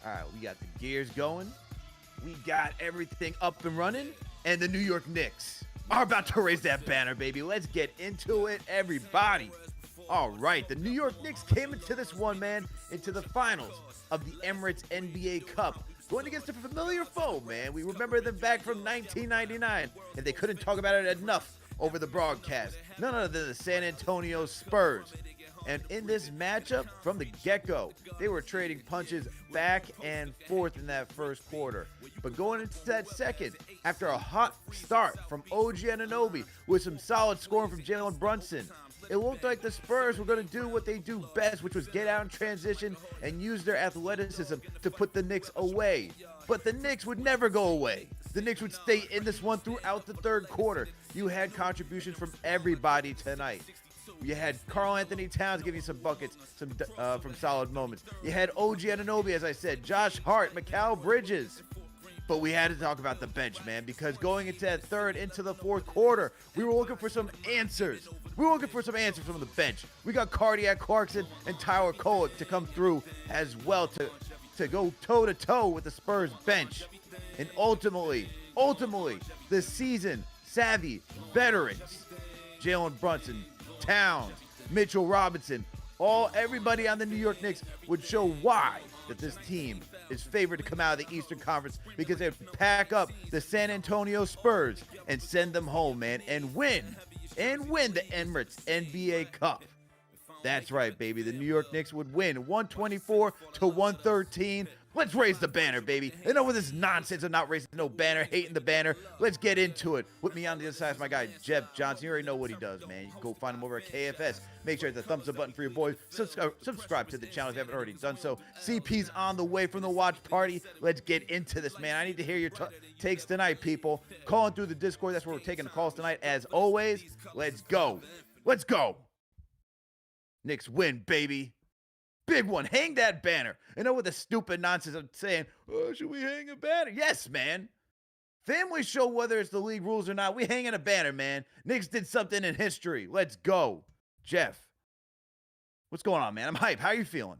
All right, we got the gears going. We got everything up and running. And the New York Knicks are about to raise that banner, baby. Let's get into it, everybody. All right, the New York Knicks came into this one, man, into the finals of the Emirates NBA Cup, going against a familiar foe, man. We remember them back from 1999, and they couldn't talk about it enough over the broadcast. None other than the San Antonio Spurs. And in this matchup, from the get-go, they were trading punches back and forth in that first quarter. But going into that second, after a hot start from OG Anunoby with some solid scoring from Jalen Brunson, it looked like the Spurs were going to do what they do best, which was get out in transition and use their athleticism to put the Knicks away. But the Knicks would never go away. The Knicks would stay in this one throughout the third quarter. You had contributions from everybody tonight. You had Karl-Anthony Towns giving you some buckets from solid moments. You had OG Anunoby, as I said, Josh Hart, Mikal Bridges. But we had to talk about the bench, man, because going into that third, into the fourth quarter, we were looking for some answers. We were looking for some answers from the bench. We got Cardiac Clarkson and Tyler Kolek to come through as well to go toe-to-toe with the Spurs bench. And ultimately, the season-savvy veterans, Jalen Brunson, Towns, Mitchell Robinson, everybody on the New York Knicks would show why that this team is favored to come out of the Eastern Conference, because they'd pack up the San Antonio Spurs and send them home, man, and win the Emirates NBA Cup. That's right, baby. The New York Knicks would win 124-113. Let's raise the banner, baby. Enough with this nonsense of not raising no banner, hating the banner. Let's get into it. With me on the other side is my guy, Jeff Johnson. You already know what he does, man. You can go find him over at KFS. Make sure to hit the thumbs up button for your boys. Subscribe to the channel if you haven't already done so. CP's on the way from the watch party. Let's get into this, man. I need to hear your takes tonight, people. Calling through the Discord. That's where we're taking the calls tonight. As always, let's go. Let's go. Knicks win, baby. Big one. Hang that banner. You know, with the stupid nonsense of saying, oh, should we hang a banner? Yes, man. Families show whether it's the league rules or not. We hanging a banner, man. Knicks did something in history. Let's go. Jeff, what's going on, man? I'm hyped. How are you feeling?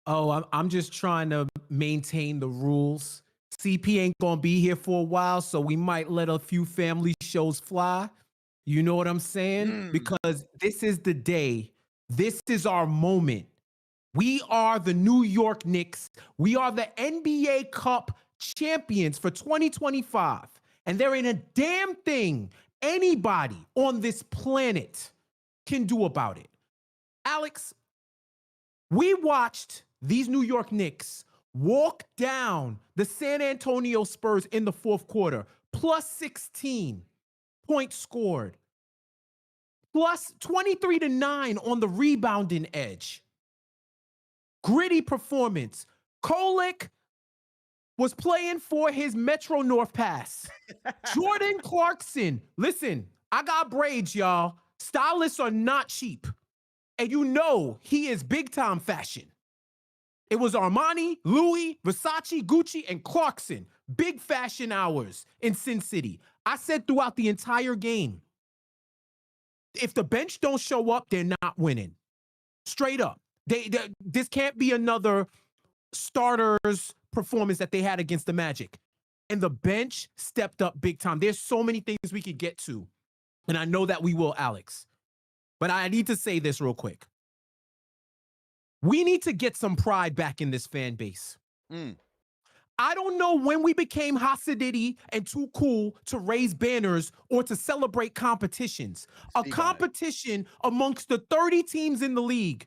Oh, I'm just trying to maintain the rules. CP ain't going to be here for a while, so we might let a few family shows fly. You know what I'm saying? Because this is the day. This is our moment. We are the New York Knicks. We are the NBA Cup champions for 2025. And there ain't a damn thing anybody on this planet can do about it. Alex, we watched these New York Knicks walk down the San Antonio Spurs in the fourth quarter, plus 16 points scored, plus 23-9 on the rebounding edge. Gritty performance. Kolek was playing for his Metro North pass. Jordan Clarkson. Listen, I got braids, y'all. Stylists are not cheap. And you know he is big time fashion. It was Armani, Louis, Versace, Gucci, and Clarkson. Big fashion hours in Sin City. I said throughout the entire game, if the bench don't show up, they're not winning. Straight up. This can't be another starters performance that they had against the Magic. And the bench stepped up big time. There's so many things we could get to. And I know that we will, Alex. But I need to say this real quick. We need to get some pride back in this fan base. I don't know when we became Hasidity and too cool to raise banners or to celebrate competitions. A competition amongst the 30 teams in the league,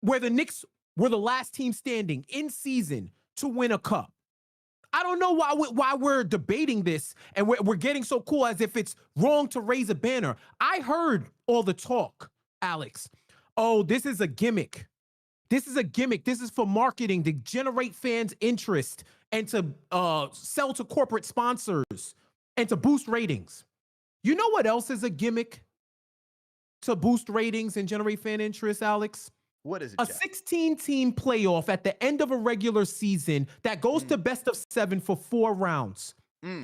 where the Knicks were the last team standing in season to win a cup. I don't know why we're debating this and we're getting so cool as if it's wrong to raise a banner. I heard all the talk, Alex. Oh, this is a gimmick. This is a gimmick. This is for marketing to generate fans' interest and to sell to corporate sponsors and to boost ratings. You know what else is a gimmick to boost ratings and generate fan interest, Alex? What is it, A 16-team playoff at the end of a regular season that goes to best of 7 for 4 rounds.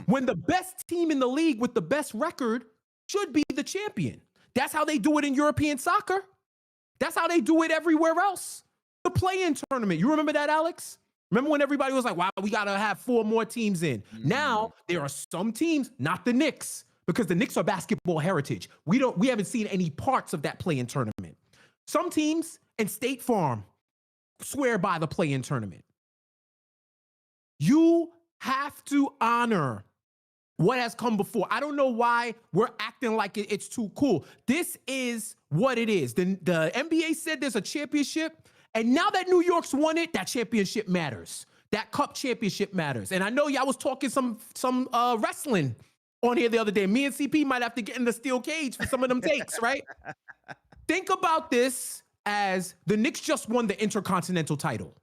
When the best team in the league with the best record should be the champion. That's how they do it in European soccer. That's how they do it everywhere else. The play-in tournament. You remember that, Alex? Remember when everybody was like, wow, we got to have 4 more teams in. Now, there are some teams, not the Knicks, because the Knicks are basketball heritage. We haven't seen any parts of that play-in tournament. Some teams and State Farm swear by the play-in tournament. You have to honor what has come before. I don't know why we're acting like it's too cool. This is what it is. The NBA said there's a championship, and now that New York's won it, that championship matters. That cup championship matters. And I know y'all was talking some wrestling on here the other day. Me and CP might have to get in the steel cage for some of them takes, right? Think about this as the Knicks just won the Intercontinental title.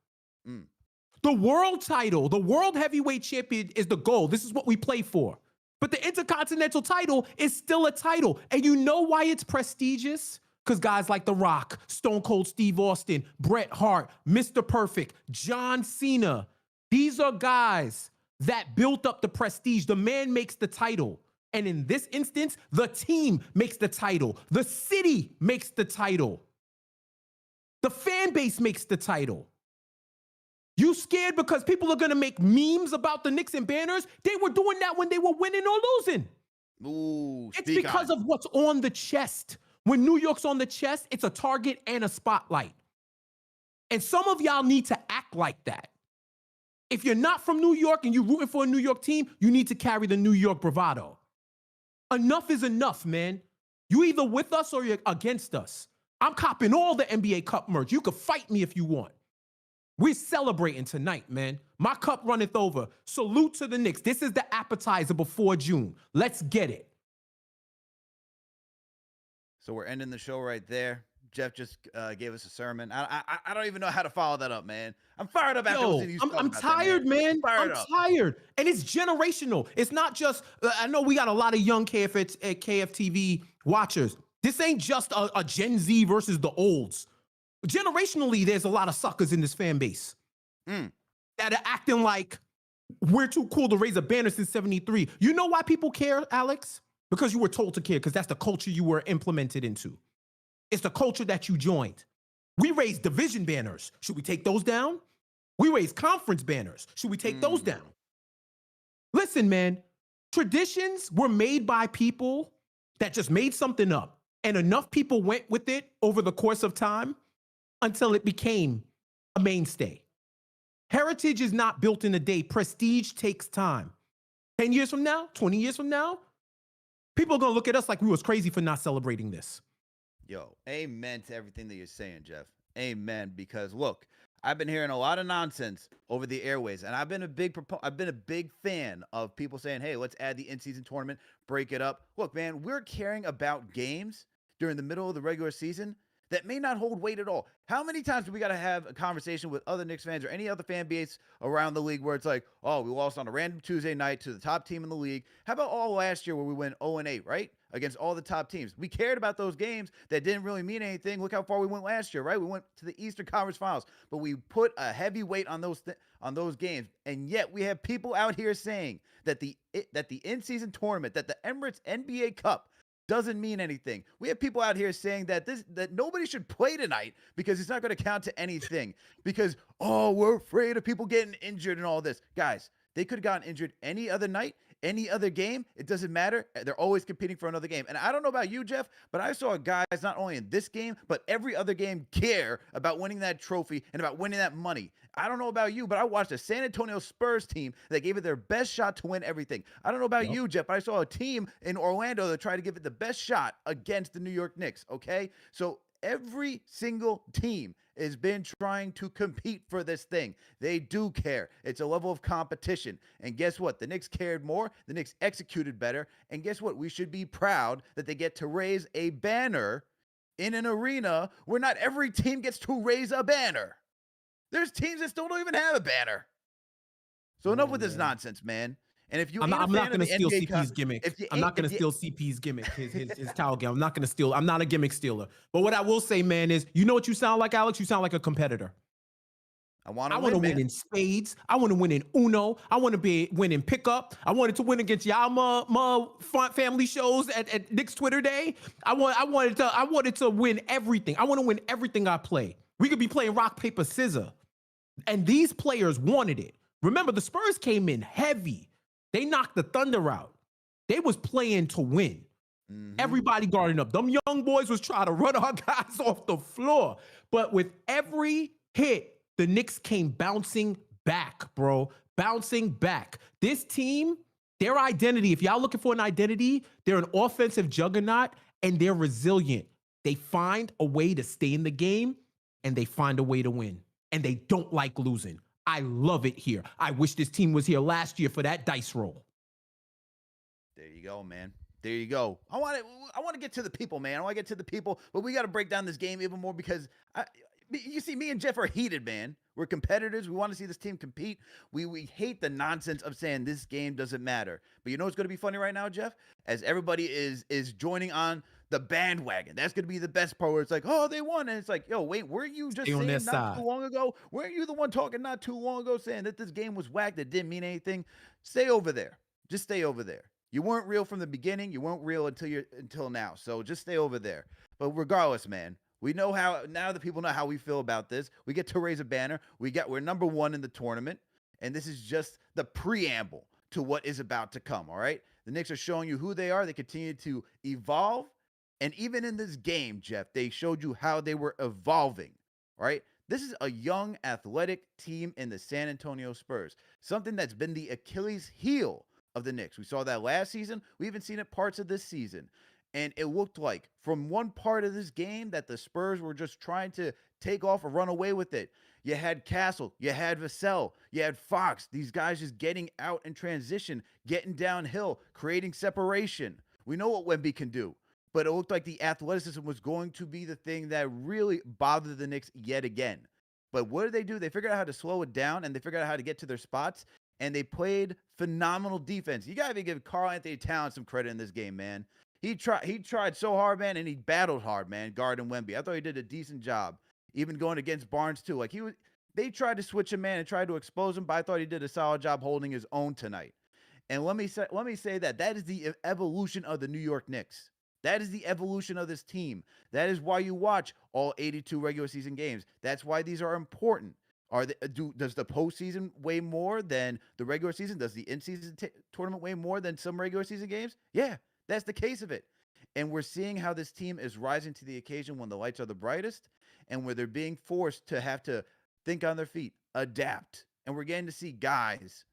The world title, the world heavyweight champion is the goal. This is what we play for. But the Intercontinental title is still a title. And you know why it's prestigious? Because guys like The Rock, Stone Cold Steve Austin, Bret Hart, Mr. Perfect, John Cena, these are guys that built up the prestige. The man makes the title. And in this instance, the team makes the title. The city makes the title. The fan base makes the title. You scared because people are going to make memes about the Knicks and banners? They were doing that when they were winning or losing. Ooh, it's because of what's on the chest. When New York's on the chest, it's a target and a spotlight. And some of y'all need to act like that. If you're not from New York and you're rooting for a New York team, you need to carry the New York bravado. Enough is enough, man. You either with us or you're against us. I'm copping all the NBA Cup merch. You could fight me if you want. We're celebrating tonight, man. My cup runneth over. Salute to the Knicks. This is the appetizer before June. Let's get it. So we're ending the show right there. Jeff just gave us a sermon. I don't even know how to follow that up, man. I'm fired up after listening to you talk I'm about tired, that, man. I'm tired. And it's generational. It's not just, I know we got a lot of young KFTV watchers. This ain't just a Gen Z versus the olds. Generationally, there's a lot of suckers in this fan base that are acting like we're too cool to raise a banner since 73. You know why people care, Alex? Because you were told to care, because that's the culture you were implemented into. It's the culture that you joined. We raise division banners. Should we take those down? We raise conference banners. Should we take those down? Listen, man, traditions were made by people that just made something up. And enough people went with it over the course of time until it became a mainstay. Heritage is not built in a day. Prestige takes time. 10 years from now, 20 years from now, people are going to look at us like we was crazy for not celebrating this. Yo, amen to everything that you're saying, Jeff. Amen. Because look, I've been hearing a lot of nonsense over the airways, and I've been a big fan of people saying, hey, let's add the in-season tournament, break it up. Look, man, we're caring about games during the middle of the regular season that may not hold weight at all. How many times do we got to have a conversation with other Knicks fans or any other fan base around the league where it's like, oh, we lost on a random Tuesday night to the top team in the league? How about all last year where we went 0-8, right? Against all the top teams. We cared about those games that didn't really mean anything. Look how far we went last year, right? We went to the Eastern Conference Finals, but we put a heavy weight on those games. And yet we have people out here saying that the in-season tournament, that the Emirates NBA Cup doesn't mean anything. We have people out here saying that nobody should play tonight because it's not going to count to anything. Because, oh, we're afraid of people getting injured and all this. Guys, they could have gotten injured any other night, any other game. It doesn't matter. They're always competing for another game. And I don't know about you, Jeff, but I saw guys not only in this game, but every other game care about winning that trophy and about winning that money. I don't know about you, but I watched a San Antonio Spurs team that gave it their best shot to win everything. I don't know about you, Jeff, but I saw a team in Orlando that tried to give it the best shot against the New York Knicks, okay? So every single team has been trying to compete for this thing. They do care. It's a level of competition. And guess what? The Knicks cared more. The Knicks executed better. And guess what? We should be proud that they get to raise a banner in an arena where not every team gets to raise a banner. There's teams that still don't even have a banner. So enough with this nonsense, man. And if you I'm not going to steal CP's gimmick. I'm not going to steal CP's gimmick, his towel game. I'm not going to steal. I'm not a gimmick stealer. But what I will say, man, is you know what you sound like, Alex? You sound like a competitor. I want to win in spades. I want to win in Uno. I want to win in pickup. I wanted to win against y'all my family shows at Knicks Twitter Day. I wanted to win everything. I want to win everything I play. We could be playing rock, paper, scissors. And these players wanted it. Remember, the Spurs came in heavy. They knocked the Thunder out. They was playing to win. Everybody guarding up. Them young boys was trying to run our guys off the floor. But with every hit, the Knicks came bouncing back, bro. Bouncing back. This team, their identity, if y'all looking for an identity, they're an offensive juggernaut and they're resilient. They find a way to stay in the game and they find a way to win. And they don't like losing. I love it here. I wish this team was here last year for that dice roll. There you go, man. There you go. I want to get to the people, man. I want to get to the people, but we got to break down this game even more because you see, me and Jeff are heated, man. We're competitors. We want to see this team compete. We hate the nonsense of saying this game doesn't matter. But you know what's going to be funny right now, Jeff? As everybody is joining on the bandwagon. That's going to be the best part where it's like, oh, they won. And it's like, yo, wait, weren't you just saying not too long ago? Weren't you the one talking not too long ago saying that this game was whack, that didn't mean anything? Stay over there. Just stay over there. You weren't real from the beginning. You weren't real until now. So just stay over there. But regardless, man, we know how now that people know how we feel about this. We get to raise a banner. We're number one in the tournament, and this is just the preamble to what is about to come. All right, the Knicks are showing you who they are. They continue to evolve, and even in this game, Jeff, they showed you how they were evolving. All right. This is a young, athletic team in the San Antonio Spurs, something that's been the Achilles heel of the Knicks. We saw that last season. We even seen it parts of this season. And it looked like from one part of this game that the Spurs were just trying to take off or run away with it. You had Castle, you had Vassell, you had Fox. These guys just getting out in transition, getting downhill, creating separation. We know what Wemby can do. But it looked like the athleticism was going to be the thing that really bothered the Knicks yet again. But what did? They figured out how to slow it down, and they figured out how to get to their spots. And they played phenomenal defense. You got to give Karl-Anthony Towns some credit in this game, man. He tried so hard, man, and he battled hard, man, guarding Wemby. I thought he did a decent job, even going against Barnes, too. Like, they tried to switch him, man, and tried to expose him, but I thought he did a solid job holding his own tonight. And let me say that is the evolution of the New York Knicks. That is the evolution of this team. That is why you watch all 82 regular season games. That's why these are important. Does the postseason weigh more than the regular season? Does the in-season tournament weigh more than some regular season games? Yeah, that's the case of it. And we're seeing how this team is rising to the occasion when the lights are the brightest and where they're being forced to have to think on their feet, adapt. And we're getting to see guys,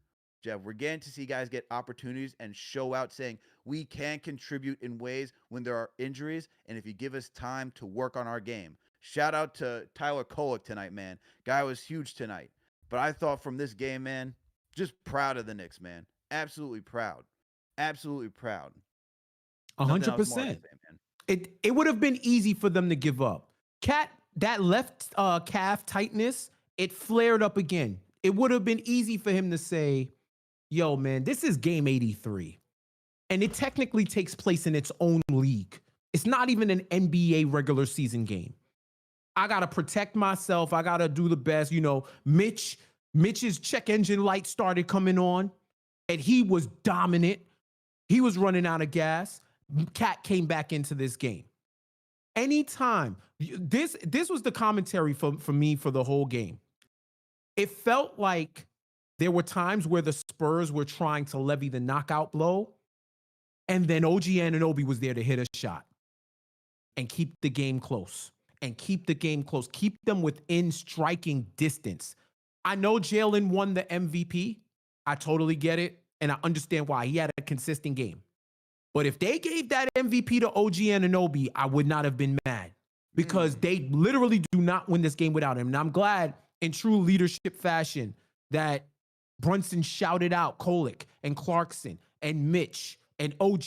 Jeff, get opportunities and show out saying we can contribute in ways when there are injuries and if you give us time to work on our game. Shout out to Tyler Kolek tonight, man. Guy was huge tonight. But I thought from this game, man, just proud of the Knicks, man. Absolutely proud. Absolutely proud. 100%. It would have been easy for them to give up. That left calf tightness, it flared up again. It would have been easy for him to say, yo, man, this is game 83. And it technically takes place in its own league. It's not even an NBA regular season game. I got to protect myself. I got to do the best. You know, Mitch's check engine light started coming on and he was dominant. He was running out of gas. Cat came back into this game. Anytime, this was the commentary for me for the whole game. It felt like there were times where the Spurs were trying to levy the knockout blow, and then OG Anunoby was there to hit a shot and keep the game close. Keep them within striking distance. I know Jalen won the MVP. I totally get it, and I understand why. He had a consistent game. But if they gave that MVP to OG Anunoby, I would not have been mad because they literally do not win this game without him. And I'm glad in true leadership fashion that Brunson shouted out Kolek and Clarkson and Mitch and OG.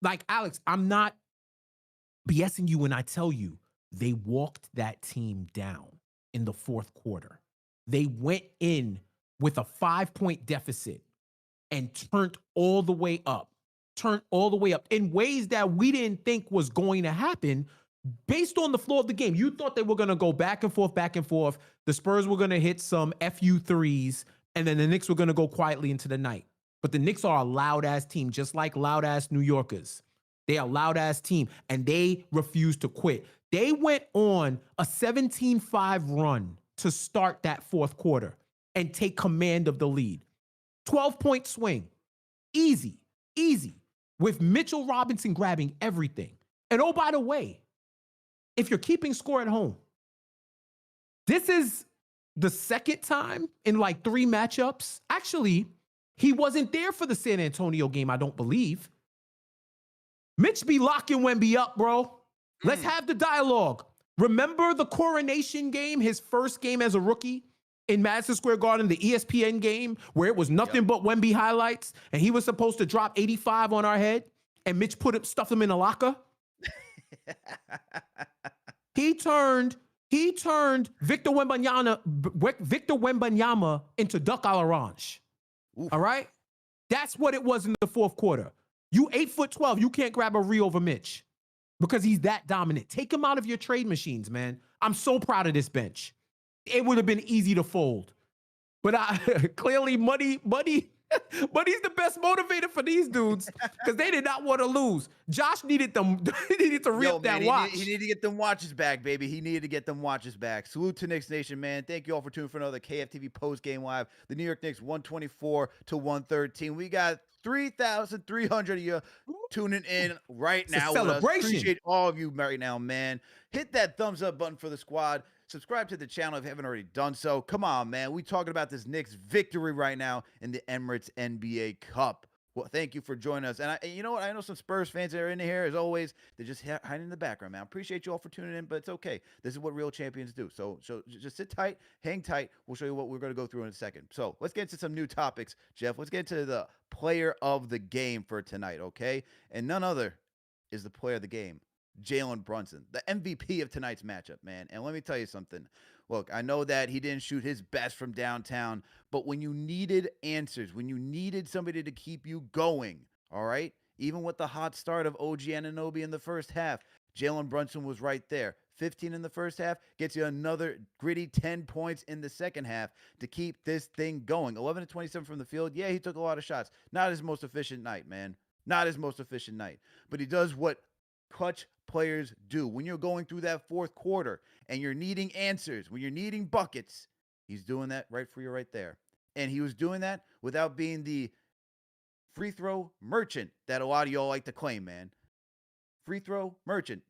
Like, Alex, I'm not BSing you when I tell you they walked that team down in the fourth quarter. They went in with a 5-point deficit and turned all the way up in ways that we didn't think was going to happen based on the flow of the game. You thought they were going to go back and forth. The Spurs were going to hit some FU threes, and then the Knicks were going to go quietly into the night. But the Knicks are a loud-ass team, just like loud-ass New Yorkers. They are a loud-ass team, and they refuse to quit. They went on a 17-5 run to start that fourth quarter and take command of the lead. 12-point swing. Easy, with Mitchell Robinson grabbing everything. And oh, by the way, if you're keeping score at home, this is the second time in like 3 matchups. Actually, he wasn't there for the San Antonio game, I don't believe. Mitch be locking Wemby up, bro. Let's have the dialogue. Remember the coronation game, his first game as a rookie in Madison Square Garden, the ESPN game, where it was nothing but Wemby highlights, and he was supposed to drop 85 on our head, and Mitch stuffed him in a locker? He turned Victor Wembanyama into Duck à l'Orange. All right? That's what it was in the fourth quarter. You 8'12", you can't grab a re over Mitch because he's that dominant. Take him out of your trade machines, man. I'm so proud of this bench. It would have been easy to fold. But clearly Buddy's the best motivator for these dudes because they did not want to lose. Josh needed them. He needed to re-up that watch. He needed to get them watches back, baby. He needed to get them watches back. Salute to Knicks Nation, man. Thank you all for tuning for another KFTV post-game live. The New York Knicks 124-113. We got 3,300 of you tuning in right now. Celebration. Appreciate all of you right now, man. Hit that thumbs up button for the squad. Subscribe to the channel if you haven't already done so. Come on, man. We talking about this Knicks victory right now in the Emirates NBA Cup. Well, thank you for joining us. And you know what? I know some Spurs fans that are in here, as always. They're just hiding in the background, man. I appreciate you all for tuning in, but it's okay. This is what real champions do. So just sit tight, hang tight. We'll show you what we're going to go through in a second. So let's get into some new topics, Jeff. Let's get into the player of the game for tonight, okay? And none other is the player of the game, Jalen Brunson, the MVP of tonight's matchup, man. And let me tell you something. Look, I know that he didn't shoot his best from downtown, but when you needed answers, when you needed somebody to keep you going, all right, even with the hot start of OG Anunoby in the first half, Jalen Brunson was right there. 15 in the first half, gets you another gritty 10 points in the second half to keep this thing going. 11 to 27 from the field. Yeah, he took a lot of shots. Not his most efficient night, man. Not his most efficient night. But he does what clutch players do. When you're going through that fourth quarter and you're needing answers, when you're needing buckets, he's doing that right for you right there. And he was doing that without being the free throw merchant that a lot of y'all like to claim, man. Free throw merchant.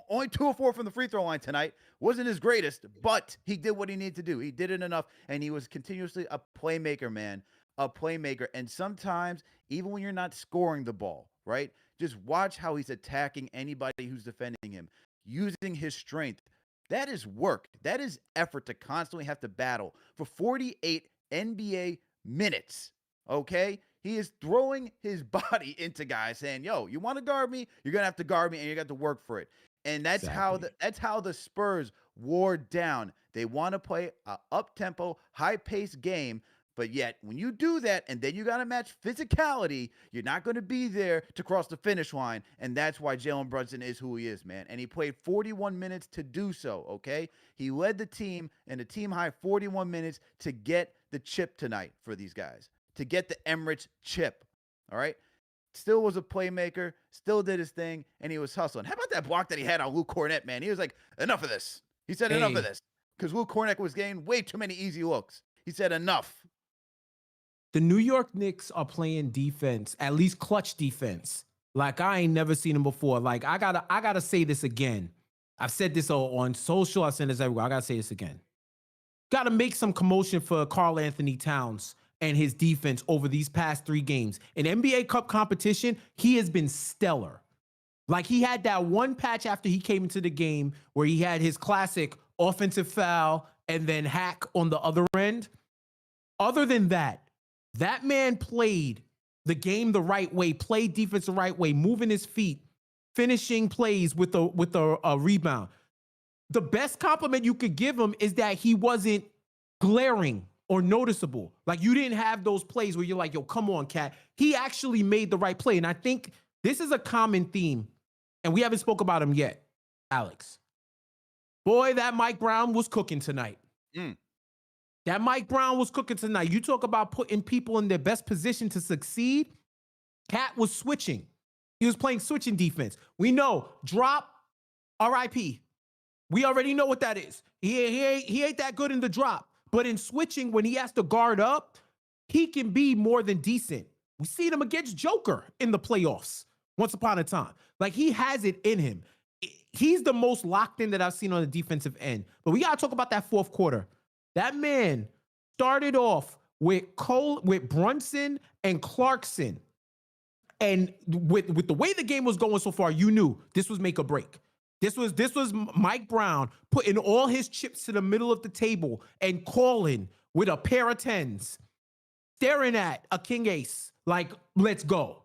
Only 2 of 4 from the free throw line tonight. Wasn't his greatest, but he did what he needed to do. He did it enough, and he was continuously a playmaker, man. A playmaker. And sometimes, even when you're not scoring the ball, right? Just watch how he's attacking anybody who's defending him, using his strength. That is work. That is effort to constantly have to battle for 48 NBA minutes, okay? He is throwing his body into guys saying, yo, you want to guard me? You're going to have to guard me, and you got to work for it. And that's how the Spurs wore down. They want to play an up-tempo, high-paced game, but yet, when you do that, and then you got to match physicality, you're not going to be there to cross the finish line, and that's why Jalen Brunson is who he is, man. And he played 41 minutes to do so, okay? He led the team in a team-high 41 minutes to get the chip tonight for these guys, to get the Emirates chip, all right? Still was a playmaker, still did his thing, and he was hustling. How about that block that he had on Luke Cornett, man? He was like, enough of this. He said enough of this, because Luke Cornett was getting way too many easy looks. He said enough. The New York Knicks are playing defense, at least clutch defense, like I ain't never seen them before. Like I gotta say this again. I've said this on social. I've said this everywhere. I gotta say this again. Gotta make some commotion for Karl Anthony Towns and his defense over these past 3 games. In NBA Cup competition, he has been stellar. Like he had that one patch after he came into the game where he had his classic offensive foul and then hack on the other end. Other than that, that man played the game the right way, played defense the right way, moving his feet, finishing plays with a rebound. The best compliment you could give him is that he wasn't glaring or noticeable. Like you didn't have those plays where you're like, yo, come on, cat. He actually made the right play. And I think this is a common theme, and we haven't spoke about him yet, Alex. Boy, that Mike Brown was cooking tonight. That Mike Brown was cooking tonight. You talk about putting people in their best position to succeed. Cat was switching. He was playing switching defense. We know, drop, RIP. We already know what that is. He ain't that good in the drop. But in switching, when he has to guard up, he can be more than decent. We seen him against Joker in the playoffs once upon a time. Like, he has it in him. He's the most locked in that I've seen on the defensive end. But we got to talk about that fourth quarter. That man started off with Brunson and Clarkson. And with the way the game was going so far, you knew this was make or break. This was Mike Brown putting all his chips to the middle of the table and calling with a pair of tens, staring at a king ace like, let's go.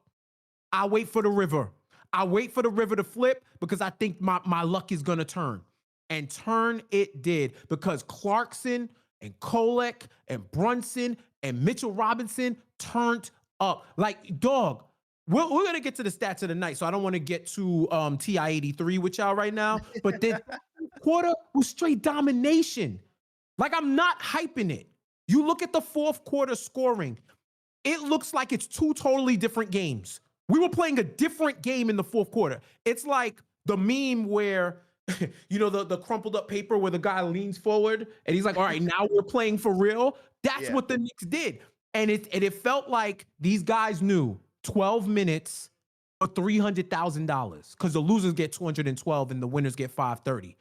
I wait for the river. I wait for the river to flip because I think my luck is going to turn. And turn it did, because Clarkson and Kolek and Brunson and Mitchell Robinson turned up. Like, dog, we're going to get to the stats of the night, so I don't want to get to TI-83 with y'all right now. But the quarter was straight domination. Like, I'm not hyping it. You look at the fourth quarter scoring, it looks like it's two totally different games. We were playing a different game in the fourth quarter. It's like the meme where, you know, the crumpled up paper where the guy leans forward and he's like, all right, now we're playing for real. That's what the Knicks did. And it felt like these guys knew 12 minutes for $300,000, because the losers get 212 and the winners get 530.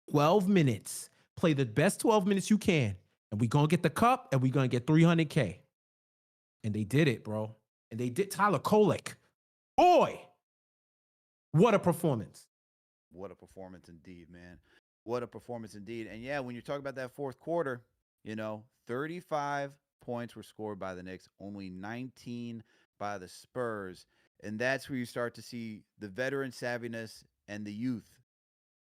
12 minutes. Play the best 12 minutes you can. And we're going to get the cup and we're going to get $300K. And they did it, bro. And they did. Tyler Kolek. Boy, what a performance. What a performance indeed, man. What a performance indeed. And yeah, when you talk about that fourth quarter, you know, 35 points were scored by the Knicks, only 19 by the Spurs. And that's where you start to see the veteran savviness and the youth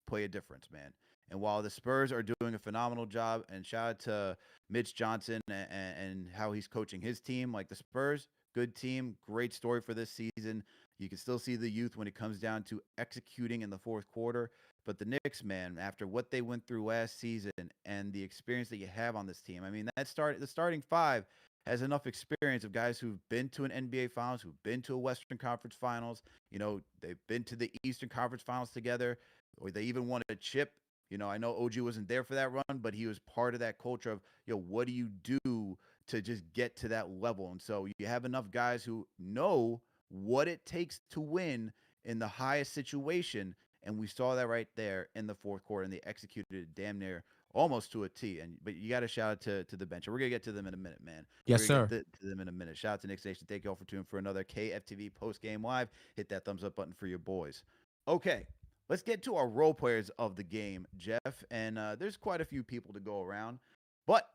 play a difference, man. And while the Spurs are doing a phenomenal job, and shout out to Mitch Johnson and how he's coaching his team, like the Spurs, good team, great story for this season. You can still see the youth when it comes down to executing in the fourth quarter. But the Knicks, man, after what they went through last season and the experience that you have on this team, I mean, the starting five has enough experience of guys who've been to an NBA Finals, who've been to a Western Conference Finals. You know, they've been to the Eastern Conference Finals together, or they even won a chip. You know, I know OG wasn't there for that run, but he was part of that culture of, you know, what do you do to just get to that level? And so you have enough guys who know what it takes to win in the highest situation. And we saw that right there in the fourth quarter, and they executed it damn near almost to a T. But you got to shout out to the bench. We're going to get to them in a minute, man. Yes, sir. To them in a minute. Shout out to Knicks Nation. Thank you all for tuning for another KFTV post-game live. Hit that thumbs up button for your boys. Okay, let's get to our role players of the game, Jeff. And there's quite a few people to go around. But,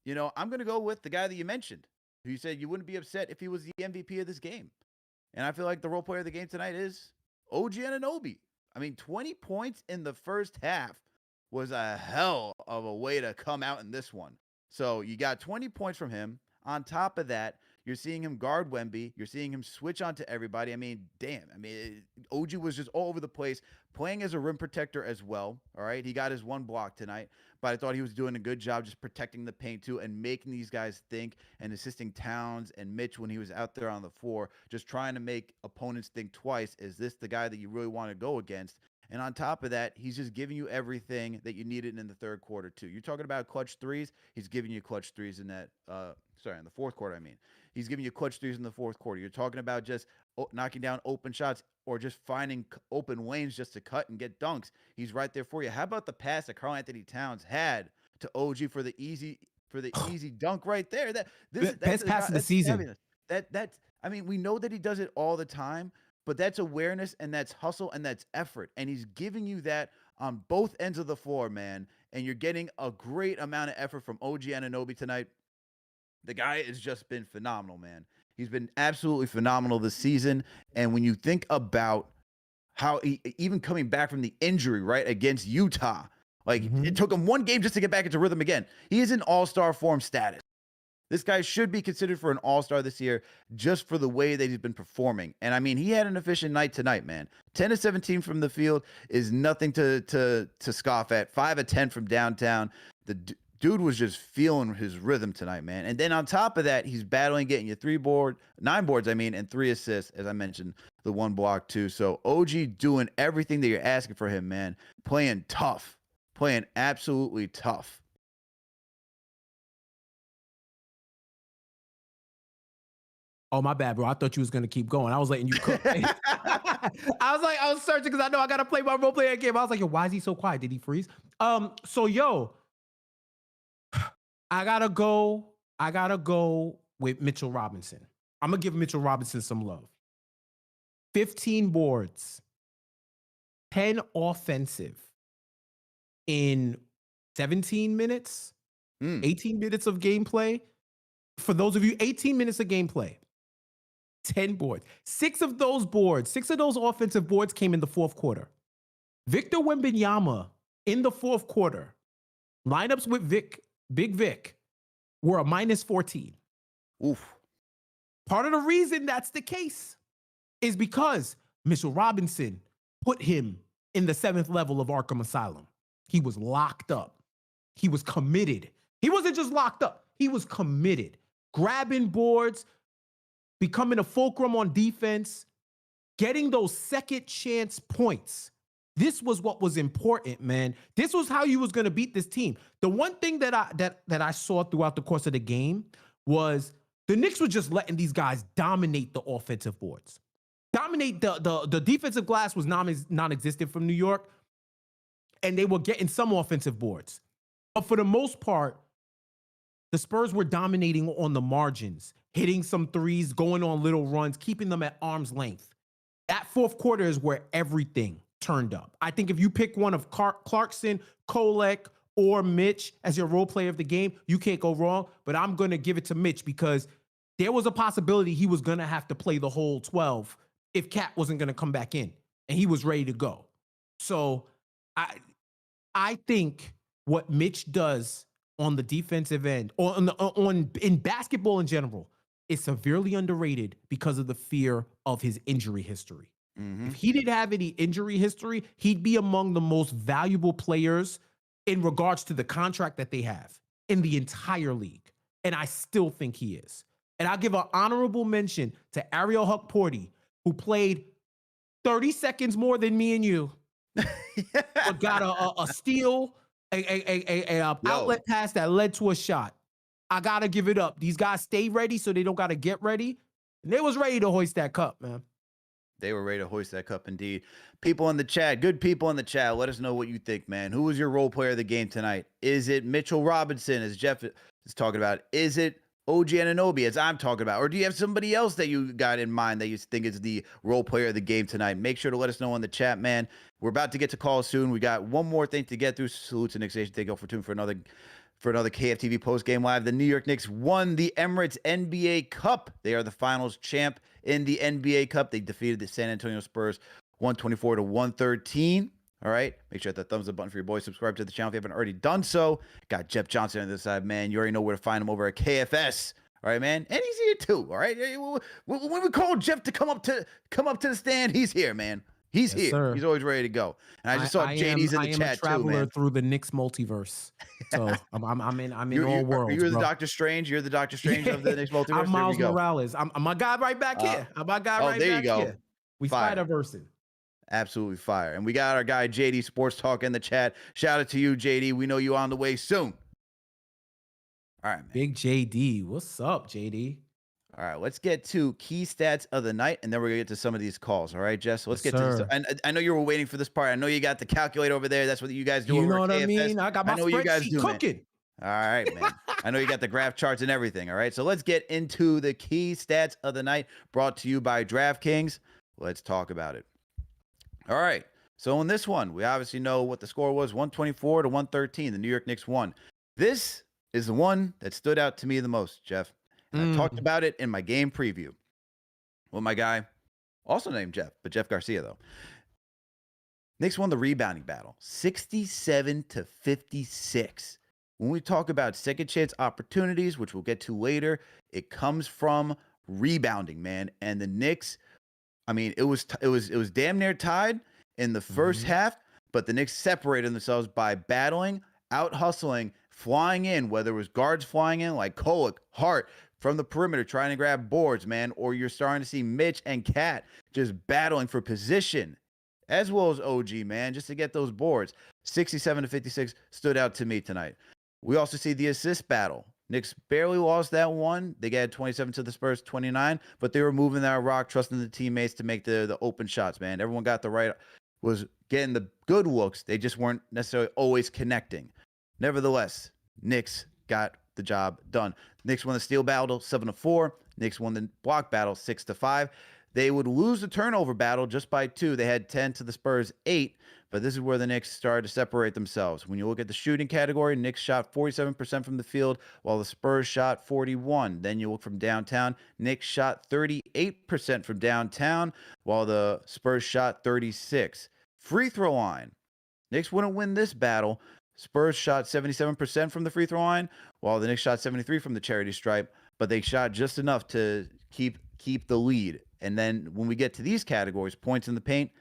you know, I'm going to go with the guy that you mentioned, who you said you wouldn't be upset if he was the MVP of this game. And I feel like the role player of the game tonight is OG Anunoby. I mean, 20 points in the first half was a hell of a way to come out in this one. So you got 20 points from him. On top of that, you're seeing him guard Wemby. You're seeing him switch onto everybody. I mean, damn. I mean, OG was just all over the place, playing as a rim protector as well. All right. He got his one block tonight, but I thought he was doing a good job just protecting the paint too and making these guys think, and assisting Towns and Mitch when he was out there on the floor, just trying to make opponents think twice. Is this the guy that you really want to go against? And on top of that, he's just giving you everything that you needed in the third quarter too. You're talking about clutch threes. He's giving you clutch threes in that, in the fourth quarter, I mean. He's giving you clutch threes in the fourth quarter. You're talking about just knocking down open shots or just finding open lanes just to cut and get dunks. He's right there for you. How about the pass that Karl-Anthony Towns had to OG for the easy dunk right there? That's best pass of the season. Fabulous. That's I mean, we know that he does it all the time, but that's awareness and that's hustle and that's effort. And he's giving you that on both ends of the floor, man. And you're getting a great amount of effort from OG Anunoby tonight. The guy has just been phenomenal, man. He's been absolutely phenomenal this season. And when you think about how he, even coming back from the injury, right, against Utah, like it took him one game just to get back into rhythm again. He is in all-star form status. This guy should be considered for an all-star this year just for the way that he's been performing. And I mean, he had an efficient night tonight, man. 10 of 17 from the field is nothing to scoff at. 5 of 10 from downtown. The dude was just feeling his rhythm tonight, man. And then on top of that, he's battling getting you 9 boards, and 3 assists, as I mentioned, the 1 block too. So OG doing everything that you're asking for him, man. Playing tough. playing absolutely tough. Oh, my bad, bro. I thought you was gonna keep going. I was letting you cook. I was searching because I know I gotta play my role player game. I was like, yo, why is he so quiet? Did he freeze? So yo, I gotta go with Mitchell Robinson. I'm gonna give Mitchell Robinson some love. 15 boards, 10 offensive in 17 minutes, 18 minutes of gameplay. For those of you, 18 minutes of gameplay. 10 boards. 6 of those offensive boards came in the fourth quarter. Victor Wembanyama in the fourth quarter, lineups with Big Vic, were a minus 14. Oof. Part of the reason that's the case is because Mitchell Robinson put him in the 7th level of Arkham Asylum. He was locked up. He was committed. He wasn't just locked up. He was committed. Grabbing boards, becoming a fulcrum on defense, getting those second chance points. This was what was important, man. This was how you was going to beat this team. The one thing that I saw throughout the course of the game was the Knicks were just letting these guys dominate the offensive boards. Dominate the defensive glass was non-existent from New York, and they were getting some offensive boards. But for the most part, the Spurs were dominating on the margins, hitting some threes, going on little runs, keeping them at arm's length. That fourth quarter is where everything turned up. I think if you pick one of Clarkson, Kolek, or Mitch as your role player of the game, you can't go wrong. But I'm going to give it to Mitch because there was a possibility he was going to have to play the whole 12 if Cat wasn't going to come back in, and he was ready to go. So I think what Mitch does on the defensive end, or in basketball in general, is severely underrated because of the fear of his injury history. If he didn't have any injury history, he'd be among the most valuable players in regards to the contract that they have in the entire league. And I still think he is. And I'll give an honorable mention to Ariel Huckporty, who played 30 seconds more than me and you, but got a steal, a outlet pass that led to a shot. I gotta give it up. These guys stay ready so they don't gotta get ready. And they was ready to hoist that cup, man. They were ready to hoist that cup indeed. People in the chat, good people in the chat, let us know what you think, man. Who was your role player of the game tonight? Is it Mitchell Robinson, as Jeff is talking about? Is it OG Anunoby, as I'm talking about? Or do you have somebody else that you got in mind that you think is the role player of the game tonight? Make sure to let us know in the chat, man. We're about to get to calls soon. We got one more thing to get through. Salute to Knicks Nation. Thank you all for tuning for another KFTV post-game live. The New York Knicks won the Emirates NBA Cup. They are the finals champ in the NBA Cup. They defeated the San Antonio Spurs 124-113. All right. Make sure to hit that thumbs up button for your boys. Subscribe to the channel if you haven't already done so. Got Jeff Johnson on this side, man. You already know where to find him over at KFS. All right, man. And he's here too. All right. When we call Jeff to come up to the stand, he's here, man. He's here. Sir. He's always ready to go. And I just saw JD's in the chat too, man. I am a traveler through the Knicks multiverse. So I'm in all worlds. You're the Doctor Strange. You're the Doctor Strange of the Knicks multiverse. I'm Miles Morales. I'm my guy right back here. I'm my guy right back here. We Spider-Versing. Absolutely fire. And we got our guy JD Sports Talk in the chat. Shout out to you, JD. We know you on the way soon. All right, man. Big JD. What's up, JD? All right, let's get to key stats of the night, and then we're going to get to some of these calls. All right, Jess? So let's get to this. And I know you were waiting for this part. I know you got the calculator over there. That's what you guys do. You know what I mean? I got my spreadsheet cooking. Man. All right, man. I know you got the graph charts and everything. All right, so let's get into the key stats of the night brought to you by DraftKings. Let's talk about it. All right, so in this one, we obviously know what the score was, 124-113. The New York Knicks won. This is the one that stood out to me the most, Jeff. And I talked about it in my game preview with my guy, also named Jeff, but Jeff Garcia, though. Knicks won the rebounding battle, 67-56. When we talk about second chance opportunities, which we'll get to later, it comes from rebounding, man. And the Knicks, I mean, it was damn near tied in the first half, but the Knicks separated themselves by battling, out hustling, flying in, whether it was guards flying in like Kolek, Hart, from the perimeter trying to grab boards, man, or you're starting to see Mitch and Cat just battling for position as well as OG, man, just to get those boards. 67-56 stood out to me tonight. We also see the assist battle. Knicks barely lost that one. They got 27 to the Spurs, 29, but they were moving that rock, trusting the teammates to make the open shots, man. Everyone got the right, was getting the good looks. They just weren't necessarily always connecting. Nevertheless, Knicks got the job done. Knicks won the steal battle 7-4. Knicks won the block battle 6-5. They would lose the turnover battle just by 2. They had 10 to the Spurs 8, but this is where the Knicks started to separate themselves. When you look at the shooting category, Knicks shot 47% from the field, while the Spurs shot 41%. Then you look from downtown, Knicks shot 38% from downtown, while the Spurs shot 36%. Free throw line. Knicks wouldn't win this battle. Spurs shot 77% from the free throw line, while the Knicks shot 73% from the charity stripe, but they shot just enough to keep the lead. And then when we get to these categories, points in the paint,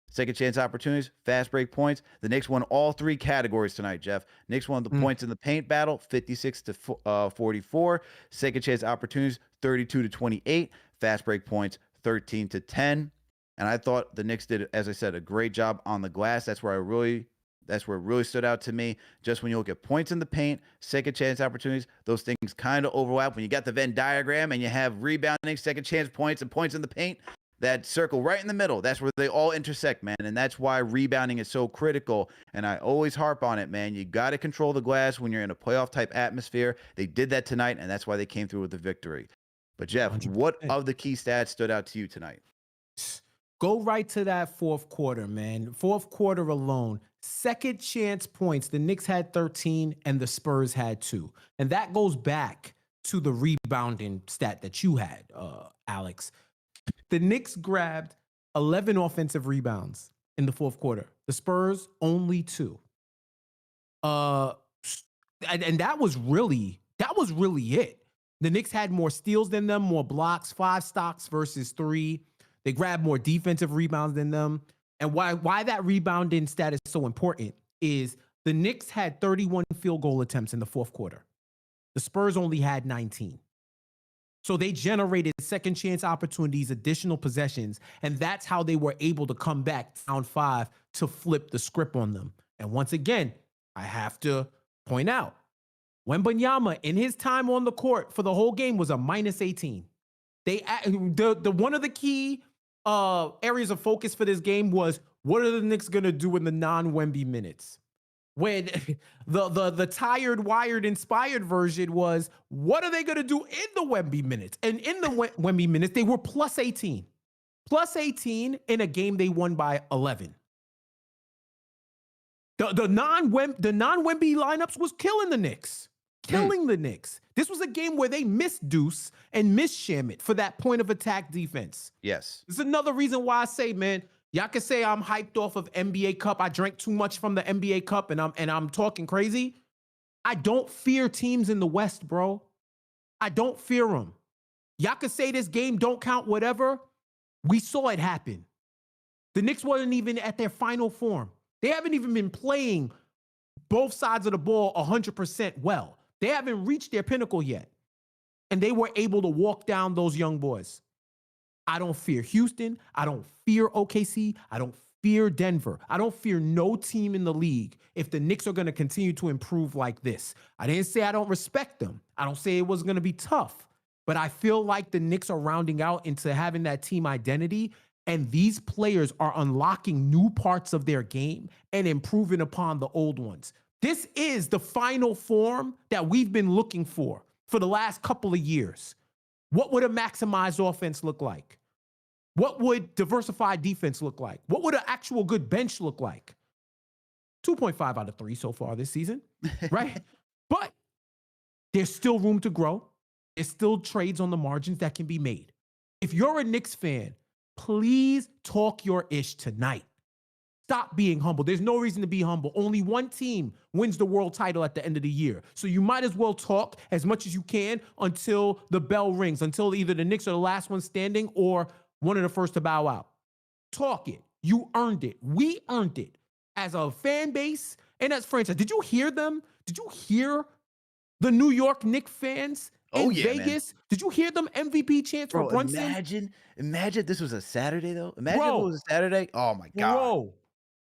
second chance opportunities, fast break points, the Knicks won all 3 categories tonight, Jeff. Knicks won the points in the paint battle, 56-44. Second chance opportunities, 32-28. Fast break points, 13-10. And I thought the Knicks did, as I said, a great job on the glass. That's where it really stood out to me. Just when you look at points in the paint, second chance opportunities, those things kind of overlap. When you got the Venn diagram and you have rebounding, second chance points, and points in the paint, that circle right in the middle, that's where they all intersect, man. And that's why rebounding is so critical. And I always harp on it, man. You got to control the glass when you're in a playoff type atmosphere. They did that tonight, and that's why they came through with the victory. But Jeff, 100%. What of the key stats stood out to you tonight? Go right to that fourth quarter, man. Fourth quarter alone, second chance points. The Knicks had 13 and the Spurs had 2. And that goes back to the rebounding stat that you had, Alex. The Knicks grabbed 11 offensive rebounds in the fourth quarter. The Spurs only 2. And that was really it. The Knicks had more steals than them, more blocks, 5 stocks versus 3. They grabbed more defensive rebounds than them. And why that rebounding stat is so important is the Knicks had 31 field goal attempts in the fourth quarter. The Spurs only had 19. So they generated second chance opportunities, additional possessions, and that's how they were able to come back down 5 to flip the script on them. And once again, I have to point out, Wembanyama in his time on the court for the whole game was a -18. The one of the key areas of focus for this game was, what are the Knicks going to do in the non-Wemby minutes? When the tired, wired, inspired version was, what are they going to do in the Wemby minutes? And in the Wemby minutes, they were +18. +18 in a game they won by 11. The non-Wemby lineups was killing the Knicks. The Knicks. This was a game where they missed Deuce and missed Shamet for that point of attack defense. Yes. This is another reason why I say, man, y'all can say I'm hyped off of NBA Cup. I drank too much from the NBA Cup and I'm talking crazy. I don't fear teams in the West, bro. I don't fear them. Y'all can say this game don't count, whatever. We saw it happen. The Knicks wasn't even at their final form. They haven't even been playing both sides of the ball 100% well. They haven't reached their pinnacle yet. And they were able to walk down those young boys. I don't fear Houston. I don't fear OKC. I don't fear Denver. I don't fear no team in the league if the Knicks are going to continue to improve like this. I didn't say I don't respect them. I don't say it was going to be tough. But I feel like the Knicks are rounding out into having that team identity. And these players are unlocking new parts of their game and improving upon the old ones. This is the final form that we've been looking for the last couple of years. What would a maximized offense look like? What would diversified defense look like? What would an actual good bench look like? 2.5 out of 3 so far this season, right? But there's still room to grow. There's still trades on the margins that can be made. If you're a Knicks fan, please talk your ish tonight. Stop being humble. There's no reason to be humble. Only one team wins the world title at the end of the year. So you might as well talk as much as you can until the bell rings, until either the Knicks are the last one standing or one of the first to bow out. Talk it. You earned it. We earned it as a fan base and as franchise. Did you hear them? Did you hear the New York Knicks fans Oh in yeah, man. Vegas. Did you hear them MVP chants for Bro, Brunson? imagine if this was a Saturday though. Imagine if it Bro, was a Saturday. Oh my God. bro.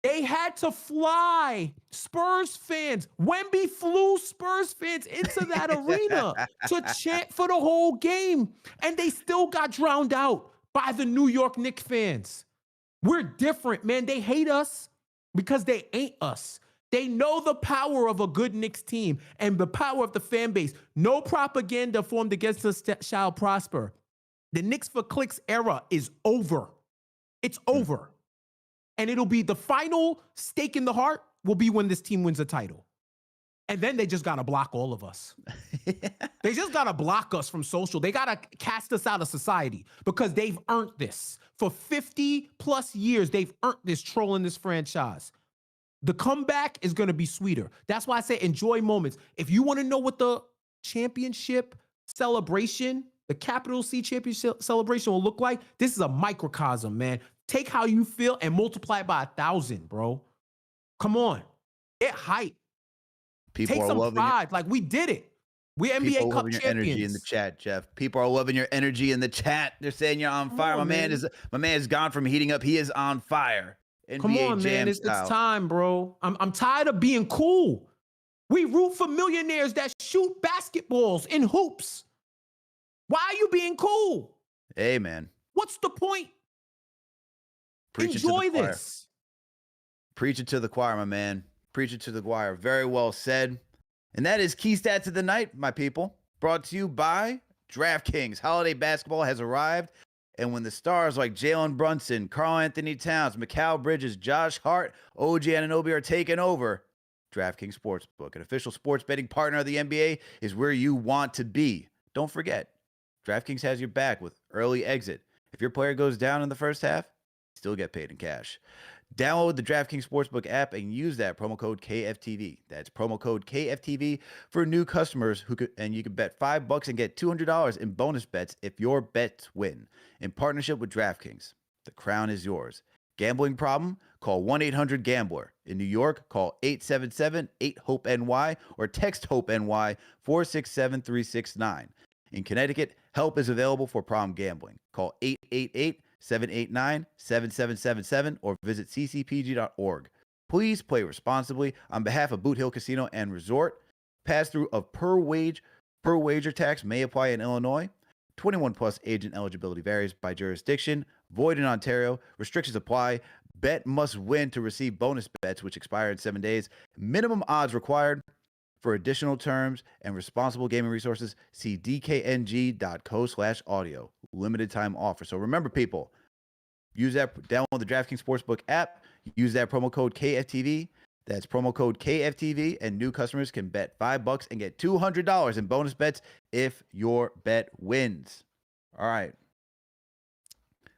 They had to fly Spurs fans. Wemby flew Spurs fans into that arena to chant for the whole game. And they still got drowned out by the New York Knicks fans. We're different, man. They hate us because they ain't us. They know the power of a good Knicks team and the power of the fan base. No propaganda formed against us shall prosper. The Knicks for Clicks era is over. It's over. And it'll be the final stake in the heart will be when this team wins a title. And then they just got to block all of us. They just got to block us from social. They got to cast us out of society because they've earned this. For 50 plus years, they've earned this trolling this franchise. The comeback is going to be sweeter. That's why I say enjoy moments. If you want to know what the championship celebration, the capital C championship celebration will look like, this is a microcosm, man. Take how you feel and multiply it by 1,000, bro. Come on. Get hype. People Take are some loving pride. Like, we did it. We NBA People Cup loving your energy in the champions. chat, Jeff. People are loving your energy in the chat. They're saying you're on fire. on, man. My man is gone from heating up. He is on fire. Come NBA on, Jam man. It's style. time, bro. I'm tired of being cool. We root for millionaires that shoot basketballs in hoops. Why are you being cool? Hey, man. What's the point? Preach Enjoy it to the choir. this. Preach it to the choir, my man. Preach it to the choir. Very well said. And that is Key Stats of the Night, my people. Brought to you by DraftKings. Holiday basketball has arrived. And when the stars like Jalen Brunson, Karl Anthony Towns, Mikal Bridges, Josh Hart, OG Anunoby are taking over, DraftKings Sportsbook, an official sports betting partner of the NBA, is where you want to be. Don't forget, DraftKings has your back with early exit. If your player goes down in the first half, still get paid in cash. Download the DraftKings Sportsbook app and use that promo code KFTV. That's promo code KFTV for new customers and you can bet $5 and get $200 in bonus bets if your bets win. In partnership with DraftKings, the crown is yours. Gambling problem? Call 1-800-GAMBLER. In New York, call 877-8-HOPE-NY or text HOPE-NY 467-369. In Connecticut, help is available for problem gambling. Call 888-789-7777 or visit ccpg.org. Please play responsibly. On behalf of Boot Hill Casino and Resort, pass-through of per wager tax may apply in Illinois. 21 plus agent eligibility varies by jurisdiction. Void in Ontario. Restrictions apply. Bet must win to receive bonus bets, which expire in 7 days. Minimum odds required. For additional terms and responsible gaming resources, see dkng.co/audio. Limited time offer. So remember, people, download the DraftKings Sportsbook app. Use that promo code KFTV. That's promo code KFTV, and new customers can bet $5 and get $200 in bonus bets if your bet wins. All right.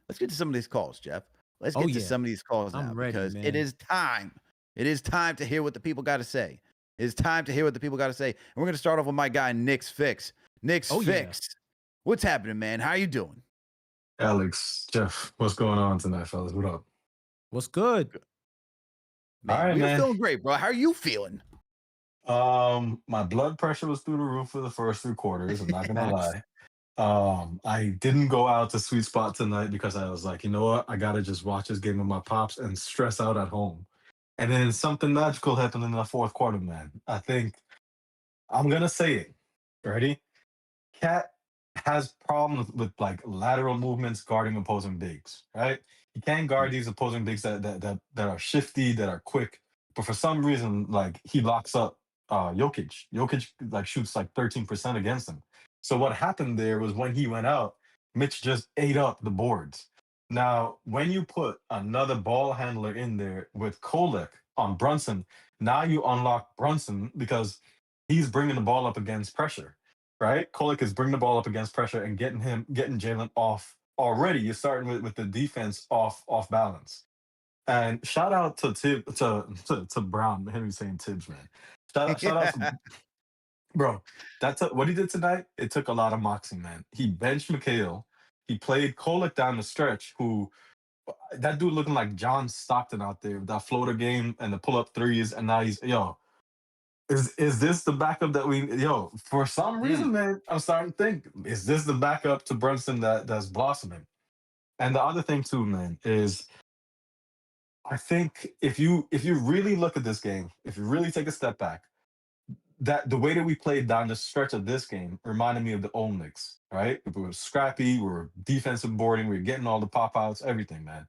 Let's get to some of these calls, Jeff. Let's get to some of these calls now because it is time. It is time to hear what the people got to say. It's time to hear what the people got to say. And we're going to start off with my guy, Knicksfix. Knicksfix, what's happening, man? How you doing? Alex, Jeff, what's going on tonight, fellas? What up? What's good? Man, all right, we're feeling great, bro. How are you feeling? My blood pressure was through the roof for the first 3 quarters. I'm not gonna lie. I didn't go out to Sweet Spot tonight because I was like, you know what? I gotta just watch this game with my pops and stress out at home. And then something magical happened in the 4th quarter, man. I think I'm gonna say it. Ready? Cat has problems with like lateral movements guarding opposing bigs, right? He can't guard these opposing bigs that are shifty, that are quick. But for some reason, like he locks up Jokic. Jokic like shoots like 13% against him. So what happened there was when he went out, Mitch just ate up the boards. Now, when you put another ball handler in there with Kolek on Brunson, now you unlock Brunson because he's bringing the ball up against pressure, right? Kolek is bringing the ball up against pressure and getting Jalen off already. You're starting with the defense off balance. And shout out to Brown. Him saying Tibbs, man. Shout out to bro. What he did tonight. It took a lot of moxie, man. He benched McHale. He played Kolek down the stretch, who that dude looking like John Stockton out there with that floater game and the pull-up threes. And now Is this the backup that we for some Mm. reason, man, I'm starting to think, is this the backup to Brunson that's blossoming? And the other thing too, man, is I think if you really look at this game, if you really take a step back, that the way that we played down the stretch of this game reminded me of the old Knicks, right? We were scrappy, we were defensive boarding, we were getting all the pop outs, everything, man.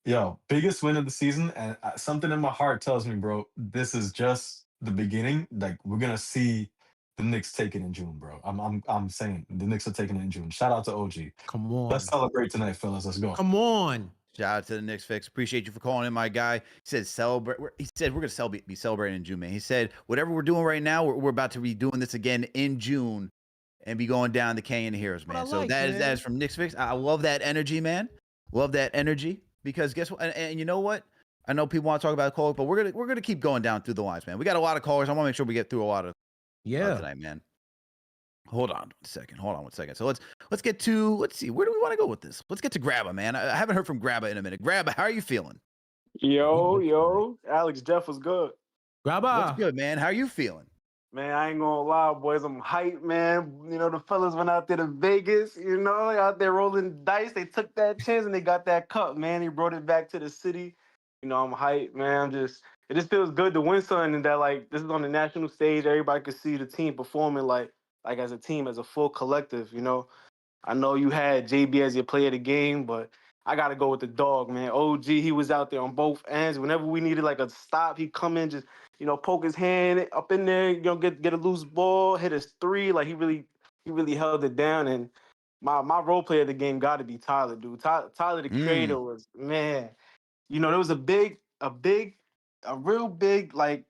Yo, biggest win of the season, and something in my heart tells me, bro, this is just the beginning. Like we're gonna see the Knicks take it in June, bro. I'm saying the Knicks are taking it in June. Shout out to OG. Come Let's on. celebrate tonight, fellas. Let's go. Come on. Shout out to the Knicksfix. Appreciate you for calling in, my guy. He said celebrate. He said we're gonna be celebrating in June, man. He said whatever we're doing right now, we're about to be doing this again in June, and be going down the Canyon of Heroes, man. So that is from Knicksfix. I love that energy, man. Love that energy because guess what? And you know what? I know people want to talk about Kolek, but we're gonna keep going down through the lines, man. We got a lot of callers. I want to make sure we get through a lot of tonight, man. Hold on one second. So let's get to, let's see, where do we want to go with this? Let's get to Grabba, man. I haven't heard from Grabba in a minute. Grabba, how are you feeling? Yo, Alex Jeff was good. Grabba. What's good, man? How are you feeling? Man, I ain't gonna lie, boys. I'm hyped, man. You know, the fellas went out there to Vegas, you know, out there rolling dice. They took that chance and they got that cup, man. He brought it back to the city. You know, I'm hyped, man. It just feels good to win something and that, like, this is on the national stage. Everybody could see the team performing like as a team, as a full collective, you know. I know you had JB as your player of the game, but I got to go with the dog, man. OG, he was out there on both ends. Whenever we needed like a stop, he'd come in, just, you know, poke his hand up in there, you know, get a loose ball, hit his three. Like he really held it down. And my role player of the game got to be Tyler, dude. Tyler, the creator, was, man, you know, there was a real big, like,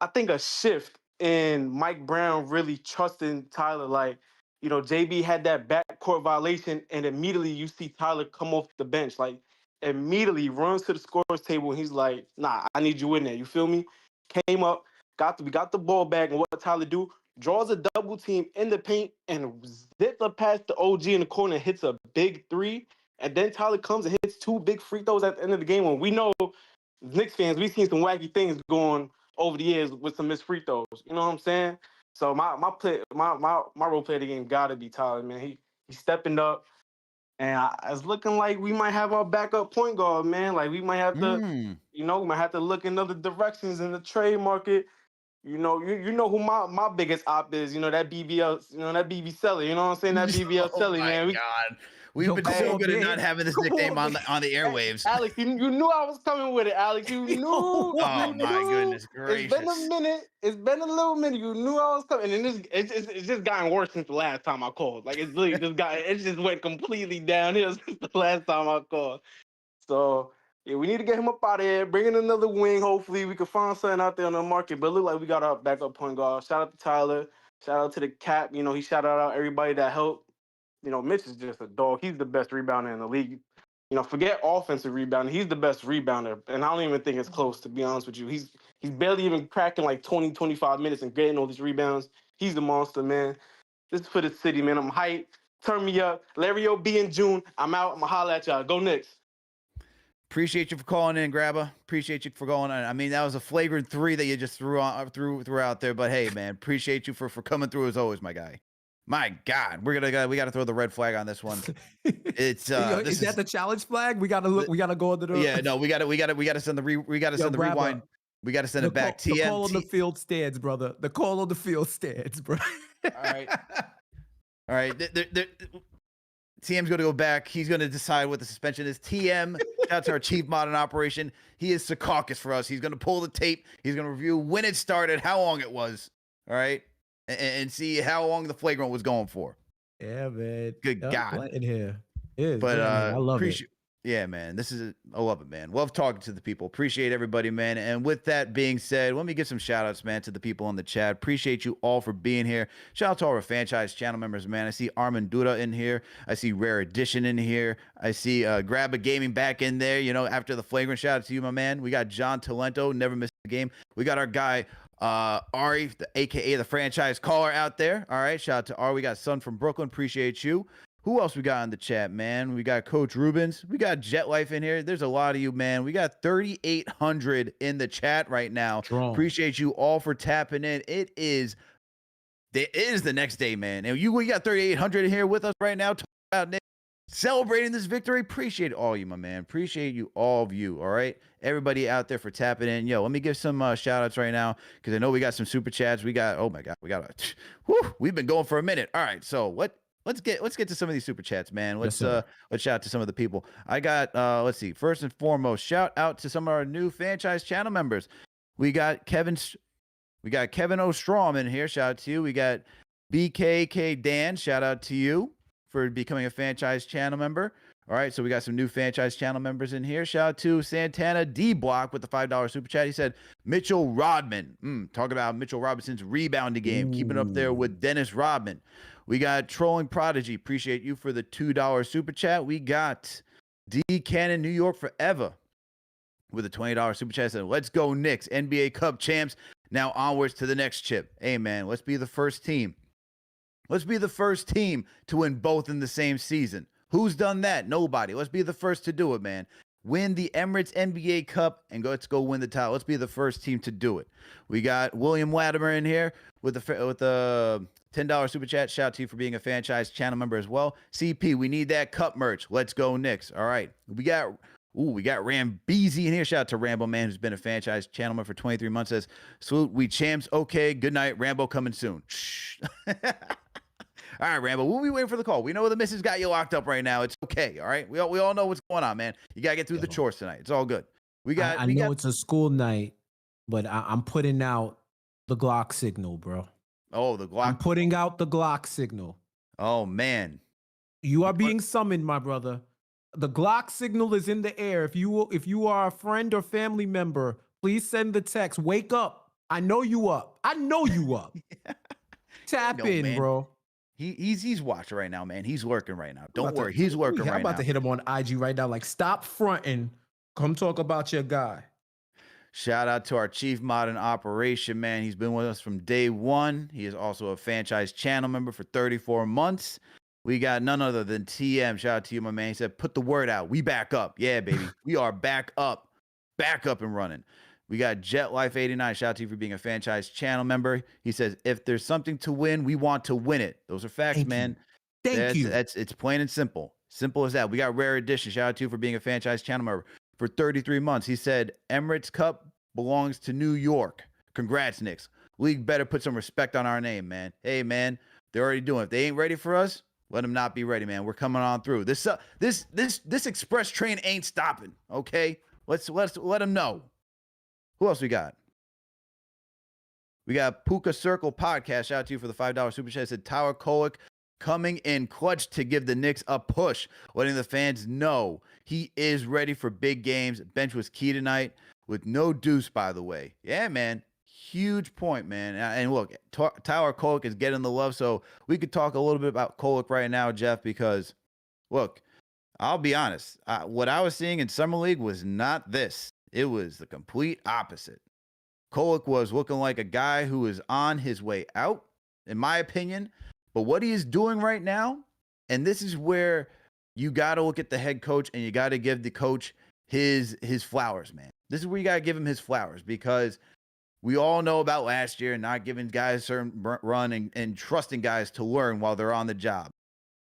I think a shift in Mike Brown really trusting Tyler. Like, you know, JB had that backcourt violation, and immediately you see Tyler come off the bench. Like, immediately runs to the scorer's table, and he's like, nah, I need you in there. You feel me? Came up, we got the ball back, and what Tyler do? Draws a double team in the paint and zips up past the OG in the corner and hits a big three. And then Tyler comes and hits two big free throws at the end of the game when we know Knicks fans, we've seen some wacky things going over the years with some missed free throws. You know what I'm saying? So my role player of the game gotta be Tyler, man. He's stepping up, and it's looking like we might have our backup point guard, man. Like we might have to, you know, we might have to look in other directions in the trade market. You know, you know who my biggest op is. You know that BBL, you know that BB Selly. You know what I'm saying? That BBL Selly, man. God. We've been so good at not having this nickname on the airwaves. Alex, you knew I was coming with it, Alex. You knew. Oh my goodness gracious! It's been a minute. It's been a little minute. You knew I was coming, and it's just gotten worse since the last time I called. Like it's really just went completely downhill since the last time I called. So yeah, we need to get him up out of here. Bring in another wing. Hopefully, we can find something out there on the market. But it look like we got our backup point guard. Shout out to Tyler. Shout out to the Cap. You know, he shouted out everybody that helped. You know, Mitch is just a dog. He's the best rebounder in the league. You know, forget offensive rebounding. He's the best rebounder. And I don't even think it's close, to be honest with you. He's barely even cracking like 20, 25 minutes and getting all these rebounds. He's the monster, man. This is for the city, man. I'm hyped. Turn me up. Larry O.B. in June. I'm out. I'm going to holler at y'all. Go Knicks. Appreciate you for calling in, Grabba. Appreciate you for going on. I mean, that was a flagrant three that you just threw out there. But hey, man, appreciate you for coming through as always, my guy. My God, we got to throw the red flag on this one. It's is that the challenge flag? We gotta look. We gotta go under the. Yeah, no, we got to send the rewind. We got to send it back. The call on the field stands, brother. The call on the field stands, bro. All right. TM's going to go back. He's going to decide what the suspension is. TM, that's our chief modern operation. He is Secaucus for us. He's going to pull the tape. He's going to review when it started, how long it was. All right. And see how long the flagrant was going for. Yeah, man. Good God. In here. Yeah, but I love it. Yeah, man. I love it, man. Love talking to the people. Appreciate everybody, man. And with that being said, let me give some shout outs, man, to the people in the chat. Appreciate you all for being here. Shout out to all our franchise channel members, man. I see Armin Duda in here. I see Rare Edition in here. I see Grabba Gaming back in there, you know, after the flagrant. Shout out to you, my man. We got John Talento, never missed a game. We got our guy, Ari, aka the franchise caller out there. All right. Shout out to Ari. We got Son from Brooklyn. Appreciate you. Who else we got in the chat, man? We got Coach Rubens. We got Jet Life in here. There's a lot of you, man. We got 3,800 in the chat right now. Strong. Appreciate you all for tapping in. It is the next day, man. And we got 3,800 here with us right now talking about Knicks celebrating this victory. Appreciate all you, my man. Appreciate you, all of you. All right, everybody out there for tapping in. Yo, let me give some shout outs right now because I know we got some super chats. We got, oh my god, we've been going for a minute. All right, so let's get to some of these super chats, man. Let's shout out to some of the people. I got let's see. First and foremost, shout out to some of our new franchise channel members. We got Kevin Ostrom in here. Shout out to you. We got BKK Dan. Shout out to you for becoming a franchise channel member. All right, so we got some new franchise channel members in here. Shout out to Santana D Block with the $5 super chat. He said Mitchell Rodman. Talk about Mitchell Robinson's rebounding game, keeping up there with Dennis Rodman. We got Trolling Prodigy. Appreciate you for the $2 super chat. We got D Cannon New York Forever with a $20 super chat. Said, let's go Knicks, NBA Cup champs. Now onwards to the next chip. Hey, man, let's be the first team. Let's be the first team to win both in the same season. Who's done that? Nobody. Let's be the first to do it, man. Win the Emirates NBA Cup and let's go win the title. Let's be the first team to do it. We got William Latimer in here with the $10 super chat. Shout out to you for being a franchise channel member as well. CP, we need that cup merch. Let's go Knicks. All right. We got Rambeezy in here. Shout out to Rambo, man, who's been a franchise channel member for 23 months. Says, salute, we champs. Okay, good night. Rambo coming soon. Shh. All right, Rambo, we'll be waiting for the call. We know the missus got you locked up right now. It's okay, all right? We all know what's going on, man. You got to get through the chores tonight. It's all good. I know it's a school night, but I'm putting out the Glock signal, bro. Oh, the Glock. I'm putting out the Glock signal. Oh, man. You are being summoned, my brother. The Glock signal is in the air. If you are a friend or family member, please send the text. Wake up. I know you up. I know you up. Tap in, man. Bro. He's watching right now, man. He's lurking right now. Don't worry. He's lurking right now. I'm about to hit him on IG right now. Like, stop fronting. Come talk about your guy. Shout out to our chief mod in operation, man. He's been with us from day one. He is also a franchise channel member for 34 months. We got none other than TM. Shout out to you, my man. He said, put the word out. We back up. Yeah, baby. We are back up and running. We got Jet Life 89. Shout out to you for being a franchise channel member. He says, if there's something to win, we want to win it. Those are facts, man. Thank you. It's plain and simple. Simple as that. We got Rare Edition. Shout out to you for being a franchise channel member for 33 months. He said, Emirates Cup belongs to New York. Congrats, Knicks. League better put some respect on our name, man. Hey, man, they're already doing it. If they ain't ready for us, let them not be ready, man. We're coming on through. This express train ain't stopping, okay? Let's let them know. Who else we got? We got Puka Circle Podcast. Shout out to you for the $5 super chat. It said Tower Kolek coming in clutch to give the Knicks a push, letting the fans know he is ready for big games. Bench was key tonight with no deuce, by the way. Yeah, man. Huge point, man. And look, Tower Kolek is getting the love, so we could talk a little bit about Kolek right now, Jeff, because, look, I'll be honest. What I was seeing in Summer League was not this. It was the complete opposite. Kolek was looking like a guy who is on his way out, in my opinion. But what he is doing right now, and this is where you got to look at the head coach and you got to give the coach his flowers, man. This is where you got to give him his flowers, because we all know about last year and not giving guys a certain run and trusting guys to learn while they're on the job.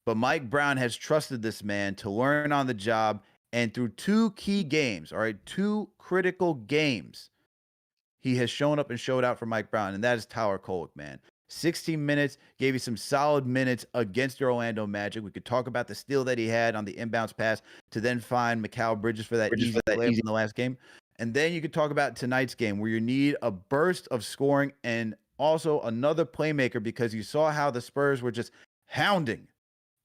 But Mike Brown has trusted this man to learn on the job. And through two key games, all right, two critical games, he has shown up and showed out for Mike Brown, and that is Tower Kolek, man. 16 minutes, gave you some solid minutes against the Orlando Magic. We could talk about the steal that he had on the inbounds pass to then find Mikal Bridges for that easy layup in the last game. And then you could talk about tonight's game where you need a burst of scoring and also another playmaker, because you saw how the Spurs were just hounding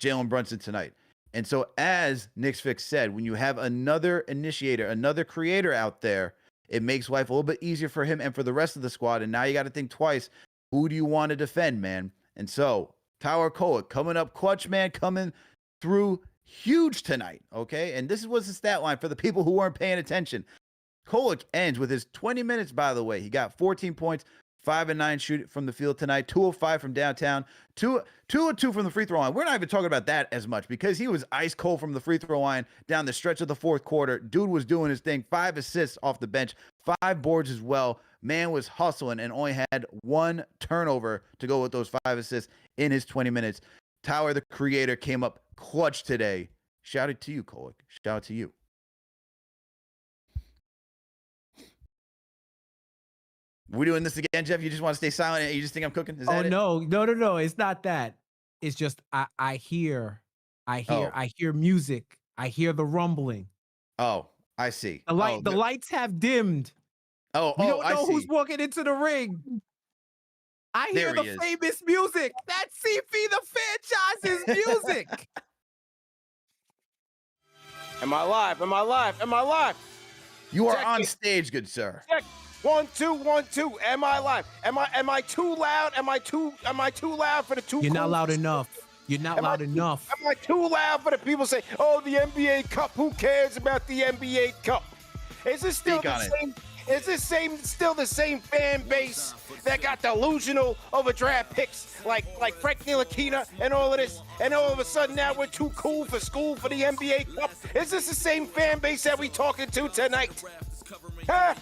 Jalen Brunson tonight. And so, as Knicksfix said, when you have another initiator, another creator out there, it makes life a little bit easier for him and for the rest of the squad. And now you got to think twice. Who do you want to defend, man? And so, Tower Kolek coming up clutch, man, coming through huge tonight, okay? And this was the stat line for the people who weren't paying attention. Kolek ends with his 20 minutes, by the way. He got 14 points, 5 and 9 shoot from the field tonight. 2 of 5 from downtown. 2 of 2 from the free throw line. We're not even talking about that as much because he was ice cold from the free throw line down the stretch of the fourth quarter. Dude was doing his thing. 5 assists off the bench. 5 boards as well. Man was hustling and only had 1 turnover to go with those 5 assists in his 20 minutes. Tyler, the creator, came up clutch today. Shout out to you, Kolek. Shout out to you. We doing this again, Jeff? You just want to stay silent and you just think I'm cooking? Is that it? No. It's not that. It's just I hear music. I hear the rumbling. Oh, I see. The lights have dimmed. We don't know who's walking into the ring. I hear the famous music. That's CP the franchise's music. Am I live? Am I live? Am I live? You are on stage, good sir. Check. 1, 2, 1, 2. Am I live? Am I too loud? Am I too loud for the two? You're not loud enough. You're not loud enough. Am I too loud for the people say, "Oh, the NBA Cup. Who cares about the NBA Cup?" Is this still the same? Is this still the same fan base that got delusional over draft picks like Frank Ntilikina and all of this, and all of a sudden now we're too cool for school for the NBA Cup? Is this the same fan base that we talking to tonight? Huh?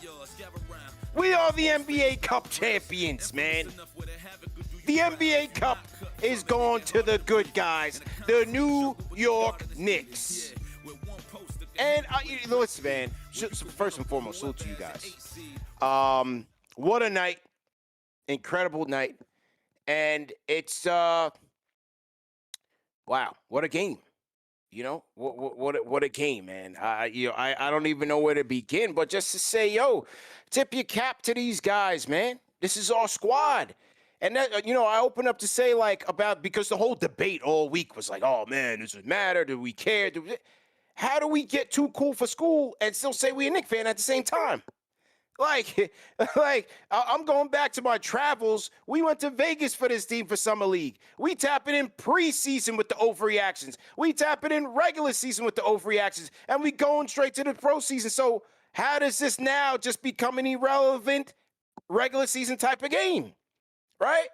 We are the NBA Cup champions, man. The NBA Cup is going to the good guys, the New York Knicks. And listen, man, first and foremost, salute to you guys. What a night. Incredible night. And it's, wow, what a game. You know, what a game, man. I don't even know where to begin, but just to say, yo, tip your cap to these guys, man. This is our squad. And that, I open up to say because the whole debate all week was like, oh man, does it matter? Do we care? How do we get too cool for school and still say we a Knicks fan at the same time? I'm going back to my travels. We went to Vegas for this team for Summer League. We tap it in preseason with the overreactions. We tap it in regular season with the overreactions. And we going straight to the pro season. So how does this now just become an irrelevant regular season type of game? Right?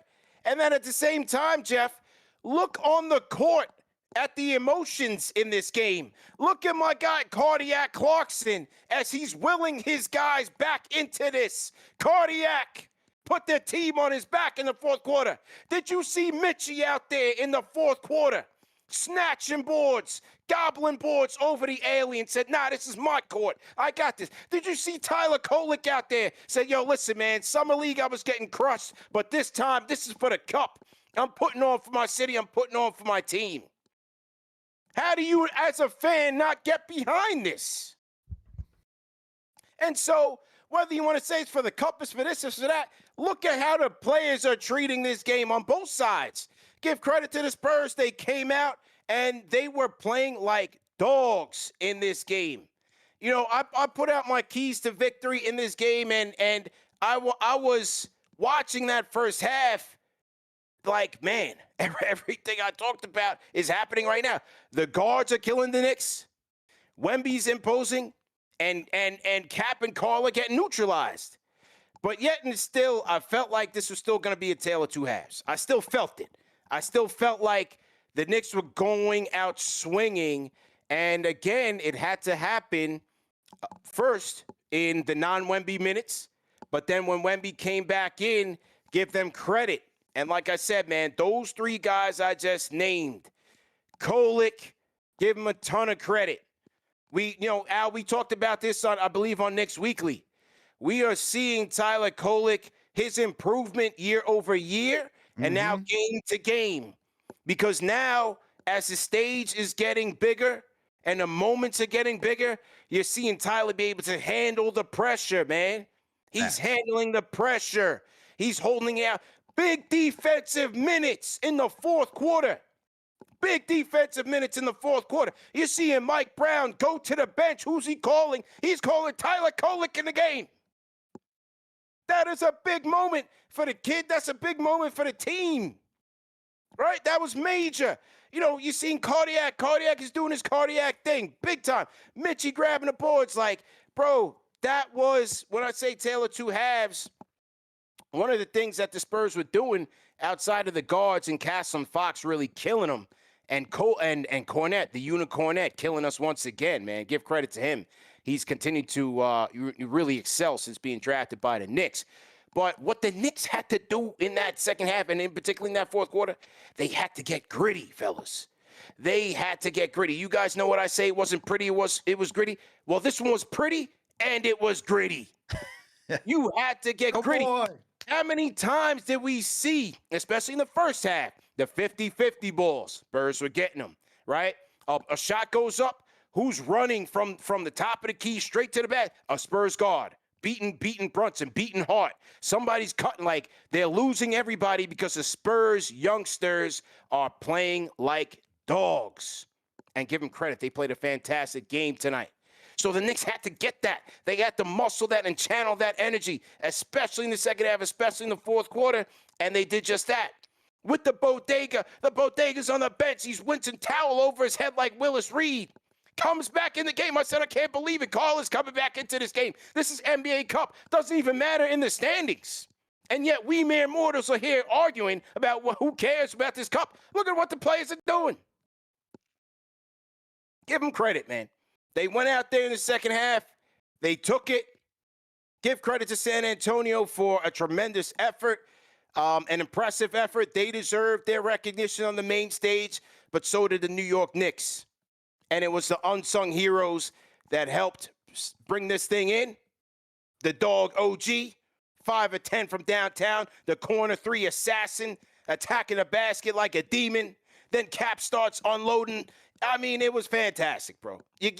And then at the same time, Jeff, look on the court at the emotions in this game. Look at my guy, Cardiac Clarkson, as he's willing his guys back into this. Cardiac put their team on his back in the fourth quarter. Did you see Mitchie out there in the fourth quarter? Snatching boards, gobbling boards over the alien, said, nah, this is my court. I got this. Did you see Tyler Kolek out there? Said, yo, listen, man, Summer League, I was getting crushed, but this time, this is for the cup. I'm putting on for my city. I'm putting on for my team. How do you, as a fan, not get behind this? And so, whether you want to say it's for the cup, it's for this, it's for that, look at how the players are treating this game on both sides. Give credit to the Spurs. They came out and they were playing like dogs in this game. I put out my keys to victory in this game, and I was watching that first half like, man, everything I talked about is happening right now. The guards are killing the Knicks. Wemby's imposing, and Cap and Carl are getting neutralized. But yet and still, I felt like this was still going to be a tale of two halves. I still felt it. I still felt like the Knicks were going out swinging. And again, it had to happen first in the non-Wemby minutes. But then when Wemby came back in, give them credit. And like I said, man, those three guys I just named, Kolek, give him a ton of credit. Al, we talked about this on, I believe, on Knicks Weekly. We are seeing Tyler Kolek, his improvement year over year, and now game to game. Because now, as the stage is getting bigger and the moments are getting bigger, you're seeing Tyler be able to handle the pressure, man. He's handling the pressure. He's holding it out. Big defensive minutes in the fourth quarter. Big defensive minutes in the fourth quarter. You're seeing Mike Brown go to the bench. Who's he calling? He's calling Tyler Kolek in the game. That is a big moment for the kid. That's a big moment for the team. Right? That was major. You're seeing Cardiac. Cardiac is doing his cardiac thing. Big time. Mitchie grabbing the boards like, bro, that was, when I say tale of two halves, one of the things that the Spurs were doing outside of the guards and Castle and Fox really killing them, and Cornette, the unit Cornette, killing us once again, man. Give credit to him. He's continued to really excel since being drafted by the Knicks. But what the Knicks had to do in that second half, and in particular in that fourth quarter, they had to get gritty, fellas. They had to get gritty. You guys know what I say? It wasn't pretty. It was gritty. Well, this one was pretty, and it was gritty. You had to get gritty. Boy. How many times did we see, especially in the first half, the 50-50 balls? Spurs were getting them, right? A shot goes up. Who's running from the top of the key straight to the back? A Spurs guard. Beating Brunson, beating Hart. Somebody's cutting like they're losing everybody because the Spurs youngsters are playing like dogs. And give them credit. They played a fantastic game tonight. So the Knicks had to get that. They had to muscle that and channel that energy, especially in the second half, especially in the fourth quarter. And they did just that. With the Bodega's on the bench. He's Winston Towel over his head like Willis Reed. Comes back in the game. I said, I can't believe it. Carl is coming back into this game. This is NBA Cup. Doesn't even matter in the standings. And yet we mere mortals are here arguing about who cares about this cup. Look at what the players are doing. Give them credit, man. They went out there in the second half. They took it. Give credit to San Antonio for a tremendous effort, an impressive effort. They deserved their recognition on the main stage, but so did the New York Knicks. And it was the unsung heroes that helped bring this thing in. The dog OG, 5 of 10 from downtown. The corner 3 assassin, attacking the basket like a demon. Then Cap starts unloading. I mean, it was fantastic, bro. You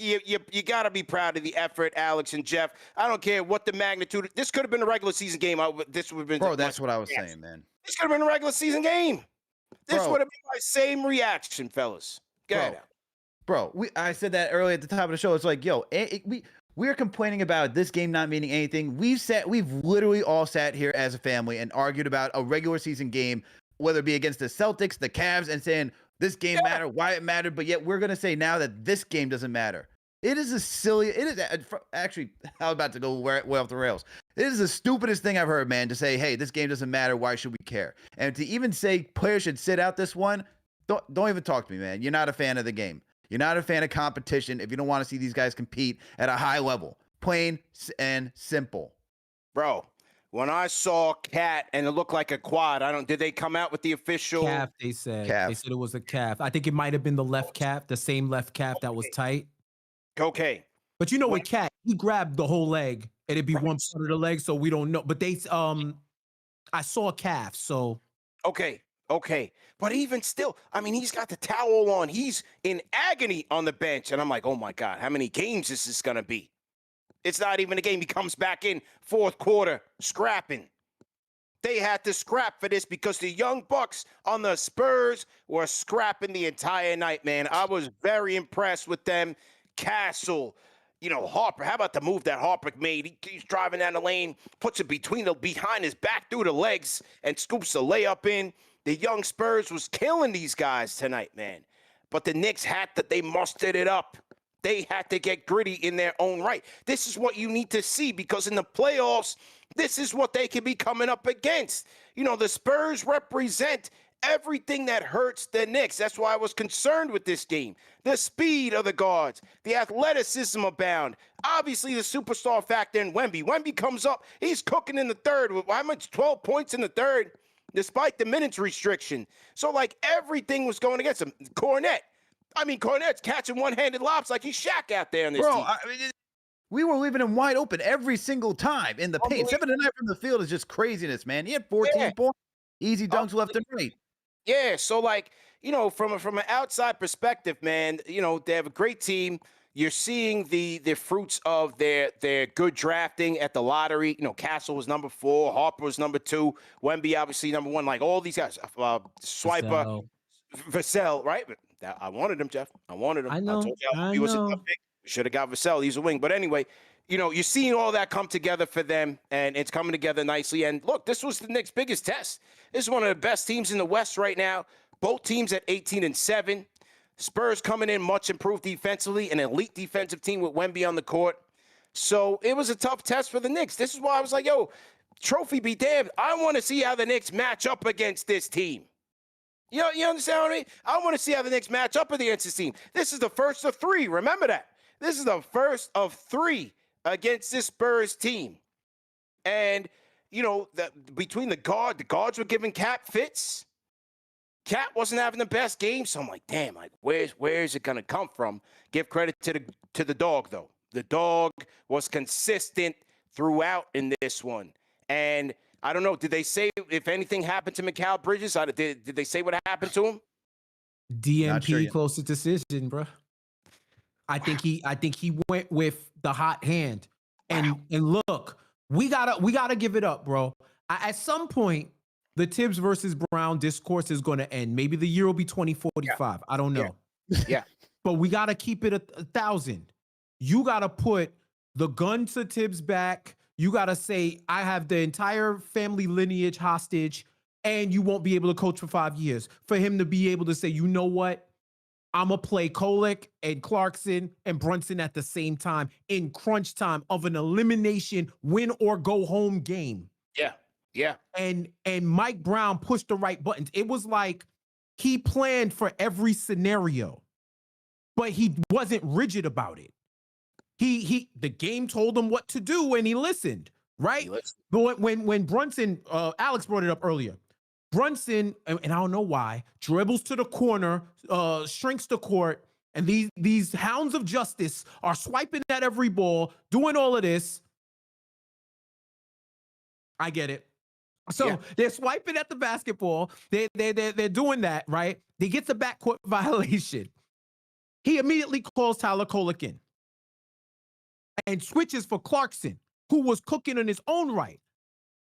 got to be proud of the effort, Alex and Jeff. I don't care what the magnitude. This could have been a regular season game. This would have been. Bro, that's what I was saying, man. This could have been a regular season game. This Bro. would have been my same reaction, fellas. Go ahead. Bro, I said that earlier at the top of the show. It's like, yo, we're complaining about this game not meaning anything. We've literally all sat here as a family and argued about a regular season game, whether it be against the Celtics, the Cavs, and saying this game mattered, why it mattered. But yet we're gonna say now that this game doesn't matter. It is actually, I was about to go way off the rails. It is the stupidest thing I've heard, man, to say, hey, this game doesn't matter. Why should we care? And to even say players should sit out this one, don't even talk to me, man. You're not a fan of the game. You're not a fan of competition if you don't want to see these guys compete at a high level. Plain and simple. Bro, when I saw Cat and it looked like a quad, did they come out with the official calf? They said Calf. They said it was a calf. I think it might have been the left calf, the same left calf that was tight. Okay. But you know, with Cat, he grabbed the whole leg. It'd be one part of the leg, so we don't know. But I saw a calf, so Okay. But even still, I mean, he's got the towel on. He's in agony on the bench. And I'm like, oh my God, how many games is this going to be? It's not even a game. He comes back in fourth quarter, scrapping. They had to scrap for this because the young Bucks on the Spurs were scrapping the entire night, man. I was very impressed with them. Castle, Harper. How about the move that Harper made? He's driving down the lane, puts it behind his back through the legs, and scoops the layup in. The young Spurs was killing these guys tonight, man. But the Knicks they mustered it up. They had to get gritty in their own right. This is what you need to see because in the playoffs, this is what they can be coming up against. The Spurs represent everything that hurts the Knicks. That's why I was concerned with this game. The speed of the guards, the athleticism abound. Obviously, the superstar factor in Wemby. Wemby comes up. He's cooking in the third. How much? 12 points in the third, despite the minutes restriction. So, everything was going against him. Cornette's catching one-handed lobs like he's Shaq out there in this team. We were leaving him wide open every single time in the paint. 7 to 9 from the field is just craziness, man. He had 14 points. Easy dunks left and right. Yeah, so from an outside perspective, man, they have a great team. You're seeing the fruits of their good drafting at the lottery. Castle was number 4, Harper was number 2, Wemby obviously number 1. Like all these guys, Swiper, Vassell, right? I wanted him, Jeff. I wanted him. I know. I told you he was a tough pick. We should have got Vassell. He's a wing. But anyway, you're seeing all that come together for them, and it's coming together nicely. And look, this was the Knicks' biggest test. This is one of the best teams in the West right now. Both teams at 18-7. Spurs coming in much improved defensively, an elite defensive team with Wemby on the court. So it was a tough test for the Knicks. This is why I was like, yo, trophy be damned. I want to see how the Knicks match up against this team. You understand what I mean? I want to see how the Knicks match up against this team. This is the first of 3. Remember that. This is the first of 3 against this Spurs team. And, between the guards were giving Cap fits. Cap wasn't having the best game. So I'm like, damn, where is it going to come from? Give credit to the dog, though. The dog was consistent throughout in this one. And I don't know, did they say if anything happened to Mikal Bridges? Did they say what happened to him? DNP closest decision, bro. I think he went with the hot hand. And look, we gotta give it up, bro. At some point, the Tibbs versus Brown discourse is going to end. Maybe the year will be 2045. Yeah. I don't know. Yeah. But we got to keep it 1,000. You got to put the gun to Tibbs back. You got to say, I have the entire family lineage hostage, and you won't be able to coach for 5 years. For him to be able to say, you know what? I'm going to play Kolek and Clarkson and Brunson at the same time in crunch time of an elimination win or go home game. Yeah. Yeah. And Mike Brown pushed the right buttons. It was like he planned for every scenario, but he wasn't rigid about it. The game told him what to do and he listened, right? But when Brunson, Alex brought it up earlier, Brunson, and I don't know why, dribbles to the corner, shrinks the court, and these hounds of justice are swiping at every ball, doing all of this. I get it. So they're swiping at the basketball. They're doing that, right? They get the backcourt violation. He immediately calls Tyler Kolek in and switches for Clarkson, who was cooking in his own right.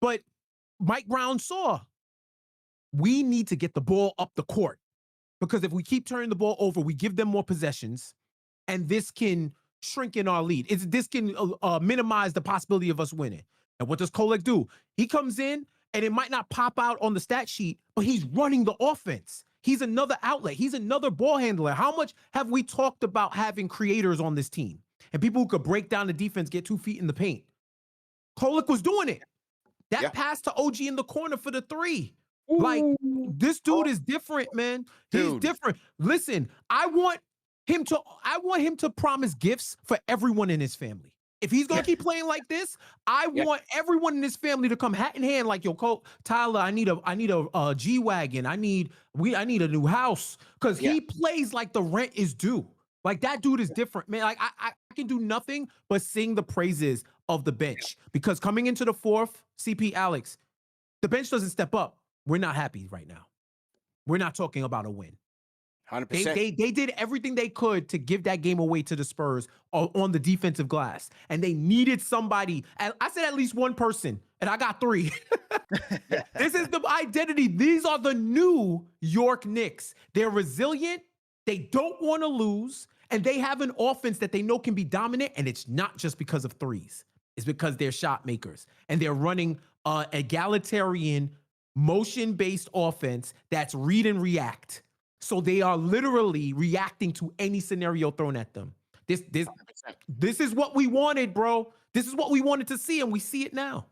But Mike Brown saw, we need to get the ball up the court, because if we keep turning the ball over, we give them more possessions, and this can shrink in our lead. This can minimize the possibility of us winning. And what does Kolek do? He comes in, and it might not pop out on the stat sheet, but he's running the offense. He's another outlet. He's another ball handler. How much have we talked about having creators on this team and people who could break down the defense, get 2 feet in the paint? Kolek was doing it. That pass to OG in the corner for the 3. Ooh. Like, this dude is different, man. He's different. Listen, I want him to promise gifts for everyone in his family. If he's gonna keep playing like this, I want everyone in his family to come hat in hand, like, yo, Tyler, I need a G-Wagon. I need a new house, because he plays like the rent is due. Like, that dude is different, man. Like, I can do nothing but sing the praises of the bench, because coming into the 4th, CP Alex, the bench doesn't step up. We're not happy right now. We're not talking about a win. 100%. They did everything they could to give that game away to the Spurs on the defensive glass, and they needed somebody. And I said at least one person, and I got 3. This is the identity. These are the New York Knicks. They're resilient. They don't want to lose, and they have an offense that they know can be dominant, and it's not just because of threes. It's because they're shot makers, and they're running egalitarian, motion-based offense that's read and react. So they are literally reacting to any scenario thrown at them. This is what we wanted, bro. This is what we wanted to see, and we see it now.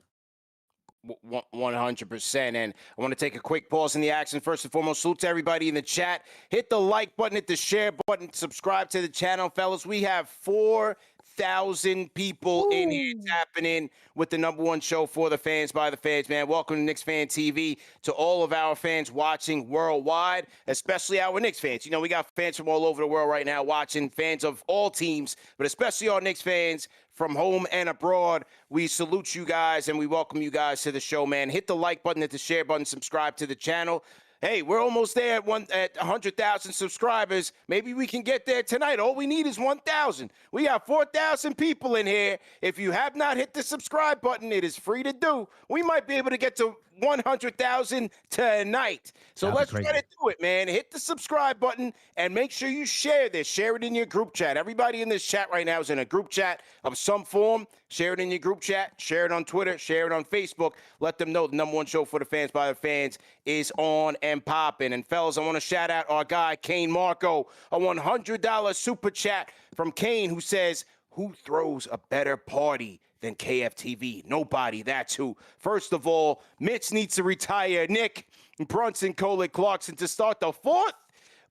100%. And I want to take a quick pause in the action. First and foremost, salute to everybody in the chat. Hit the like button, hit the share button, subscribe to the channel, fellas. We have 4,000 people in here tapping in with the #1 show for the fans, by the fans, man. Welcome to Knicks Fan TV, to all of our fans watching worldwide, especially our Knicks fans. You know, we got fans from all over the world right now watching, fans of all teams, but especially our Knicks fans from home and abroad. We salute you guys, and we welcome you guys to the show, man. Hit the like button, hit the share button, subscribe to the channel. Hey, we're almost there at 100,000 subscribers. Maybe we can get there tonight. All we need is 1,000. We got 4,000 people in here. If you have not hit the subscribe button, it is free to do. We might be able to get to 100,000 tonight. So let's try to do it, man. Hit the subscribe button and make sure you share this. Share it in your group chat. Everybody in this chat right now is in a group chat of some form. Share it in your group chat. Share it on Twitter. Share it on Facebook. Let them know the #1 show for the fans, by the fans, is on and popping. And fellas, I want to shout out our guy, Kane Marco, a $100 super chat from Kane, who says, who throws a better party than KFTV? Nobody. That's who. First of all, Mitch needs to retire Nick, Brunson, Kolek, Clarkson to start the fourth.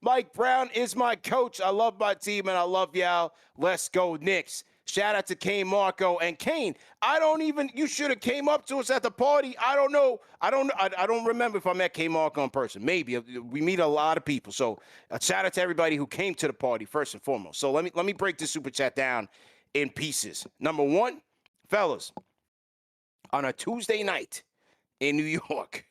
Mike Brown is my coach. I love my team, and I love y'all. Let's go, Knicks. Shout out to Kane Marco. And Kane, you should have came up to us at the party. I don't know. I don't remember if I met Kane Marco in person. Maybe. We meet a lot of people. So shout out to everybody who came to the party, first and foremost. So let me break this super chat down in pieces. Number one, fellas, on a Tuesday night in New York,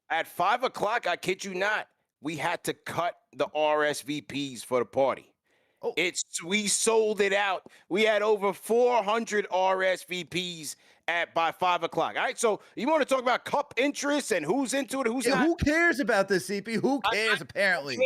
at 5 o'clock, I kid you not, we had to cut the RSVPs for the party. Oh. We sold it out. We had over 400 RSVPs by 5 o'clock. All right, so you want to talk about cup interest and who's into it, who's not? Who cares about this, CP? Who cares, apparently?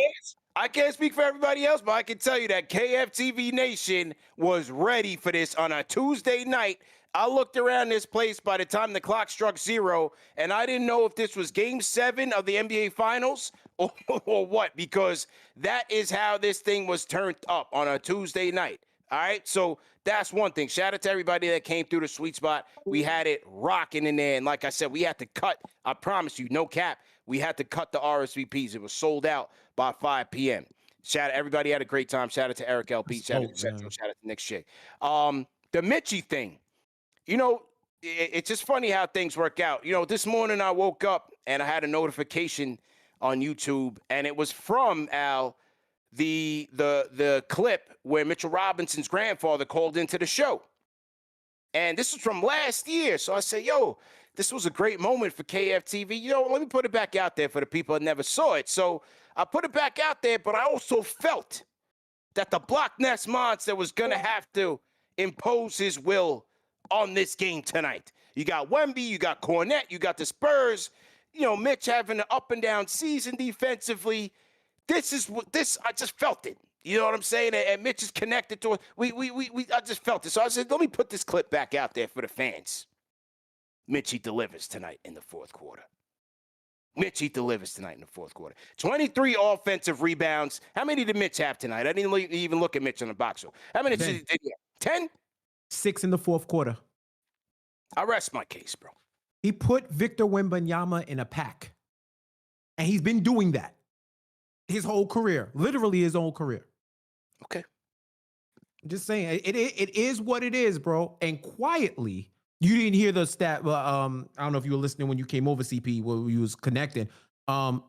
I can't speak for everybody else, but I can tell you that KFTV Nation was ready for this on a Tuesday night. I looked around this place by the time the clock struck 0, and I didn't know if this was Game 7 of the NBA Finals or what, because that is how this thing was turned up on a Tuesday night. All right, so that's one thing. Shout out to everybody that came through the sweet spot. We had it rocking in there, and like I said, we had to cut. I promise you, no cap. We had to cut the RSVPs. It was sold out by 5 p.m. Shout out, everybody had a great time. Shout out to Eric LP. Shout out to Central. Shout out to Nick Chick. The Mitchie thing. It's just funny how things work out. This morning I woke up and I had a notification on YouTube, and it was from Al, the clip where Mitchell Robinson's grandfather called into the show. And this was from last year. So I said, this was a great moment for KFTV. Let me put it back out there for the people that never saw it. So I put it back out there, but I also felt that the Block Ness Monster was going to have to impose his will on this game tonight. You got Wemby, you got Cornette, you got the Spurs. Mitch having an up and down season defensively. I just felt it. You know what I'm saying? And Mitch is connected to it. I just felt it. So I said, let me put this clip back out there for the fans. Mitchie delivers tonight in the fourth quarter. 23 offensive rebounds. How many did Mitch have tonight? I didn't even look at Mitch on the box score. How many did he have? 10? 6 in the fourth quarter. I rest my case, bro. He put Victor Wembanyama in a pack. And he's been doing that his whole career, literally his whole career. Okay. I'm just saying, it is what it is, bro. And quietly, you didn't hear the stat. I don't know if you were listening when you came over, CP, where we was connecting. The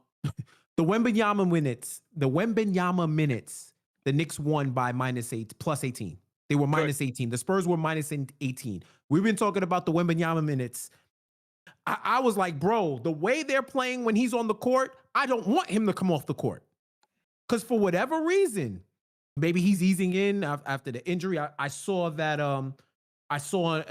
Wembanyama minutes, the Knicks won by plus 18. They were minus 18. The Spurs were minus 18. We've been talking about the Wembanyama minutes. I was like, bro, the way they're playing when he's on the court, I don't want him to come off the court. Because for whatever reason, maybe he's easing in after the injury. I saw that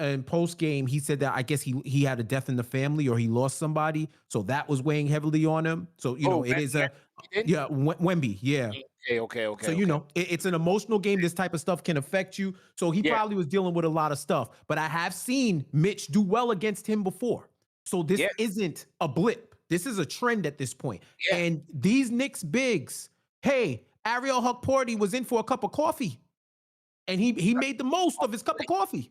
in post game, he said that I guess he had a death in the family or he lost somebody. So that was weighing heavily on him. So, it is Wemby. Yeah. Okay. So, it's an emotional game. This type of stuff can affect you. So he probably was dealing with a lot of stuff. But I have seen Mitch do well against him before. So this isn't a blip. This is a trend at this point. Yeah. And these Knicks bigs, hey, Ariel Hukporty was in for a cup of coffee. And he made the most of his cup of coffee.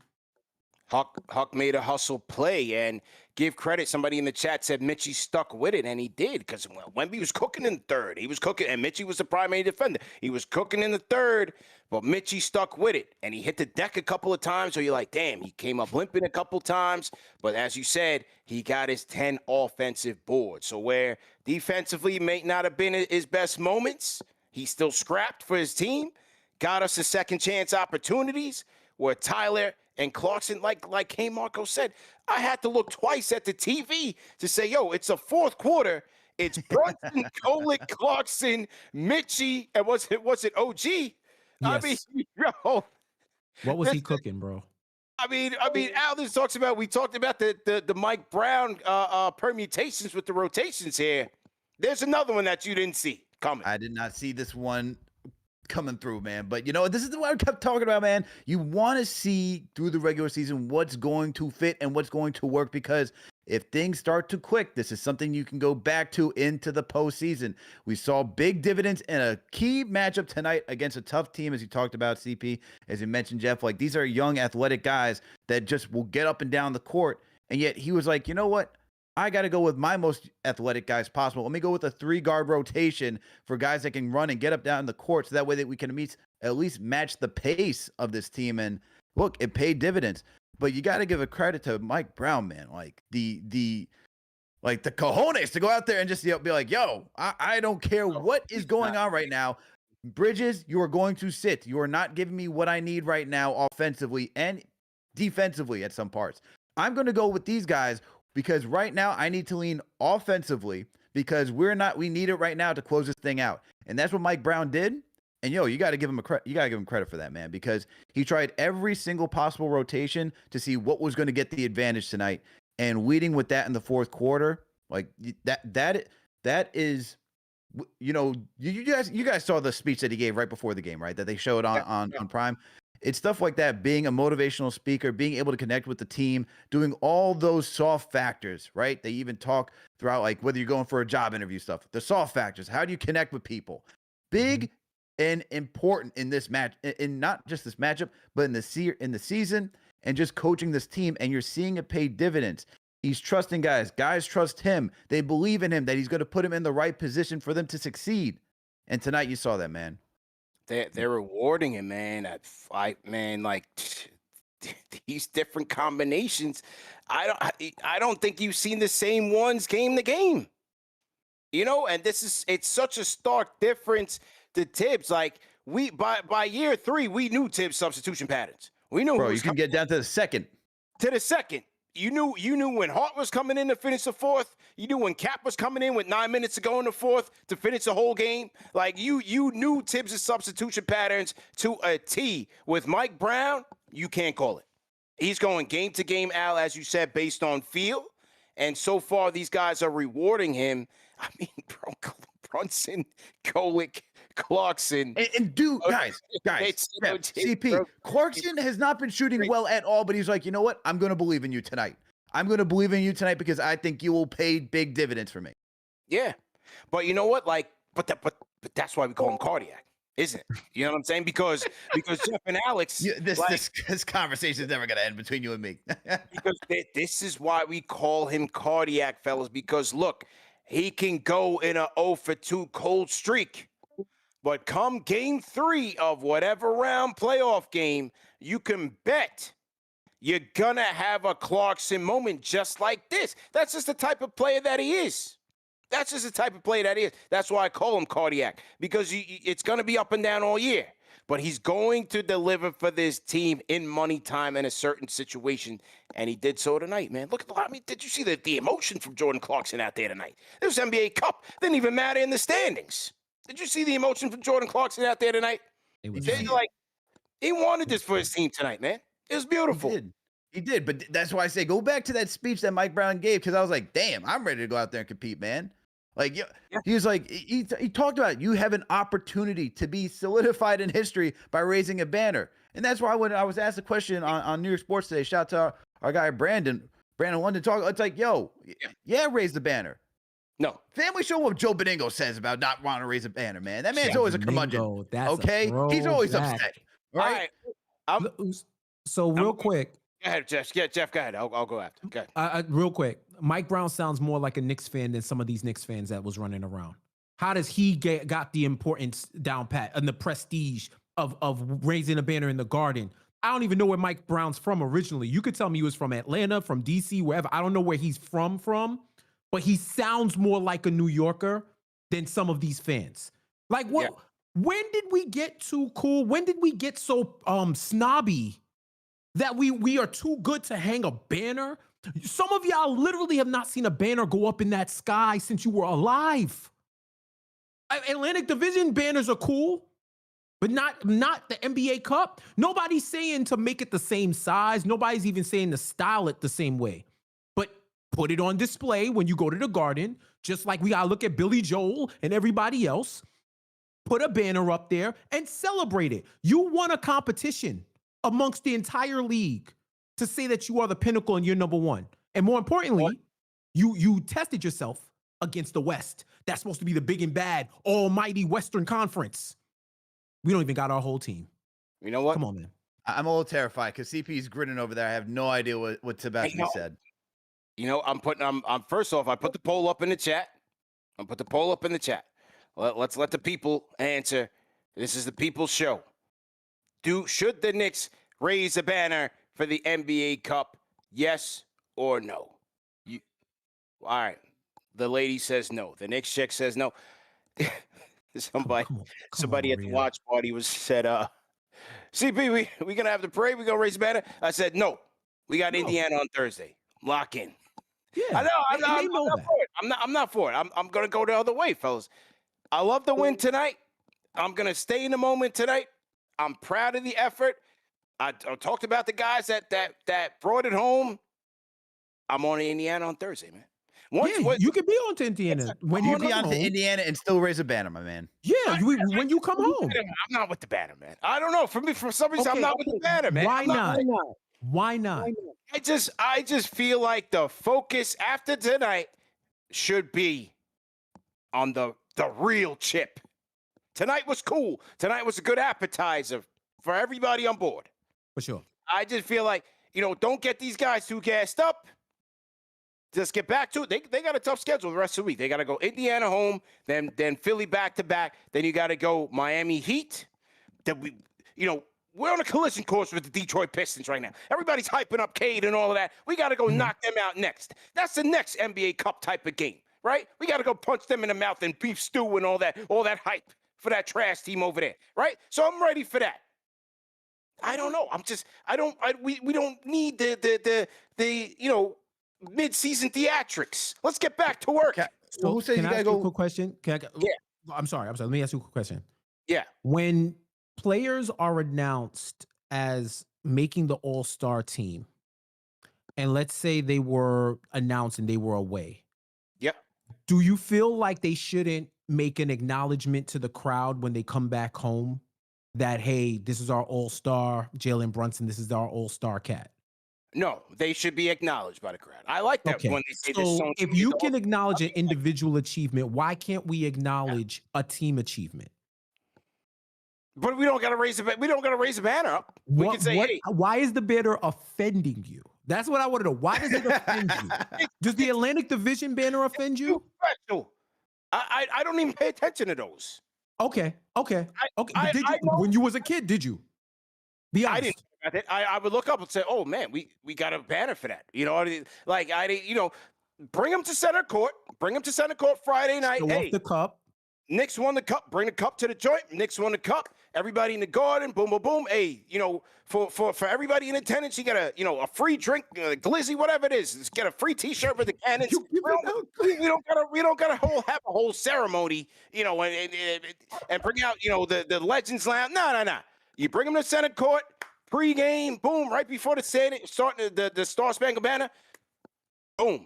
Huck made a hustle play, and give credit. Somebody in the chat said Mitchie stuck with it, and he did, because Wemby was cooking in the third. He was cooking, and Mitchie was the primary defender. He was cooking in the third, but Mitchie stuck with it, and he hit the deck a couple of times, so you're like, damn, he came up limping a couple times, but as you said, he got his 10 offensive boards. So where defensively may not have been his best moments, he still scrapped for his team, got us the second chance opportunities, where Tyler and Clarkson, like K. Marco said, I had to look twice at the TV to say, it's a fourth quarter. It's Brunson, Kolek, Clarkson, Mitchie, and was it OG? Yes. I mean, what was he cooking, bro? I mean, Al just talks about, we talked about the Mike Brown permutations with the rotations here. There's another one that you didn't see coming. I did not see this one coming through, man. But this is what I kept talking about, man. You want to see through the regular season what's going to fit and what's going to work, because if things start to click, this is something you can go back to into the postseason. We saw big dividends in a key matchup tonight against a tough team, as you talked about, CP, as you mentioned, Jeff. Like, these are young, athletic guys that just will get up and down the court. And yet he was like, you know what? I got to go with my most athletic guys possible. Let me go with a 3-guard rotation for guys that can run and get up down the court, so that way that we can at least match the pace of this team. And look, it paid dividends. But you got to give a credit to Mike Brown, man. Like the cojones to go out there and just be like, yo, I don't care what is going on right now. Bridges, you are going to sit. You are not giving me what I need right now offensively and defensively at some parts. I'm going to go with these guys because right now I need to lean offensively because we need it right now to close this thing out. And that's what Mike Brown did. And you got to give him credit for that, man, because he tried every single possible rotation to see what was going to get the advantage tonight, and leading with that in the fourth quarter, like that is, you guys saw the speech that he gave right before the game, right? That they showed on Prime. It's stuff like that, being a motivational speaker, being able to connect with the team, doing all those soft factors, right? They even talk throughout, like, whether you're going for a job interview stuff, the soft factors, how do you connect with people? Big and important in this match, in not just this matchup, but in the season, and just coaching this team. And you're seeing it pay dividends. He's trusting guys. Guys trust him. They believe in him, that he's going to put him in the right position for them to succeed. And tonight you saw that, man. They're rewarding him, man. Like these different combinations. I don't think you've seen the same ones game to game. And it's such a stark difference to Tibbs. Like, by year 3, we knew Tibbs' substitution patterns. We knew, bro, you can get down to the second. You knew when Hart was coming in to finish the fourth. You knew when Cap was coming in with 9 minutes to go in the fourth to finish the whole game. Like, you knew Tibbs' substitution patterns to a T. With Mike Brown, you can't call it. He's going game to game, Al, as you said, based on feel. And so far, these guys are rewarding him. I mean, bro, Brunson, Kolek, Clarkson. And dude, guys, CP, Clarkson has not been shooting well at all, but he's like, you know what? I'm going to believe in you tonight. I'm going to believe in you tonight because I think you will pay big dividends for me. Yeah. But you know what? Like, but that's why we call him Cardiac, isn't it? You know what I'm saying? Because Jeff and Alex. This conversation is never going to end between you and me. Because this is why we call him Cardiac, fellas, because look, he can go in a 0-for-2 cold streak. But come game 3 of whatever round playoff game, you can bet you're going to have a Clarkson moment just like this. That's just the type of player that he is. That's why I call him Cardiac, because it's going to be up and down all year. But he's going to deliver for this team in money time in a certain situation, and he did so tonight, man. Look at did you see the emotion from Jordan Clarkson out there tonight? This was NBA Cup. Didn't even matter in the standings. Did you see the emotion from Jordan Clarkson out there tonight? He wanted this for his team tonight, man. It was beautiful. He did, but that's why I say go back to that speech that Mike Brown gave, because I was like, damn, I'm ready to go out there and compete, man. Like, he was like, he talked about, you have an opportunity to be solidified in history by raising a banner. And that's why when I was asked a question on New York Sports today, shout out to our guy Brandon London, it's like, raise the banner. No. Family show what Joe Beningo says about not wanting to raise a banner, man. That man's always a curmudgeon. Okay? He's always upset. All right. So real quick. Go ahead, Jeff. Yeah, Jeff, go ahead. I'll go after. Go ahead. Real quick. Mike Brown sounds more like a Knicks fan than some of these Knicks fans that was running around. How does he got the importance down pat and the prestige of raising a banner in the Garden? I don't even know where Mike Brown's from originally. You could tell me he was from Atlanta, from DC, wherever. I don't know where he's from, but he sounds more like a New Yorker than some of these fans. Like, what? Yeah. When did we get too cool? When did we get so snobby that we are too good to hang a banner? Some of y'all literally have not seen a banner go up in that sky since you were alive. Atlantic Division banners are cool, but not the NBA Cup. Nobody's saying to make it the same size. Nobody's even saying to style it the same way. But put it on display when you go to the Garden, just like we gotta look at Billy Joel and everybody else. Put a banner up there and celebrate it. You won a competition amongst the entire league to say that you are the pinnacle and you're number one. And more importantly, You tested yourself against the West. That's supposed to be the big and bad, almighty Western Conference. We don't even got our whole team. You know what? Come on, man. I'm a little terrified because CP's grinning over there. I have no idea what's about to be said. You know, I'm first off, I put the poll up in the chat. Let's let the people answer. This is the people's show. Should the Knicks raise a banner for the NBA Cup? Yes or no? All right. The lady says no. The Knicks chick says no. Somebody at the watch party said, CP, we gonna have the parade. We gonna raise a banner. I said no. We got Indiana on Thursday. Lock in. Yeah, I know. I'm not for it. I'm not for it. I'm gonna go the other way, fellas. I love the win tonight. I'm gonna stay in the moment tonight. I'm proud of the effort. I talked about the guys that brought it home. I'm on Indiana on Thursday, man. You can be on to Indiana when You you can be come on to home. Indiana and still raise a banner, my man. Yeah, when you come home. I'm not with the banner, man. I don't know. For some reason, I'm not with the banner, man. Why not? I just feel like the focus after tonight should be on the real chip. Tonight was cool. Tonight was a good appetizer for everybody on board. For sure. I just feel like, don't get these guys too gassed up. Just get back to it. They got a tough schedule the rest of the week. They got to go Indiana home, then Philly back to back. Then you got to go Miami Heat. Then we're on a collision course with the Detroit Pistons right now. Everybody's hyping up Cade and all of that. We got to go knock them out next. That's the next NBA Cup type of game, right? We got to go punch them in the mouth and beef stew and all that hype for that trash team over there, right? So I'm ready for that. I don't know. We don't need the mid-season theatrics. Let's get back to work. So who says can you I gotta ask you a go? quick question? Yeah. I'm sorry. Let me ask you a quick question. Yeah. When players are announced as making the all-star team, and let's say they were announced and they were away. Yep. Do you feel like they shouldn't make an acknowledgement to the crowd when they come back home that, hey, this is our all-star Jalen Brunson, this is our all-star cat? No, they should be acknowledged by the crowd. I like that when they say this. So if you can acknowledge an individual achievement, why can't we acknowledge a team achievement? But we don't got to raise a banner up. We can say, hey. Why is the banner offending you? That's what I want to know. Why does it offend you? Does the Atlantic Division banner offend you? Special. I don't even pay attention to those. Okay. When you was a kid, did you? Be honest. I didn't. I would look up and say, "Oh man, we got a banner for that." Bring them to center court. Bring them to center court Friday night. Show off the cup. Knicks won the cup. Bring the cup to the joint. Knicks won the cup. Everybody in the garden. Boom, boom, boom. Hey, for everybody in attendance, you get a free drink, glizzy, whatever it is. Just get a free T-shirt with the cannons. We don't gotta have a whole ceremony, and bring out the Legends Lounge. No. You bring them to center court. Pre-game, boom, right before the starting the Star Spangled Banner, boom.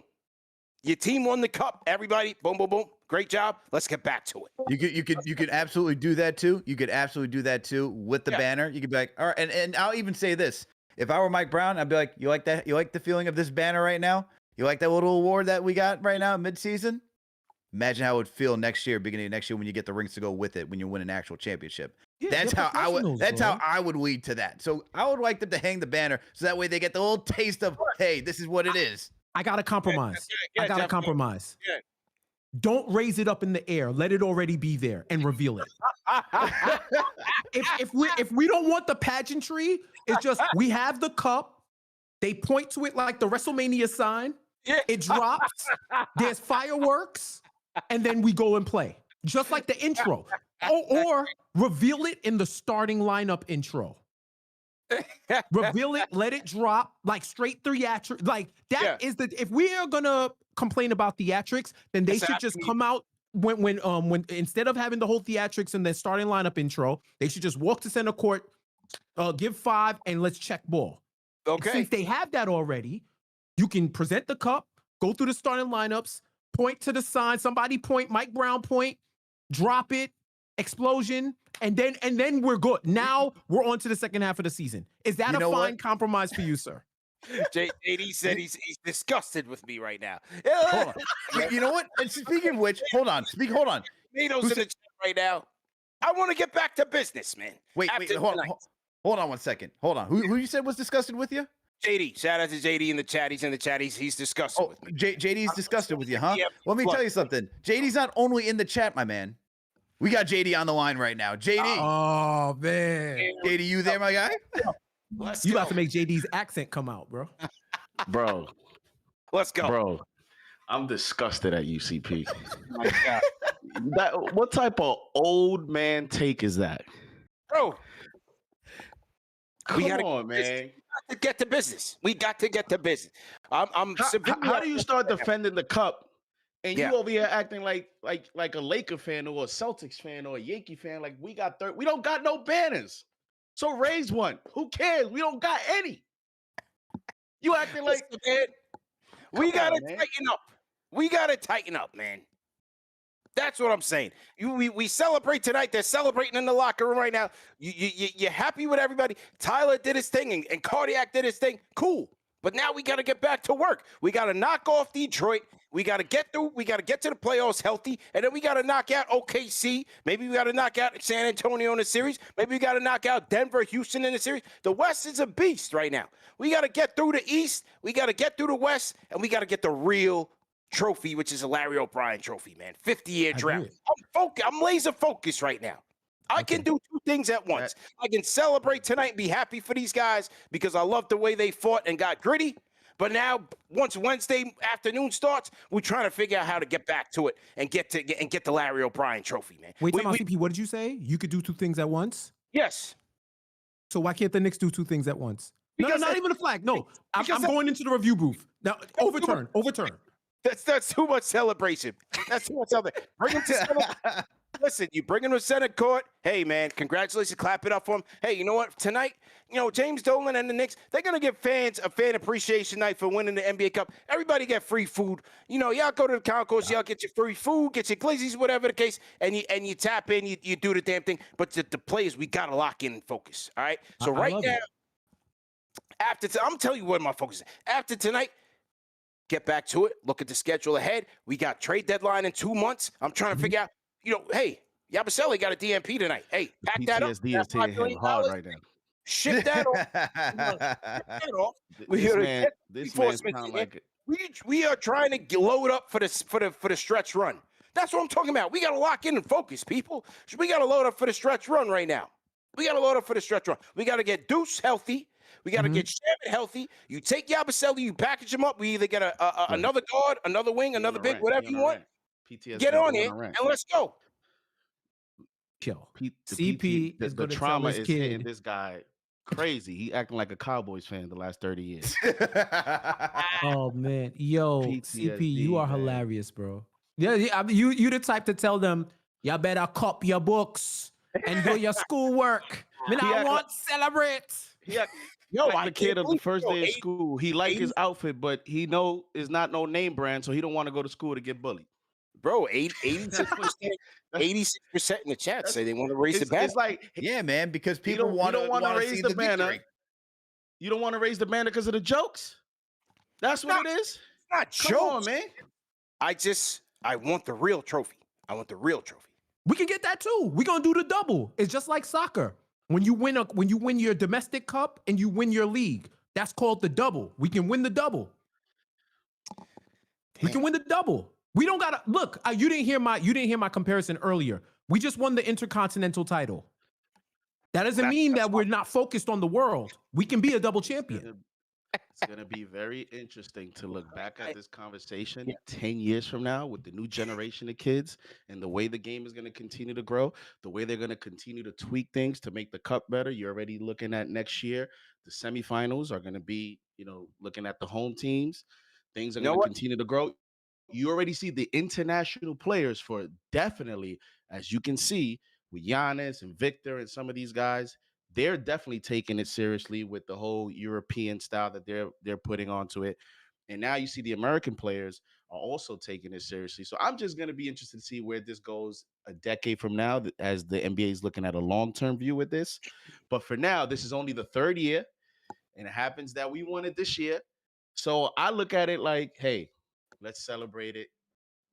Your team won the cup. Everybody, boom, boom, boom. Great job. Let's get back to it. You could absolutely do that too. You could absolutely do that too with the banner. You could be like, all right, and I'll even say this. If I were Mike Brown, I'd be like, you like that? You like the feeling of this banner right now? You like that little award that we got right now mid-season? Imagine how it would feel next year, beginning of next year, when you get the rings to go with it, when you win an actual championship. Yeah, that's how I would. That's how I would lead to that. So I would like them to hang the banner, so that way they get the little taste of, hey, this is what it is. I got to compromise. Yeah, I got to compromise. Yeah. Don't raise it up in the air. Let it already be there and reveal it. if we don't want the pageantry, it's just we have the cup. They point to it like the WrestleMania sign. Yeah. It drops. There's fireworks, and then we go and play, just like the intro. Or reveal it in the starting lineup intro. Reveal it, let it drop, like straight theatrics. Like that is if we are gonna complain about theatrics, then they should just come out when instead of having the whole theatrics and the starting lineup intro, they should just walk to center court, give 5, and let's check ball. Okay. And since they have that already, you can present the cup, go through the starting lineups, point to the sign, somebody point, Mike Brown point, drop it, explosion, and then we're good. Now we're on to the second half of the season. Is that a fine compromise for you, sir? JD said he's disgusted with me right now. Hold on. You know what? And speaking of which, hold on. Hold on. Tomatoes in the chat right now. I want to get back to business, man. Wait, hold on 1 second. Hold on. Who you said was disgusted with you? JD. Shout out to JD in the chat. He's in the chat. He's disgusted with me. JD's disgusted with you, huh? Yeah, Let me tell you something. JD's not only in the chat, my man. We got JD on the line right now. JD. Oh man. JD, you there, my guy? You about to make JD's accent come out, bro. Bro. Let's go. Bro. I'm disgusted at UCP. My God. What type of old man take is that? Bro. Come on, man. We got to get to business. We got to get to business. How do you start defending the cup and Yeah. you over here acting like a Laker fan or a Celtics fan or a Yankee fan? Like we don't got no banners. So raise one. Who cares? We don't got any. You acting like man, we got to man. tighten up. We got to tighten up, man. That's what I'm saying. We celebrate tonight. They're celebrating in the locker room right now. You're happy with everybody. Tyler did his thing and Cardiac did his thing. Cool. But now we got to get back to work. We got to knock off Detroit. We got to get through. We got to get to the playoffs healthy. And then we got to knock out OKC. Maybe we got to knock out San Antonio in the series. Maybe we got to knock out Denver, Houston in the series. The West is a beast right now. We got to get through the East. We got to get through the West. And we got to get the real trophy, which is a Larry O'Brien trophy, man. 50-year drought. I'm laser focused right now. I can do two things at once. I can celebrate tonight and be happy for these guys because I love the way they fought and got gritty. But now, once Wednesday afternoon starts, we're trying to figure out how to get back to it and get the Larry O'Brien trophy, man. Wait, CP, what did you say? You could do two things at once? Yes. So why can't the Knicks do two things at once? No, not even a flag. No, I'm because going into the review booth. Now, overturn. That's too much celebration. That's too much celebration. Bring him to center. Listen, you bring him to center court. Hey, man, congratulations. Clap it up for him. Hey, you know what? Tonight, James Dolan and the Knicks, they're going to give fans a fan appreciation night for winning the NBA Cup. Everybody get free food. Y'all go to the concourse, y'all get your free food, get your glizzies, whatever the case, and you tap in, you do the damn thing. But the players, we got to lock in and focus, all right? So right now, I'm telling you what my focus is. After tonight, get back to it. Look at the schedule ahead. We got trade deadline in 2 months. I'm trying to figure out, hey, Yabusele got a DMP tonight. Hey, pack that up. PTSD is hitting him hard right now. Ship that off. This man sound like it. We are trying to load up for the stretch run. That's what I'm talking about. We got to lock in and focus, people. We got to load up for the stretch run right now. We got to get Deuce healthy. We got to get Shamit healthy. You take Yabusele, you package him up. We either get another guard, another wing, another big, whatever you want. PTSD Get on it and let's go. Yo, CP, is the going to trauma tell his is kid. hitting this guy crazy. He acting like a Cowboys fan the last 30 years. Oh man, yo, PTSD, CP, you are man. hilarious, bro. Yeah, you the type to tell them, y'all better cop your books and do your schoolwork. I want to celebrate. Yo, like the kid of the first day of school. He like his outfit, but he know it's not no name brand, so he don't want to go to school to get bullied. Bro, 86% in the chat say they want to raise the banner. It's like, yeah, man, because people want to raise raise the banner. victory. You don't want to raise the banner because of the jokes. That's what it is. It's not Come on, man. I want the real trophy. We can get that too. We're gonna do the double. It's just like soccer. When you win your domestic cup and you win your league, that's called the double. We can win the double. We can win the double. We don't gotta look. You didn't hear my comparison earlier. We just won the Intercontinental title. That doesn't mean that we're not focused on the world. We can be a double champion. It's going to be very interesting to look back at this conversation 10 years from now with the new generation of kids and the way the game is going to continue to grow, the way they're going to continue to tweak things to make the cup better. You're already looking at next year. The semifinals are going to be, looking at the home teams. Things are going to continue to grow. You already see the international players for definitely, as you can see, with Giannis and Victor and some of these guys, they're definitely taking it seriously with the whole European style that they're putting onto it. And now you see the American players are also taking it seriously. So I'm just going to be interested to see where this goes a decade from now as the NBA is looking at a long-term view with this. But for now, this is only the third year. and it happens that we won it this year. So I look at it like, hey, let's celebrate it.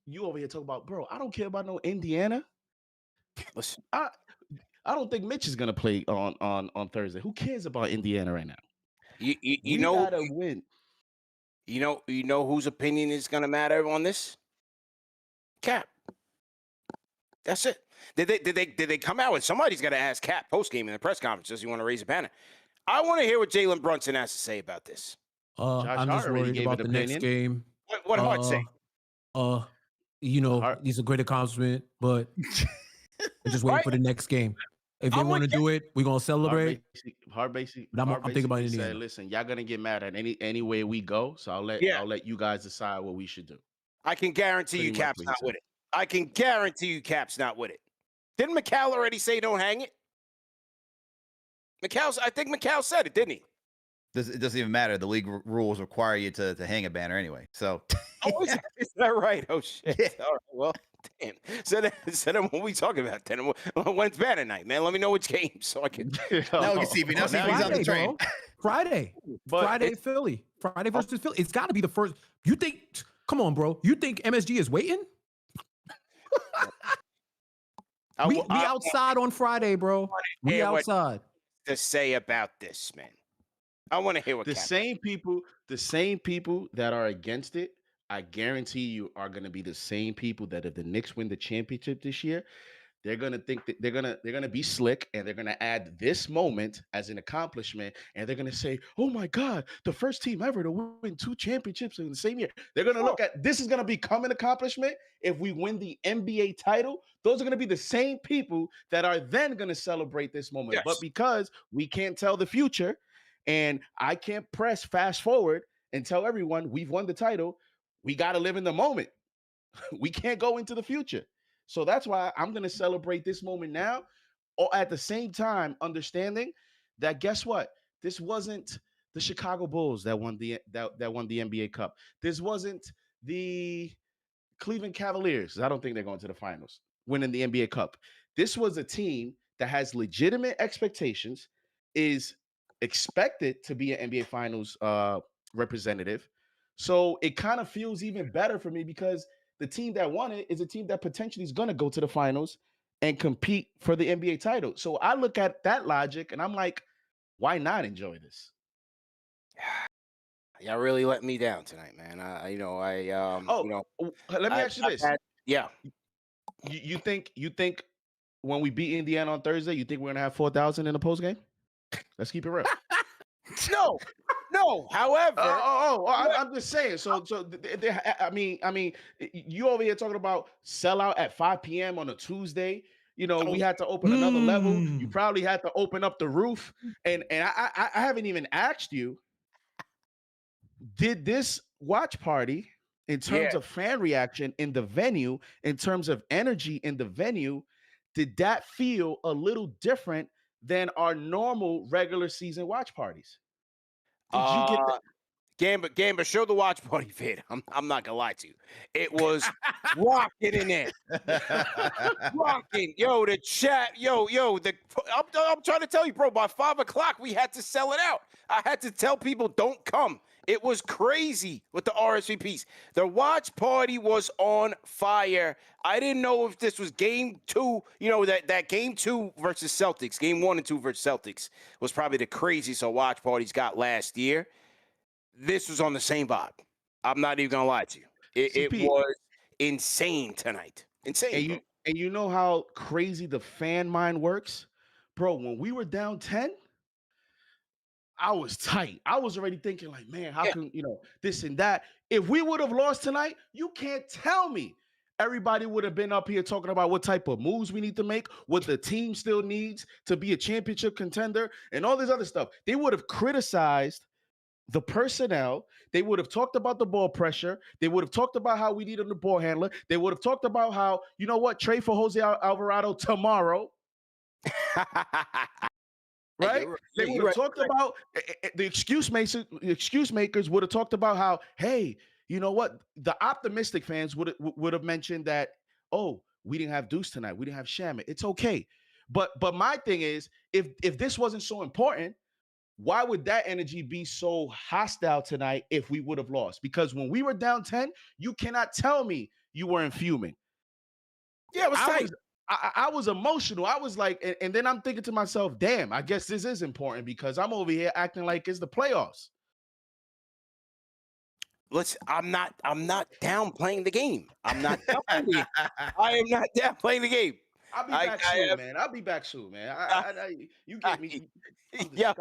You over here talking about, bro, I don't care about no Indiana. Listen, I don't think Mitch is gonna play on Thursday. Who cares about Indiana right now? you We know gotta win. you know whose opinion is going to matter on this? Cap. That's it. Did they come out with somebody's got to ask Cap post game in the press conference? Does he want to raise a banner? I want to hear what Jalen Brunson has to say about this. I'm just Hart already worried gave about an the next opinion. game. What Hart say? Hart- He's a great accomplishment, but I'm just waiting Right? for the next game. If they I'm want to with do it, we're gonna celebrate. Hart basically But I'm thinking about basically said, Indiana. listen, y'all gonna get mad at any way we go. So I'll let you guys decide what we should do. I can guarantee Pretty you much Cap's what he not said. with it. I can guarantee you Cap's not with it. Didn't McCall already say don't hang it? I think McCall said it, didn't he? It doesn't even matter. The league rules require you to hang a banner anyway. So Oh, is that right? Oh shit! Yeah. All right, well, damn. So then what we talking about then? When's banner night, man? Let me know which game so I can. now we can see. Now CP's on the train. bro. Friday. But Friday, Philly. Friday versus Philly. It's got to be the first. You think? Come on, bro. You think MSG is waiting? We outside on Friday, bro. We hear what- outside. to say about this, man. I want to hear what the Cap same people that are against it, I guarantee you are gonna be the same people that if the Knicks win the championship this year, they're gonna think that they're gonna be slick and they're gonna add this moment as an accomplishment, and they're gonna say, "Oh my God, the first team ever to win 2 championships in the same year." They're gonna look at this is gonna become an accomplishment if we win the NBA title. Those are gonna be the same people that are then gonna celebrate this moment. Yes. But because we can't tell the future, and I can't press fast forward and tell everyone we've won the title, we gotta live in the moment. We can't go into the future. So that's why I'm going to celebrate this moment now, or at the same time understanding that guess what? This wasn't the Chicago Bulls that won the NBA Cup. This wasn't the Cleveland Cavaliers. I don't think they're going to the finals, winning the NBA Cup. This was a team that has legitimate expectations, is expected to be an NBA Finals representative. So it kind of feels even better for me because the team that won it is a team that potentially is going to go to the finals and compete for the NBA title. So I look at that logic and I'm like, why not enjoy this? Y'all really let me down tonight, man. Let me ask you this. Yeah. You think when we beat Indiana on Thursday, you think we're going to have 4,000 in the post game? Let's keep it real. No. However, I'm just saying. I mean, you over here talking about sellout at 5 p.m. on a Tuesday. You know, we had to open another level. You probably had to open up the roof, and I haven't even asked you. Did this watch party, in terms of fan reaction in the venue, in terms of energy in the venue, did that feel a little different than our normal regular season watch parties? Did you get that? Gamba, show the watch party vid. I'm not gonna lie to you. It was rocking in there. Rocking. Yo, the chat. I'm trying to tell you, bro, by 5 o'clock, we had to sell it out. I had to tell people don't come. It was crazy with the RSVPs. The watch party was on fire. I didn't know if this was game 2, that game 2 versus Celtics. Game 1 and 2 versus Celtics was probably the craziest watch parties got last year. This was on the same vibe. I'm not even gonna lie to you. It was insane tonight. Insane. And you know how crazy the fan mind works? Bro, when we were down 10, I was tight. I was already thinking like, man, how can, this and that. If we would have lost tonight, you can't tell me everybody would have been up here talking about what type of moves we need to make, what the team still needs to be a championship contender, and all this other stuff. They would have criticized the personnel. They would have talked about the ball pressure. They would have talked about how we needed the ball handler. They would have talked about how, trade for Jose Alvarado tomorrow. Right? They would have talked about the excuse makers would have talked about how, hey, you know what? The optimistic fans would have mentioned that, oh, we didn't have Deuce tonight. We didn't have Shamit. It's okay. But my thing is, if this wasn't so important, why would that energy be so hostile tonight if we would have lost? Because when we were down 10, you cannot tell me you weren't fuming. Yeah, it was tight. I was emotional. I was like, and then I'm thinking to myself, damn, I guess this is important because I'm over here acting like it's the playoffs. Listen, I'm not downplaying the game. I'm not downplaying the game. I am not downplaying the game. I'll be back soon, man. I'll be back soon, man. You get me. Yeah,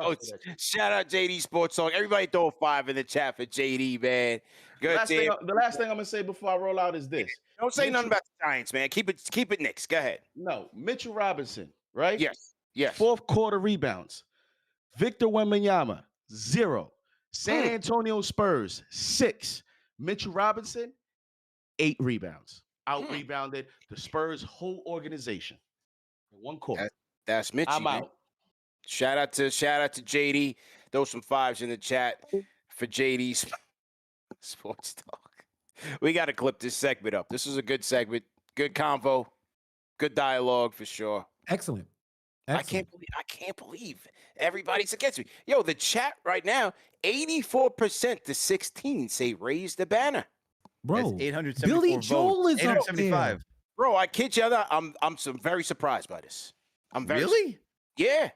shout out JD Sports Talk. Everybody throw a 5 in the chat for JD, man. Good. The last thing I'm gonna say before I roll out is this. Don't say nothing about the Giants, man. Keep it Knicks. Go ahead. No, Mitchell Robinson, right? Yes. Fourth quarter rebounds. Victor Wembanyama, 0. San Antonio Spurs, 6. Mitchell Robinson, 8 rebounds. Out-rebounded the Spurs' whole organization in one quarter. That's Mitchie. I'm out. Shout out to JD. Throw some 5s in the chat for JD's Sports Talk. We got to clip this segment up. This is a good segment, good convo, good dialogue for sure. Excellent. I can't believe everybody's against me. Yo, the chat right now, 84% to 16 say raise the banner. Bro, That's 874 Billy votes. Joel is up 875. there. Bro, I kid you not, I'm very surprised by this. I'm very Really? Yeah.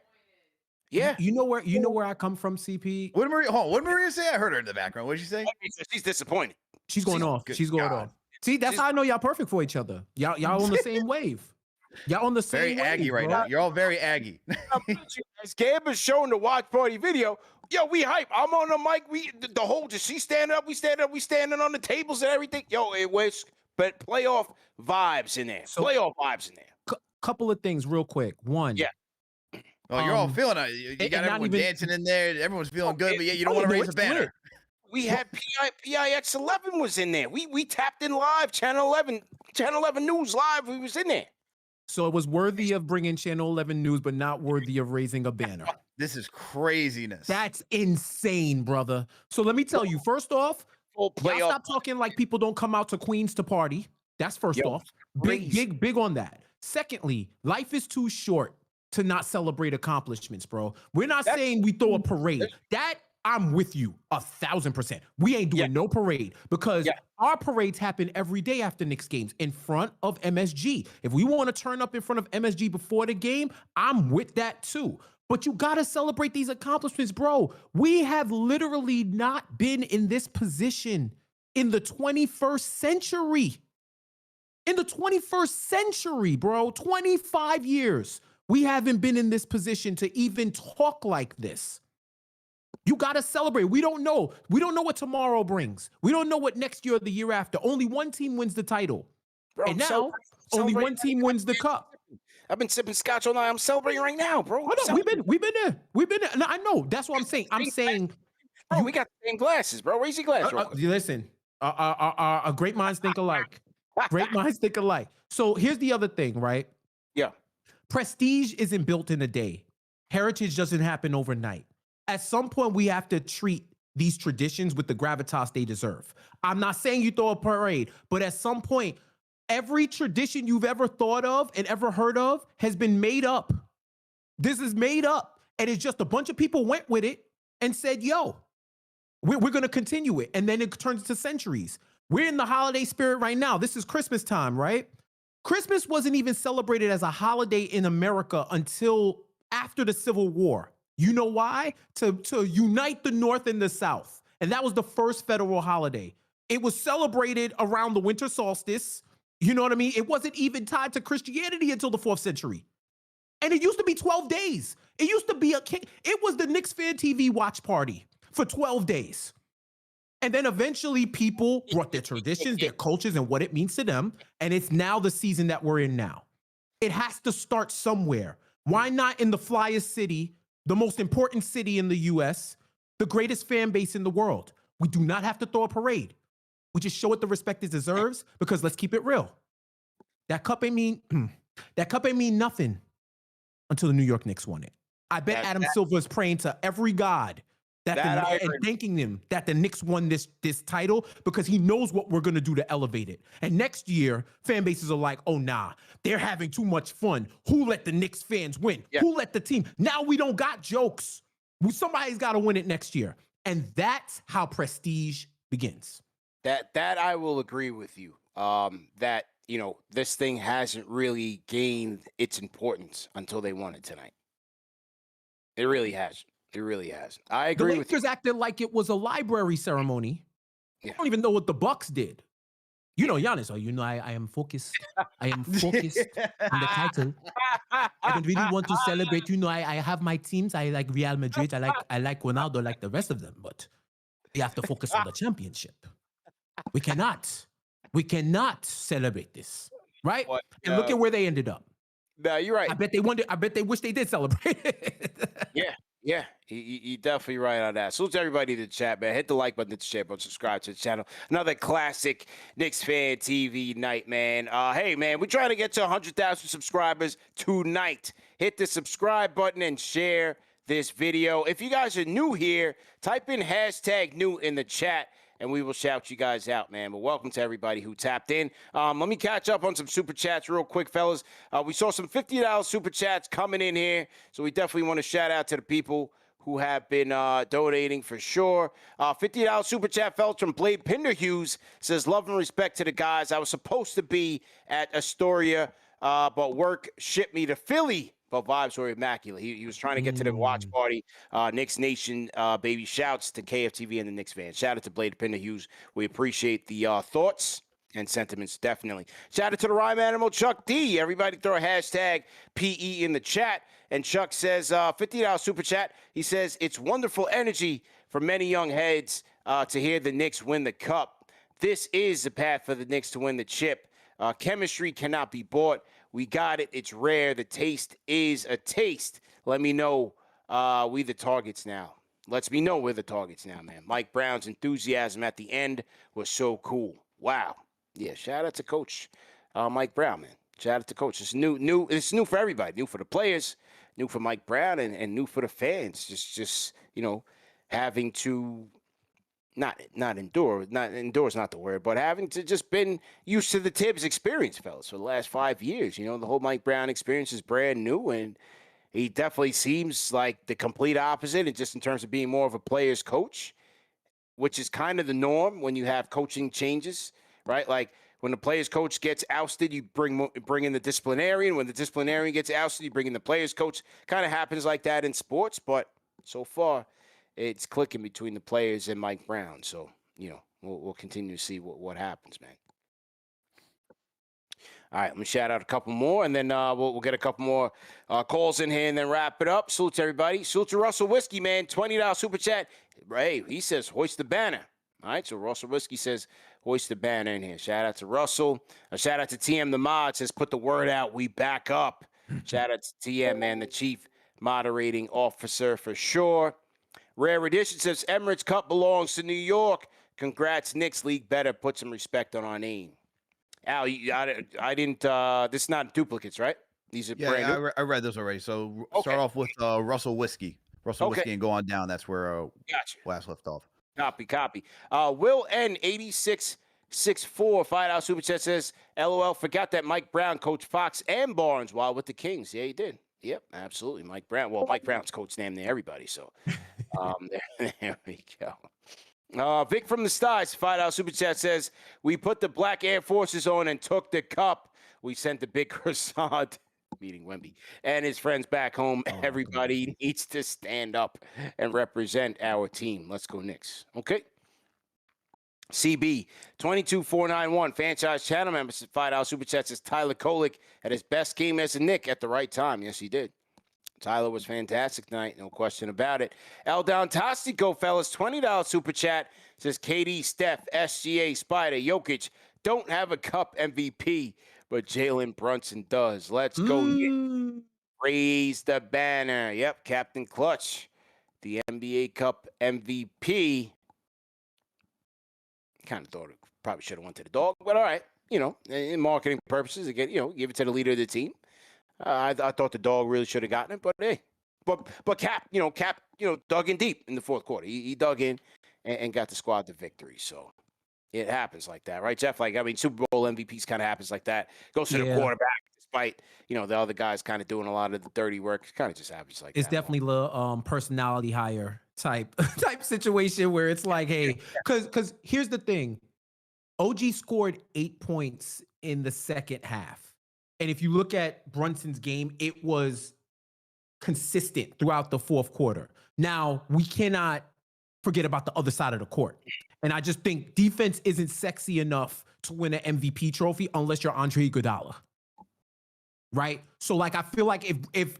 You know where I come from, CP? What did Maria say? I heard her in the background. What did she say? She's disappointed. She's going off. She's going off. See, that's how I know y'all perfect for each other. Y'all on the same wave. Y'all on the same Very Aggie right now. You're all very Aggie. As Gabe is showing the watch party video, yo, we hype. I'm on the mic. The whole she's standing up. We standing on the tables and everything. Yo, it was but playoff vibes in there. So, playoff vibes in there. Couple of things real quick. One. Yeah. Oh, you're all feeling it. You got everyone dancing in there. Everyone's feeling good, but yeah, you don't want to raise a banner. We had PIX 11 was in there. We tapped in live. Channel 11 News live. We was in there. So it was worthy of bringing Channel 11 News, but not worthy of raising a banner. This is craziness. That's insane, brother. So let me tell you, first off, y'all stop talking like people don't come out to Queens to party. That's first off. Big on that. Secondly, life is too short to not celebrate accomplishments, bro. We're not saying we throw a parade. That I'm with you 1,000%. We ain't doing no parade because our parades happen every day after Knicks games in front of MSG. If we want to turn up in front of MSG before the game, I'm with that too. But you got to celebrate these accomplishments, bro. We have literally not been in this position in the 21st century. In the 21st century, bro, 25 years, we haven't been in this position to even talk like this. You got to celebrate. We don't know. We don't know what tomorrow brings. We don't know what next year or the year after. Only one team wins the title. Bro, and now, only one team wins the cup. I've been sipping scotch all night. I'm celebrating right now, bro. Oh, no, we've been there. We've been there. No, I know. That's what I'm saying. I'm saying, bro, we got the same glasses, bro. Raise your glass. Listen, great minds think alike. Great minds think alike. So here's the other thing, right? Yeah. Prestige isn't built in a day. Heritage doesn't happen overnight. At some point, we have to treat these traditions with the gravitas they deserve. I'm not saying you throw a parade, but at some point, every tradition you've ever thought of and ever heard of has been made up. This is made up. And it's just a bunch of people went with it and said, yo, we're going to continue it. And then it turns into centuries. We're in the holiday spirit right now. This is Christmas time, right? Christmas wasn't even celebrated as a holiday in America until after the Civil War. You know why? To unite the North and the South. And that was the first federal holiday. It was celebrated around the winter solstice. You know what I mean? It wasn't even tied to Christianity until the 4th century. And it used to be 12 days. It used to be it was the KnicksFanTV watch party for 12 days. And then eventually people brought their traditions, their cultures, and what it means to them. And it's now the season that we're in now. It has to start somewhere. Why not in the flyest city, the most important city in the US, the greatest fan base in the world? We do not have to throw a parade. We just show it the respect it deserves because let's keep it real. That cup ain't mean nothing until the New York Knicks won it. I bet Adam Silver is praying to every god and thanking them that the Knicks won this title because he knows what we're going to do to elevate it. And next year, fan bases are like, oh, nah, they're having too much fun. Who let the Knicks fans win? Yeah. Who let the team? Now we don't got jokes. Somebody's got to win it next year. And that's how prestige begins. That I will agree with you. That, you know, this thing hasn't really gained its importance until they won it tonight. It really hasn't. It really hasn't. I agree with you. The Lakers acted like it was a library ceremony. Yeah. I don't even know what the Bucks did. You know, Giannis, you know, I am focused. I am focused on the title. I don't really want to celebrate. You know, I have my teams. I like Real Madrid. I like Ronaldo, like the rest of them. But we have to focus on the championship. We cannot celebrate this, right? What, and look at where they ended up. No, you're right. I bet they wish they did celebrate it. Yeah, you're definitely right on that. Salute to everybody in the chat, man. Hit the like button, hit the share button, subscribe to the channel. Another classic Knicks Fan TV night, man. Hey, man, we're trying to get to 100,000 subscribers tonight. Hit the subscribe button and share this video. If you guys are new here, type in #new in the chat, and we will shout you guys out, man. But welcome to everybody who tapped in. Let me catch up on some Super Chats real quick, fellas. We saw some $50 Super Chats coming in here, so we definitely want to shout out to the people who have been donating for sure. $50 Super Chat, fellas, from Blade Pinderhughes. Says, love and respect to the guys. I was supposed to be at Astoria, but work shipped me to Philly. But vibes were immaculate. He was trying to get to the watch party. Knicks Nation, baby. Shouts to KFTV and the Knicks fans. Shout out to Blade Pinderhughes. We appreciate the thoughts and sentiments, definitely. Shout out to the rhyme animal, Chuck D. Everybody throw a #PE in the chat. And Chuck says, $50 Super Chat. He says, it's wonderful energy for many young heads to hear the Knicks win the cup. This is the path for the Knicks to win the chip. Chemistry cannot be bought. We got it. It's rare. The taste is a taste. Let me know we the targets now. Lets me know we're the targets now, man. Mike Brown's enthusiasm at the end was so cool. Wow. Yeah, shout out to Coach Mike Brown, man. Shout out to Coach. It's new. It's new for everybody. New for the players, new for Mike Brown, and new for the fans. Just you know, having to not endure is not the word, but having to just been used to the Tibbs experience, fellas, for the last 5 years. You know, the whole Mike Brown experience is brand new, and he definitely seems like the complete opposite, and just in terms of being more of a player's coach, which is kind of the norm when you have coaching changes, right? Like when the player's coach gets ousted, you bring in the disciplinarian. When the disciplinarian gets ousted, you bring in the player's coach. Kind of happens like that in sports, but so far, it's clicking between the players and Mike Brown. So, you know, we'll continue to see what happens, man. All right, let me shout out a couple more, and then we'll get a couple more calls in here and then wrap it up. Salute to everybody. Salute to Russell Whiskey, man. $20 Super Chat. Hey, he says, hoist the banner. All right, so Russell Whiskey says, hoist the banner in here. Shout out to Russell. A shout out to TM the Mod. Says, put the word out. We back up. Shout out to TM, man, the chief moderating officer for sure. Rare Edition says, Emirates Cup belongs to New York. Congrats, Knicks. League better. Put some respect on our name. Al, I didn't, this is not duplicates, right? These are brand new. I read this already. So start off with Russell Whiskey. Whiskey and go on down. That's where last left off. Copy. Will N 8664 $5 Super Chat says, LOL, forgot that Mike Brown coached Fox and Barnes while with the Kings. Yeah, he did. Yep, absolutely. Mike Brown. Well, Mike Brown's coached damn near everybody. So there we go. Vic from the Stars, $5 Super Chat says, we put the black Air Forces on and took the cup. We sent the big croissant, meeting Wemby, and his friends back home. Everybody needs to stand up and represent our team. Let's go Knicks. Okay. CB 22491 franchise channel member, $5 Super Chat says, Tyler Kolek had his best game as a Knick at the right time. Yes, he did. Tyler was fantastic tonight, no question about it. El Dontastico, fellas, $20 Super Chat says, KD, Steph, SGA, Spider, Jokic don't have a cup MVP, but Jalen Brunson does. Let's go. Raise the banner. Yep, Captain Clutch, the NBA Cup MVP. Kind of thought it probably should have went to the dog, but all right. You know, in marketing purposes, again, you know, give it to the leader of the team. I thought the dog really should have gotten it, but hey, but Cap, dug in deep in the fourth quarter. He dug in and got the squad the victory. So it happens like that, right, Jeff? Like, I mean, Super Bowl MVPs kind of happens like that. Goes to the quarterback, despite, you know, the other guys kind of doing a lot of the dirty work. It's kind of just happens like It's that. definitely the personality hire type situation where it's like, hey, because here's the thing. OG scored 8 points in the second half. And if you look at Brunson's game, it was consistent throughout the fourth quarter. Now, we cannot forget about the other side of the court. And I just think defense isn't sexy enough to win an MVP trophy unless you're Andre Iguodala. Right? So like I feel like if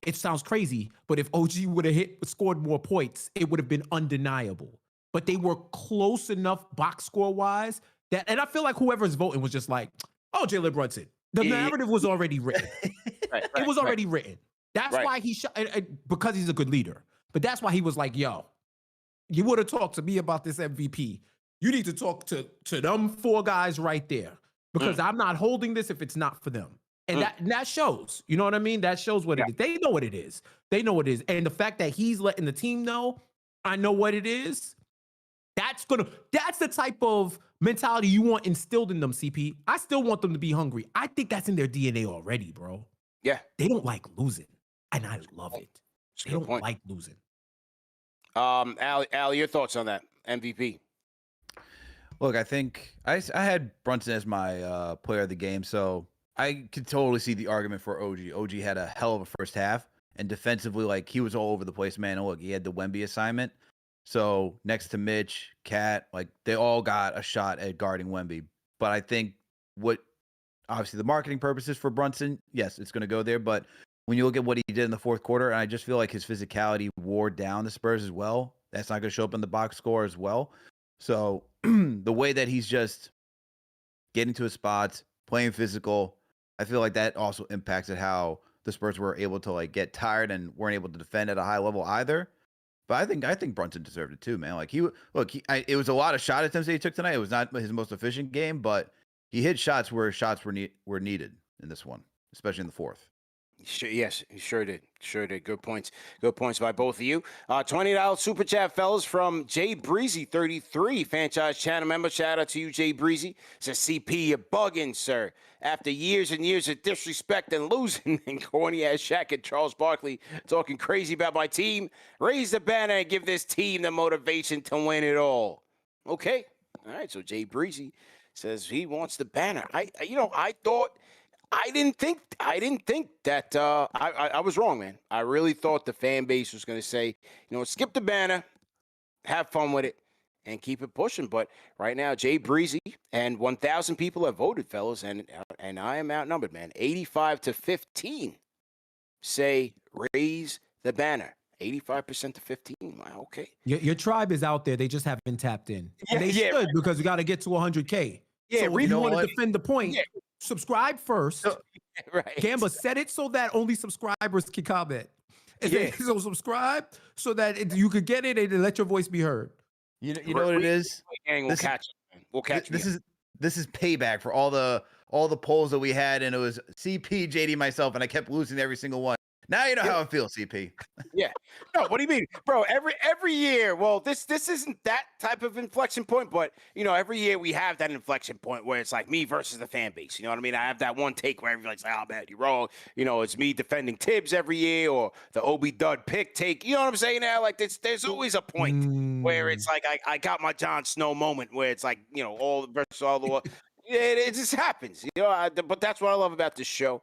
it sounds crazy, but if OG would have scored more points, it would have been undeniable. But they were close enough box score wise that, and I feel like whoever's voting was just like, oh, Jalen Brunson. The narrative was already written. It was already written. That's why he shot, because he's a good leader. But that's why he was like, yo, you would have talked to me about this MVP. You need to talk to them 4 guys right there, because I'm not holding this if it's not for them. And that shows, you know what I mean? That shows what it is. They know what it is. They know what it is. And the fact that he's letting the team know, I know what it is. That's the type of mentality you want instilled in them, CP. I still want them to be hungry. I think that's in their DNA already, bro. Yeah. They don't like losing. And I love it. They don't like losing. Al, your thoughts on that MVP? Look, I think I had Brunson as my player of the game, so I could totally see the argument for OG. OG had a hell of a first half, and defensively, like, he was all over the place, man. And look, he had the Wemby assignment. So next to Mitch, Cat, like, they all got a shot at guarding Wemby. But I think obviously the marketing purposes for Brunson, yes, it's going to go there. But when you look at what he did in the fourth quarter, and I just feel like his physicality wore down the Spurs as well. That's not going to show up in the box score as well. So the way that he's just getting to his spots, playing physical, I feel like that also impacted how the Spurs were able to, like, get tired and weren't able to defend at a high level either. But I think Brunson deserved it too, man. Like, it was a lot of shot attempts that he took tonight. It was not his most efficient game, but he hit shots where shots were needed in this one, especially in the fourth. Yes, he sure did. Sure did. Good points. Good points by both of you. $20 super chat, fellas, from Jay Breezy 33, franchise channel member. Shout out to you, Jay Breezy. Says, CP, you're bugging, sir. After years and years of disrespect and losing, and corny ass Shaq and Charles Barkley talking crazy about my team, raise the banner and give this team the motivation to win it all. Okay. All right. So Jay Breezy says he wants the banner. I didn't think that I was wrong, man. I really thought the fan base was going to say, skip the banner, have fun with it, and keep it pushing. But right now, Jay Breezy and 1,000 people have voted, fellas, and I am outnumbered, man. 85-15 say raise the banner. 85% to 15. Wow, okay. Your tribe is out there. They just haven't tapped in. Yeah, they should, because we got to get to 100K. Yeah, so if you want to defend the point, subscribe first. Right. Gamba set it so that only subscribers can comment. So subscribe so that you could get it and let your voice be heard. You know what it is? We'll catch it. We'll catch it. This is payback for all the polls that we had, and it was CP, JD, myself, and I kept losing every single one. Now you know how it feels, CP. Yeah. No, what do you mean? Bro, every year, well, this isn't that type of inflection point, but, every year we have that inflection point where it's like me versus the fan base. You know what I mean? I have that one take where everybody's like, oh, man, you're wrong. It's me defending Tibbs every year, or the Obi Dud pick take. You know what I'm saying now? Like, there's always a point where it's like I got my Jon Snow moment where it's like, all versus all the it just happens. But that's what I love about this show.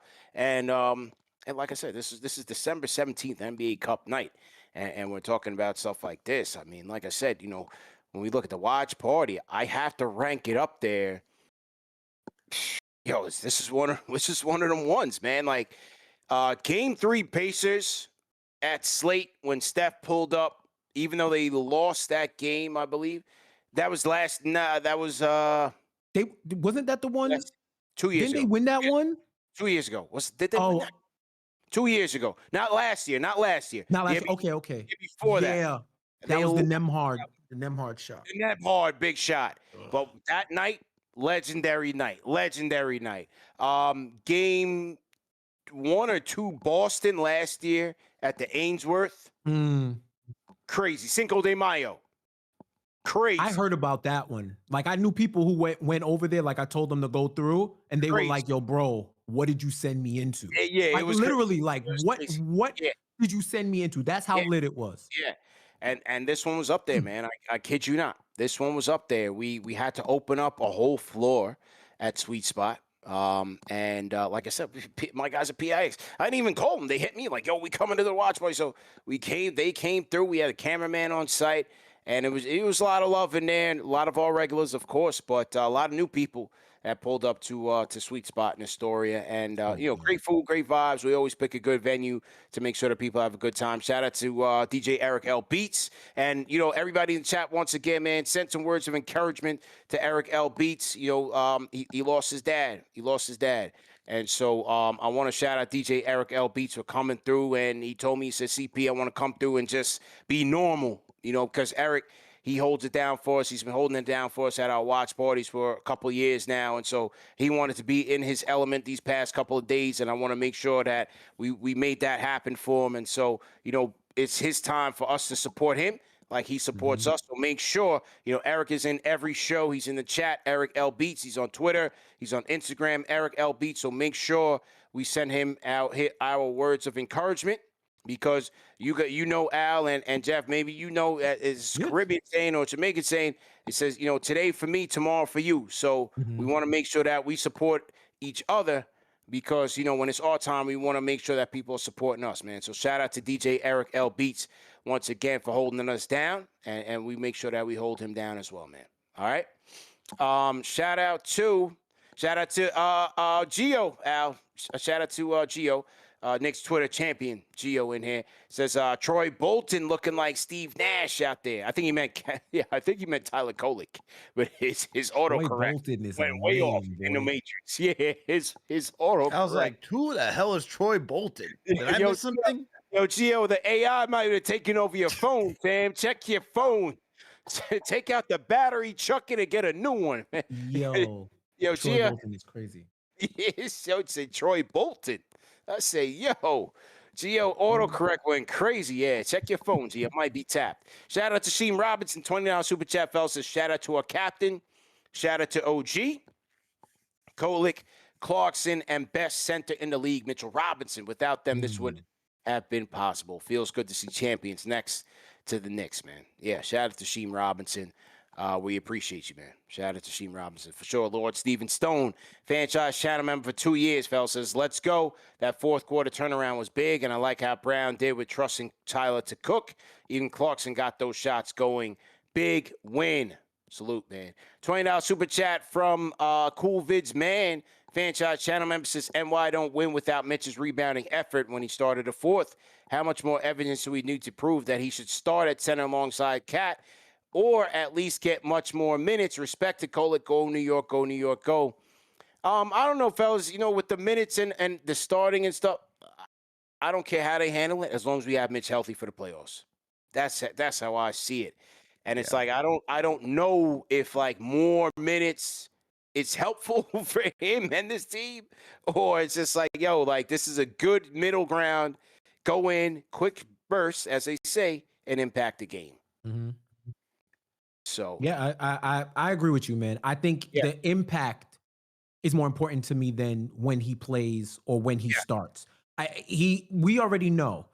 And like I said, this is December 17th, NBA Cup night, and we're talking about stuff like this. I mean, like I said, when we look at the watch party, I have to rank it up there. This is one of them ones, man. Like, Game 3 Pacers at Slate when Steph pulled up, even though they lost that game, I believe. That was wasn't that the one 2 years ago? Didn't they win that one? 2 years ago. Did they win that? 2 years ago. Not last year. Okay. Okay. Before that. Yeah. That was the Nemhard shot. The Nemhard big shot. But that night, legendary night. Game 1 or 2 Boston last year at the Ainsworth. Crazy. Cinco de Mayo. Crazy. I heard about that one. Like I knew people who went over there. Like I told them to go through, and they were like, "Yo, bro, what did you send me into?" Yeah, like it was literally, crazy. like It was what crazy. what Yeah, did you send me into? That's how yeah, lit it was. yeah. And this one was up there, man. I kid you not. This one was up there. We had to open up a whole floor at Sweet Spot. And like I said, my guys at PIX. I didn't even call them. They hit me like, "Yo, we coming to the watch party." So we came. They came through. We had a cameraman on site, and it was a lot of love in there. And a lot of our regulars, of course, but a lot of new people that pulled up to Sweet Spot in Astoria. And great food, great vibes. We always pick a good venue to make sure that people have a good time. Shout out to DJ Eric L Beats, and everybody in the chat once again, man, sent some words of encouragement to Eric L Beats. He lost his dad. And so I want to shout out DJ Eric L Beats for coming through, and he told me, he said, "CP, I want to come through and just be normal," because Eric, he holds it down for us. He's been holding it down for us at our watch parties for a couple of years now. And so he wanted to be in his element these past couple of days. And I want to make sure that we made that happen for him. And so, it's his time for us to support him like he supports us. So make sure, Eric is in every show. He's in the chat, Eric L Beats. He's on Twitter. He's on Instagram, Eric L Beats. So make sure we send him out our words of encouragement. Because Al and Jeff, maybe it's Caribbean saying or Jamaican saying, it says, today for me, tomorrow for you. So we want to make sure that we support each other because, when it's our time, we want to make sure that people are supporting us, man. So shout out to DJ Eric L Beats once again for holding us down, and we make sure that we hold him down as well, man. All right. Shout out to Gio, Al. Shout out to Gio. Knicks Twitter champion, Gio in here, says Troy Bolton looking like Steve Nash out there. I think he meant Tyler Kolek, but his autocorrect went way off in the Matrix. Yeah, his autocorrect. I was like, who the hell is Troy Bolton? Did I miss something? Yo, Gio, the AI might have taken over your phone, fam. Check your phone. Take out the battery, chuck it, and get a new one. Yo, Troy Gio Bolton is crazy. Yes, so it's a Troy Bolton. I say, yo, Gio autocorrect went crazy. Yeah, check your phone, Gio. It might be tapped. Shout out to Sheem Robinson, $20 super chat, fellas. Shout out to our captain. Shout out to OG, Kolek, Clarkson, and best center in the league, Mitchell Robinson. Without them, this would have been possible. Feels good to see champions next to the Knicks, man. Yeah, shout out to Sheem Robinson. We appreciate you, man. Shout out to Sheem Robinson for sure. Lord Steven Stone, franchise channel member for 2 years, fellas, says, "Let's go." That fourth quarter turnaround was big, and I like how Brown did with trusting Tyler to cook. Even Clarkson got those shots going. Big win. Salute, man. $20 super chat from Cool Vids Man. Franchise channel member says, "NY don't win without Mitch's rebounding effort when he started the fourth. How much more evidence do we need to prove that he should start at center alongside Cat? Or at least get much more minutes. Respect to Kolek. Go New York, go New York, go." I don't know, fellas, with the minutes and the starting and stuff, I don't care how they handle it as long as we have Mitch healthy for the playoffs. That's how I see it. And it's like I don't know if like more minutes is helpful for him and this team, or it's just like, yo, like this is a good middle ground. Go in, quick bursts, as they say, and impact the game. So yeah, I agree with you, man. I think the impact is more important to me than when he plays or when he starts. We already know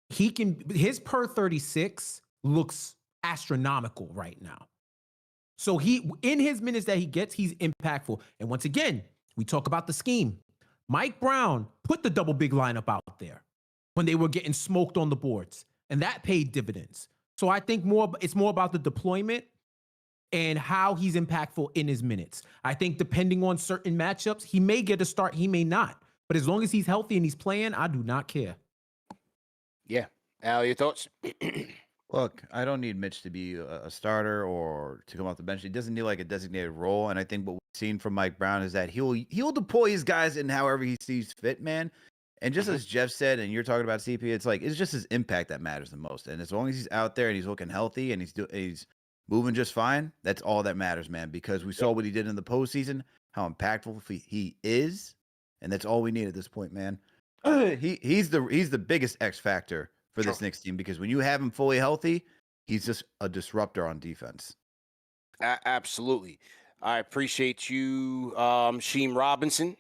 his per 36 looks astronomical right now. So in his minutes that he gets, he's impactful. And once again, we talk about the scheme. Mike Brown put the double big lineup out there when they were getting smoked on the boards, and that paid dividends. So I think it's more about the deployment and how he's impactful in his minutes. I think depending on certain matchups, he may get a start, he may not. But as long as he's healthy and he's playing, I do not care. Yeah. Al, your thoughts? Look, I don't need Mitch to be a starter or to come off the bench. He doesn't need like a designated role. And I think what we've seen from Mike Brown is that he'll deploy his guys in however he sees fit, man. And just as Jeff said, and you're talking about CP, it's like it's just his impact that matters the most. And as long as he's out there and he's looking healthy and he's moving just fine, that's all that matters, man. Because we saw what he did in the postseason, how impactful he is, and that's all we need at this point, man. He's the biggest X factor for this Knicks team, because when you have him fully healthy, He's just a disruptor on defense. Absolutely. I appreciate you, Sheem Robinson.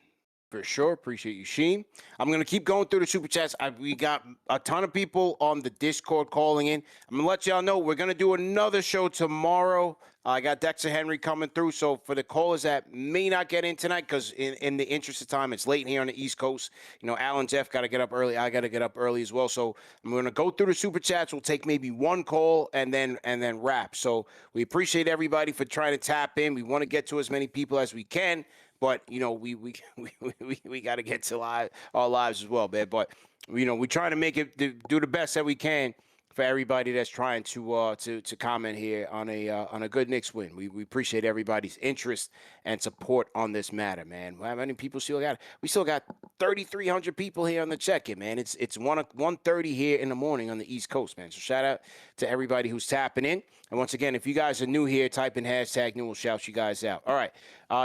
For sure. Appreciate you, Sheen. I'm going to keep going through the Super Chats. We got a ton of people on the Discord calling in. I'm going to let y'all know we're going to do another show tomorrow. I got Dexter Henry coming through. So for the callers that may not get in tonight, because in the interest of time, it's late here on the East Coast. You know, Alan Jeff got to get up early. I got to get up early as well. So I'm going to go through the Super Chats. We'll take maybe one call and then wrap. So we appreciate everybody for trying to tap in. We want to get to as many people as we can. But, you know, we got to get to our lives as well, man. But, you know, we're trying to make it do the best that we can for everybody that's trying to comment here on a good Knicks win. We appreciate everybody's interest and support on this matter, man. How many people still got? We still got 3,300 people here on the check-in, man. It's 1:30 here in the morning on the East Coast, man. So shout out to everybody who's tapping in. And once again, if you guys are new here, type in #new. We'll shout you guys out. All right.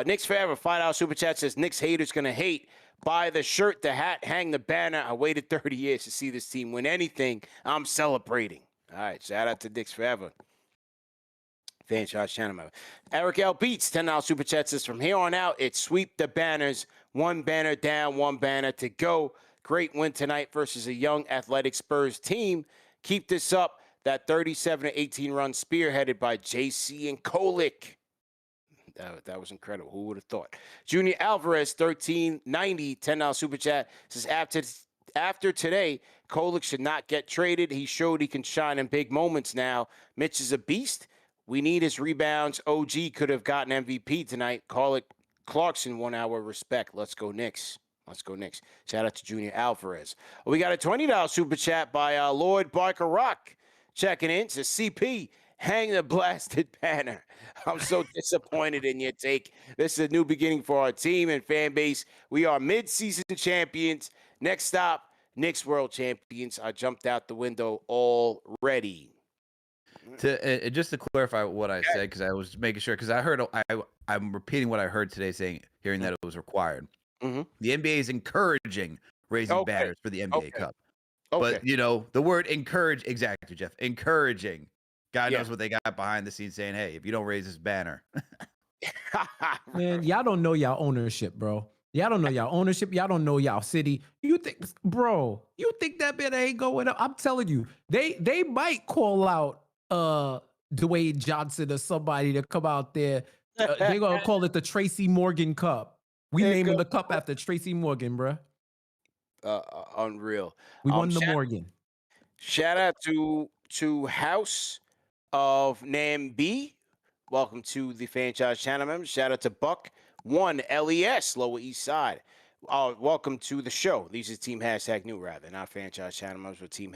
Knicks Forever, $5 Super Chat says, Knicks haters going to hate. Buy the shirt, the hat, hang the banner. I waited 30 years to see this team win anything. I'm celebrating. All right. Shout out to Knicks Forever. Franchise channel member. Eric L. Beats, $10 Super Chat says, from here on out, it's sweep the banners. One banner down, one banner to go. Great win tonight versus a young athletic Spurs team. Keep this up. That 37-18 run spearheaded by JC and Kolek. That was incredible. Who would have thought? Junior Alvarez, 1390, $10 Super Chat, says, after today, Kolek should not get traded. He showed he can shine in big moments now. Mitch is a beast. We need his rebounds. OG could have gotten MVP tonight. Kolek Clarkson, 1 hour respect. Let's go Knicks. Let's go Knicks. Shout out to Junior Alvarez. We got a $20 Super Chat by Lloyd Barker Rock. Checking in. Says, CP, hang the blasted banner. I'm so disappointed in your take. This is a new beginning for our team and fan base. We are mid-season champions. Next stop, Knicks world champions. I jumped out the window already. Just to clarify what I said, because I was making sure, because I heard, I'm repeating what I heard today, hearing that it was required. Mm-hmm. The NBA is encouraging raising banners for the NBA Cup. Okay. But, you know, the word encourage, exactly, Jeff, encouraging. God knows what they got behind the scenes saying, hey, if you don't raise this banner. Man, y'all don't know y'all ownership, bro. Y'all don't know y'all ownership. Y'all don't know y'all city. You think that banner ain't going up? I'm telling you, they might call out Dwayne Johnson or somebody to come out there. They're going to call it the Tracy Morgan Cup. We naming the cup after Tracy Morgan, bro. Unreal. We won the Morgan. Shout out to House of Nambi. Welcome to the franchise channel members. Shout out to Buck One LES Lower East Side. Welcome to the show. These are team #new rather, not franchise channel members, but team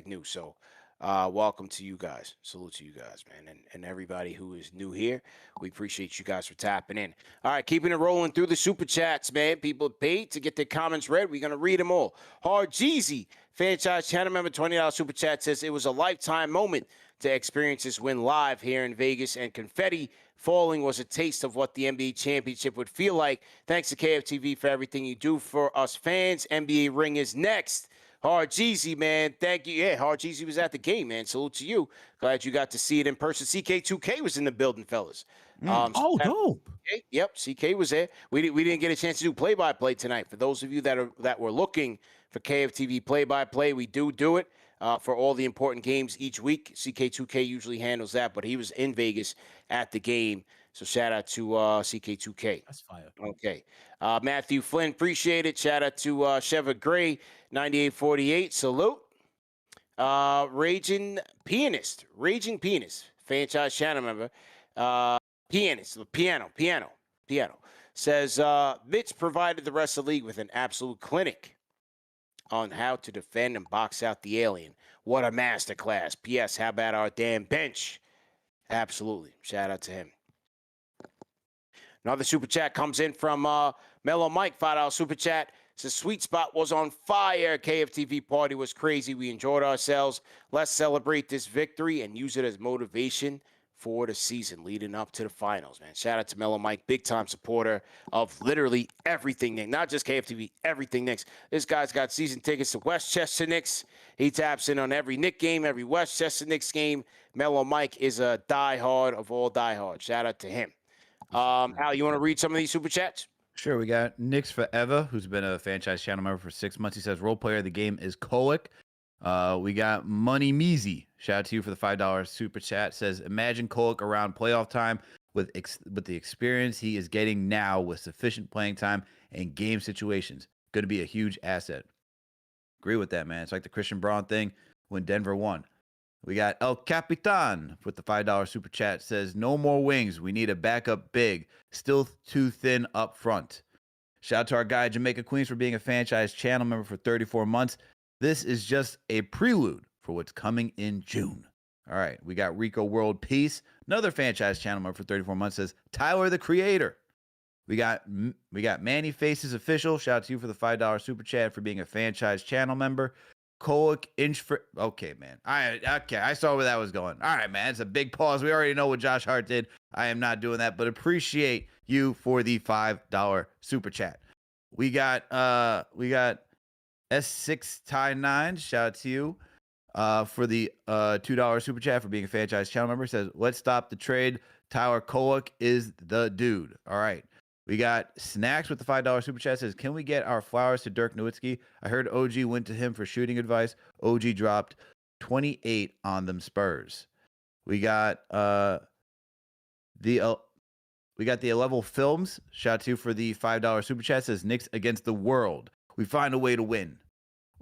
#new. So welcome to you guys. Salute to you guys, man. And everybody who is new here. We appreciate you guys for tapping in. All right, keeping it rolling through the Super Chats, man. People paid to get their comments read. We're going to read them all. Hard Jeezy, franchise channel member, $20 Super Chat, says, it was a lifetime moment to experience this win live here in Vegas, and confetti falling was a taste of what the NBA championship would feel like. Thanks to KFTV for everything you do for us fans. NBA ring is next. Hard Jeezy, man. Thank you. Yeah, Hard Jeezy was at the game, man. Salute to you. Glad you got to see it in person. CK2K was in the building, fellas. Dope. Yep, CK was there. We didn't get a chance to do play-by-play tonight. For those of you that were looking for KFTV play-by-play, we do it for all the important games each week. CK2K usually handles that, but he was in Vegas at the game. So shout out to CK2K. That's fire. Okay. Matthew Flynn, appreciate it. Shout out to Sheva Gray, 9848. Salute. Raging Pianist, franchise channel member. Piano. Says, Mitch provided the rest of the league with an absolute clinic on how to defend and box out the alien. What a masterclass. P.S. How about our damn bench? Absolutely. Shout out to him. Another super chat comes in from Mellow Mike, $5 super chat. Says, sweet spot was on fire. KFTV party was crazy. We enjoyed ourselves. Let's celebrate this victory and use it as motivation for the season leading up to the finals, man. Shout out to Mellow Mike, big time supporter of literally everything Knicks, not just KFTV, everything Knicks. This guy's got season tickets to Westchester Knicks. He taps in on every Knicks game, every Westchester Knicks game. Mellow Mike is a diehard of all diehards. Shout out to him. Al, you want to read some of these super chats? Sure, we got Knicks Forever, who's been a franchise channel member for 6 months. He says, role player of the game is Kolek. We got Money Measy. Shout out to you for the $5 super chat. Says, imagine Kolek around playoff time with the experience he is getting now with sufficient playing time and game situations. Going to be a huge asset. Agree with that, man. It's like the Christian Braun thing when Denver won. We got El Capitan with the $5 super chat. Says, no more wings. We need a backup big. Still too thin up front. Shout out to our guy, Jamaica Queens, for being a franchise channel member for 34 months. This is just a prelude for what's coming in June. All right, we got Rico World Peace, another franchise channel member for 34 months. Says, Tyler the Creator. We got Manny Faces Official. Shout out to you for the $5 super chat for being a franchise channel member. Kolek inch for okay, man. I saw where that was going. All right, man. It's a big pause. We already know what Josh Hart did. I am not doing that, but appreciate you for the $5 super chat. We got S6 Tie 9. Shout out to you for the $2 super chat for being a franchise channel member. Says, let's stop the trade. Tyler Kolek is the dude. All right. We got Snacks with the $5 super chat. Says, can we get our flowers to Dirk Nowitzki? I heard OG went to him for shooting advice. OG dropped 28 on them Spurs. We got the level films. Shout out to you for the $5 super chat. Says, Knicks against the world. We find a way to win.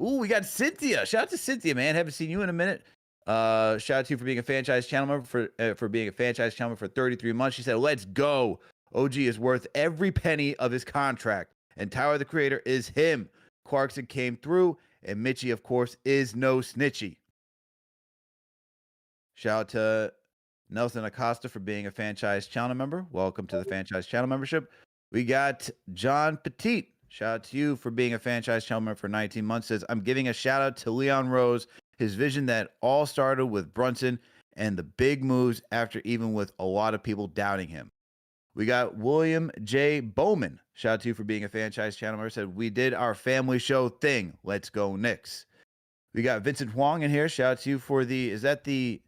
Ooh, we got Cynthia. Shout out to Cynthia, man. Haven't seen you in a minute. Shout out to you for being a franchise channel member for being a franchise channel member for 33 months. She said, let's go. OG is worth every penny of his contract, and Tyler the Creator is him. Clarkson came through, and Mitchie, of course, is no snitchy. Shout out to Nelson Acosta for being a franchise channel member. Welcome to the franchise channel membership. We got John Petit. Shout out to you for being a franchise channel member for 19 months. Says, I'm giving a shout out to Leon Rose, his vision that all started with Brunson and the big moves after even with a lot of people doubting him. We got William J. Bowman. Shout out to you for being a franchise channel member. Said, we did our family show thing. Let's go Knicks. We got Vincent Huang in here. Shout out to you for is that the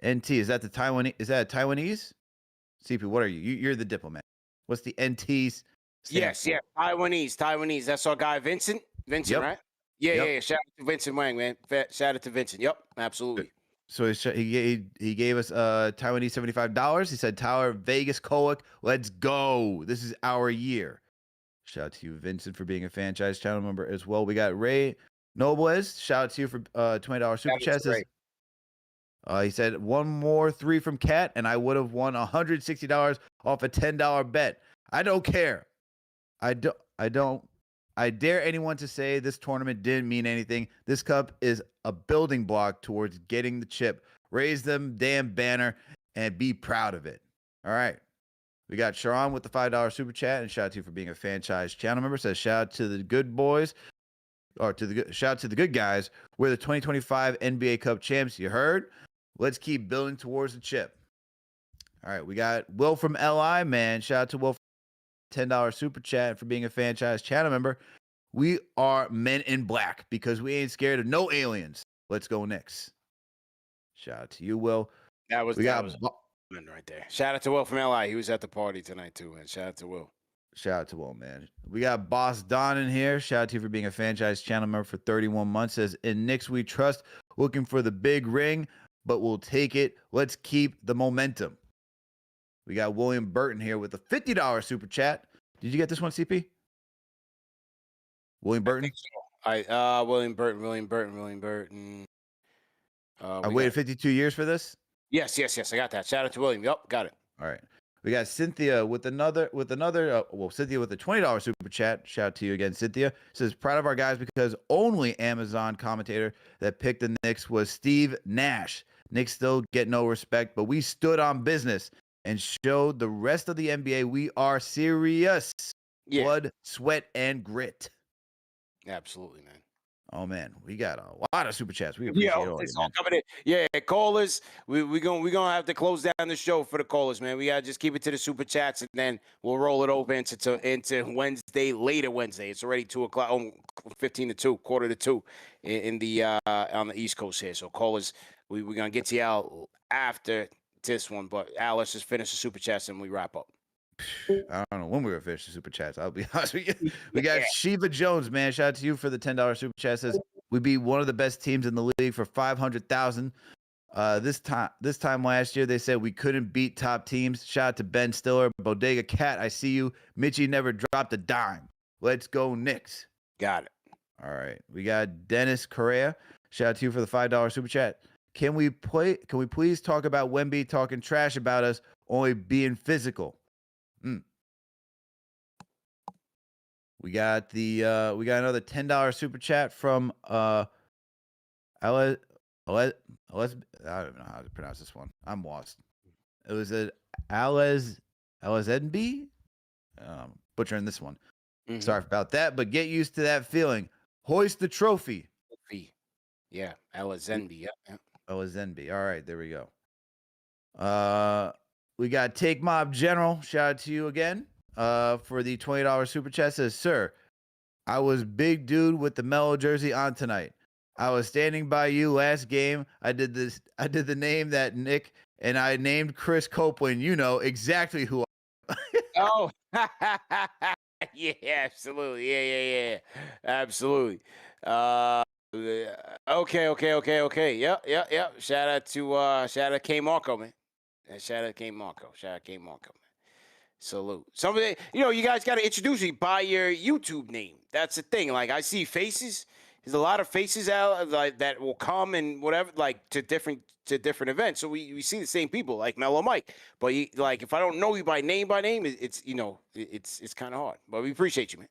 NT? Is that the Taiwanese? Is that a Taiwanese? CP, what are you? You're the diplomat. What's the NT's? Yes, yeah. Taiwanese. That's our guy, Vincent. Yep. Right? Yeah. Shout out to Vincent Wang, man. Shout out to Vincent. Yep, absolutely. So he gave us Taiwanese $75. He said, Tyler, Vegas, Kolek, let's go. This is our year. Shout out to you, Vincent, for being a franchise channel member as well. We got Ray Nobles. Shout out to you for $20 super chat. He said, one more 3 from Cat, and I would have won $160 off a $10 bet. I don't care. I dare anyone to say this tournament didn't mean anything. This cup is a building block towards getting the chip. Raise them damn banner and be proud of it. All right. We got Sharon with the $5 super chat, and shout out to you for being a franchise channel member. Says, shout out to the good boys, or shout out to the good guys. We're the 2025 NBA Cup champs. You heard? Let's keep building towards the chip. All right. We got Will from LI, man. Shout out to Will. $10 super chat for being a franchise channel member. We are men in black because we ain't scared of no aliens. Let's go Knicks. Shout out to you, Will. That was right there. Shout out to Will from LI. He was at the party tonight too, man. Shout out to Will. Shout out to Will, man. We got Boss Don in here. Shout out to you for being a franchise channel member for 31 months. Says, in Knicks we trust. Looking for the big ring, but we'll take it. Let's keep the momentum. We got William Burton here with a $50 super chat. Did you get this one, CP? William Burton? William Burton. I waited 52 years for this? Yes. I got that. Shout out to William. Yep, got it. All right. We got Cynthia with another, Cynthia with a $20 super chat. Shout out to you again, Cynthia. Says, proud of our guys because only Amazon commentator that picked the Knicks was Steve Nash. Knicks still get no respect, but we stood on business and showed the rest of the NBA we are serious. Yeah. Blood, sweat, and grit. Absolutely, man. Oh man, we got a lot of super chats. We Yeah, appreciate all you, it's all man. coming in. Yeah, callers. We gonna have to close down the show for the callers, man. We gotta just keep it to the super chats, and then we'll roll it over into Wednesday, later Wednesday. It's already 2:00, 15 to 2, quarter to 2, in the on the East Coast here. So callers, we're gonna get to you out after this one. But Al, let's just finish the super chats and we wrap up. I don't know when we're gonna finish the super chats. I'll be honest with you. We got Shiva Jones, man. Shout out to you for the $10 super chat. Says we beat one of the best teams in the league for 500,000. This time last year they said we couldn't beat top teams. Shout out to Ben Stiller, Bodega Cat. I see you. Mitchie never dropped a dime. Let's go Knicks. Got it. All right. We got Dennis Correa. Shout out to you for the $5 super chat. Can we please talk about Wemby talking trash about us only being physical? We got another $10 super chat from I don't know how to pronounce this one. I'm lost. It was a Alesnb. Butchering this one. Mhm. Sorry about that, but get used to that feeling. Hoist the trophy. Yeah, Alazenbi. Yeah. Alesnb. All right, there we go. We got Take Mob General. Shout out to you again. For the $20 super chat. Says, sir, I was big dude with the Mellow jersey on tonight. I was standing by you last game. I did the name that Nick and I named Chris Copeland. You know exactly who. Oh, yeah, absolutely. Yeah. Absolutely. Okay. Yep. Shout out to K Marco, man. Shout out K Marco, man. Salute. Somebody, you guys got to introduce me by your YouTube name. That's the thing. Like, I see faces. There's a lot of faces out like that will come and whatever, like to different events. So we see the same people, like Mellow Mike. But like, if I don't know you by name, it's it's kind of hard. But we appreciate you, man.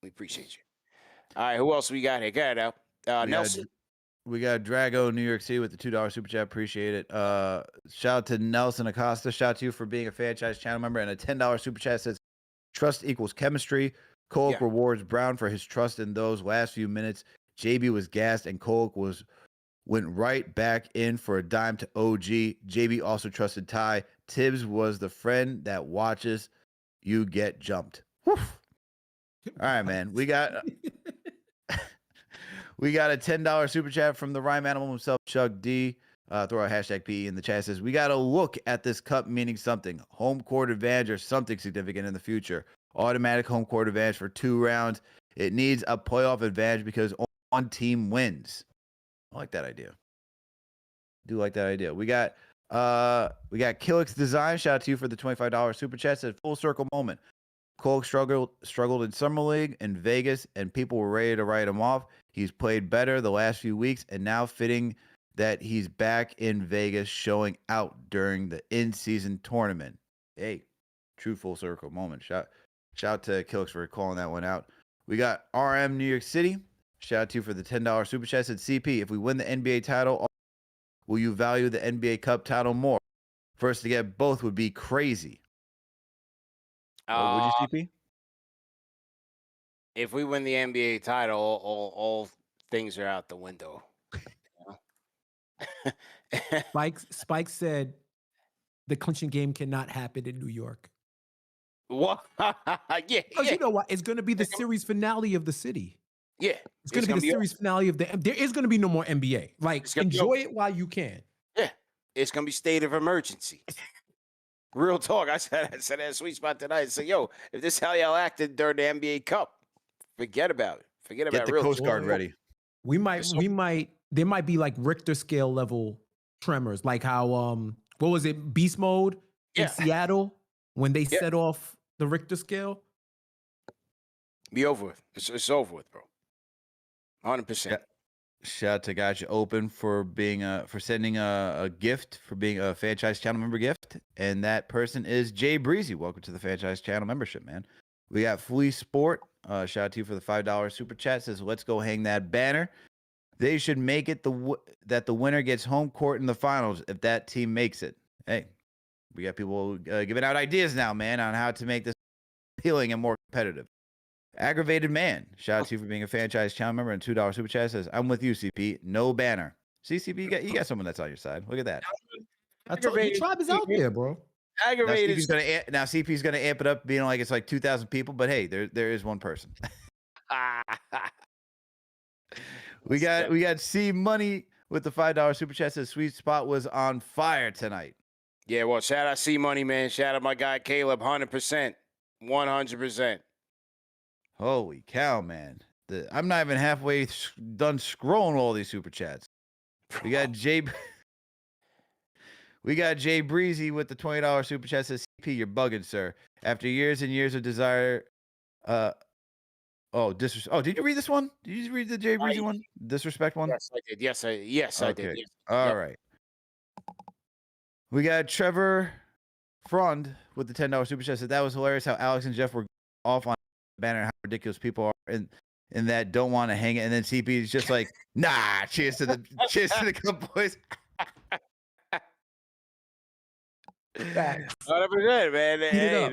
We appreciate you. All right, who else we got here? Go ahead, Al. Nelson. We got Drago, New York City with the $2 super chat. Appreciate it. Shout out to Nelson Acosta. Shout out to you for being a franchise channel member. And a $10 super chat says, trust equals chemistry. Kolek rewards Brown for his trust in those last few minutes. JB was gassed and Kolek went right back in for a dime to OG. JB also trusted Ty. Tibbs was the friend that watches you get jumped. Whew. All right, man. We got we got a $10 super chat from the rhyme animal himself, Chuck D. Throw a hashtag P in the chat. Says, we got to look at this cup meaning something. Home court advantage or something significant in the future. Automatic home court advantage for 2 rounds. It needs a playoff advantage because one team wins. I like that idea. Do like that idea. We got Kolek's Design. Shout out to you for the $25 super chat. Said, full circle moment. Kolek struggled in Summer League in Vegas, and people were ready to write him off. He's played better the last few weeks, and now fitting that he's back in Vegas showing out during the in-season tournament. Hey, true full circle moment. Shout out to Kolek for calling that one out. We got RM New York City. Shout out to you for the $10 super chat. Said, CP, if we win the NBA title, will you value the NBA Cup title more? First to get both would be crazy. Would you, CP? If we win the NBA title, all things are out the window. Spike said the clinching game cannot happen in New York. What? Yeah. Because you know what? It's going to be the series finale of the city. Yeah. It's going to be the series finale of there is going to be no more NBA. Like, enjoy it while you can. Yeah. It's going to be state of emergency. Real talk. I said that sweet spot tonight. I said, yo, if this is how y'all acted during the NBA Cup, forget about it. Forget about it. Get the Coast Guard ready. There might be like Richter scale level tremors, like how what was it, Beast Mode in Seattle when they set off the Richter scale. Be over with. It's over with, bro. 100%. Shout out to Gotcha Open for being for sending a gift, for being a franchise channel member gift, and that person is Jay Breezy. Welcome to the franchise channel membership, man. We got Flea Sport. Shout out to you for the $5 super chat. Says, let's go hang that banner. They should make it that the winner gets home court in the finals if that team makes it. Hey, we got people giving out ideas now, man, on how to make this appealing and more competitive. Aggravated Man, shout out to you for being a franchise channel member and $2 super chat says, I'm with you, CP. No banner. See, CP, you got someone that's on your side. Look at that. I told you, tribe is out there, bro. Aggravated. Now CP's gonna amp it up, being like it's like 2,000 people, but hey, there is one person. we got C Money with the $5 super chat says sweet spot was on fire tonight. Yeah, well, shout out C Money, man. Shout out my guy Caleb, 100%, 100%. Holy cow, man! I'm not even halfway done scrolling all these super chats. We got Jay Breezy with the $20 super chat says, CP, you're bugging, sir. After years and years of desire, did you read this one? Did you read the Jay Breezy one? Disrespect one? Yes, I did. Yes, I did. Yes. All right. We got Trevor Frond with the $10 super chat said, that was hilarious how Alex and Jeff were off on the banner and how ridiculous people are and that don't want to hang it. And then CP is just like, nah, cheers to the cup, boys. 100%, man. Hey,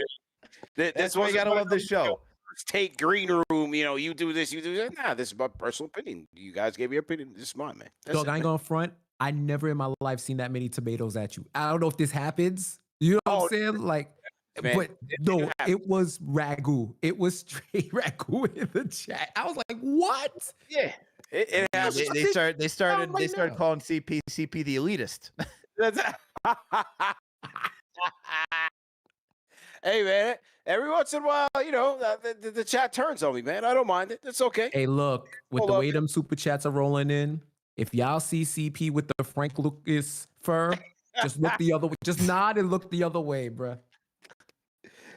that's why you gotta love this show. Take green room, you do this, you do that. Nah, this is my personal opinion. You guys gave me your opinion. This is mine, man. Dog, I ain't going front. I never in my life seen that many tomatoes at you. I don't know if this happens. You know what I'm saying? Like, man, but no, it was ragu. It was straight ragu in the chat. I was like, what? Yeah. It they started calling CP the elitist. Hey, man, every once in a while, the chat turns on me, man. I don't mind it. It's okay. Hey, look, with the way them super chats are rolling in, if y'all see CP with the Frank Lucas fur, just look the other way. Just nod and look the other way, bruh.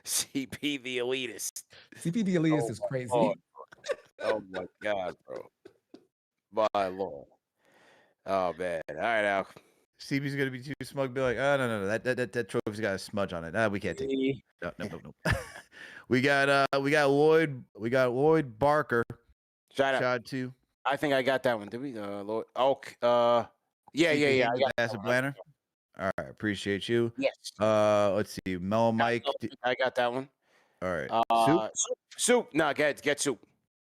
CP the elitist. CP the elitist is crazy. Lord. Oh, my God, bro. My Lord. Oh, man. All right, Al. CP's gonna be too smug. Be like, oh no, that trophy's got a smudge on it. We can't take it. No. we got Lloyd Barker. Shout out to. I think I got that one. Did we? Lloyd. Yeah. I got that's a banner. All right, appreciate you. Yes. Let's see, Mel Mike. I got that one. All right. Soup. No, get Soup.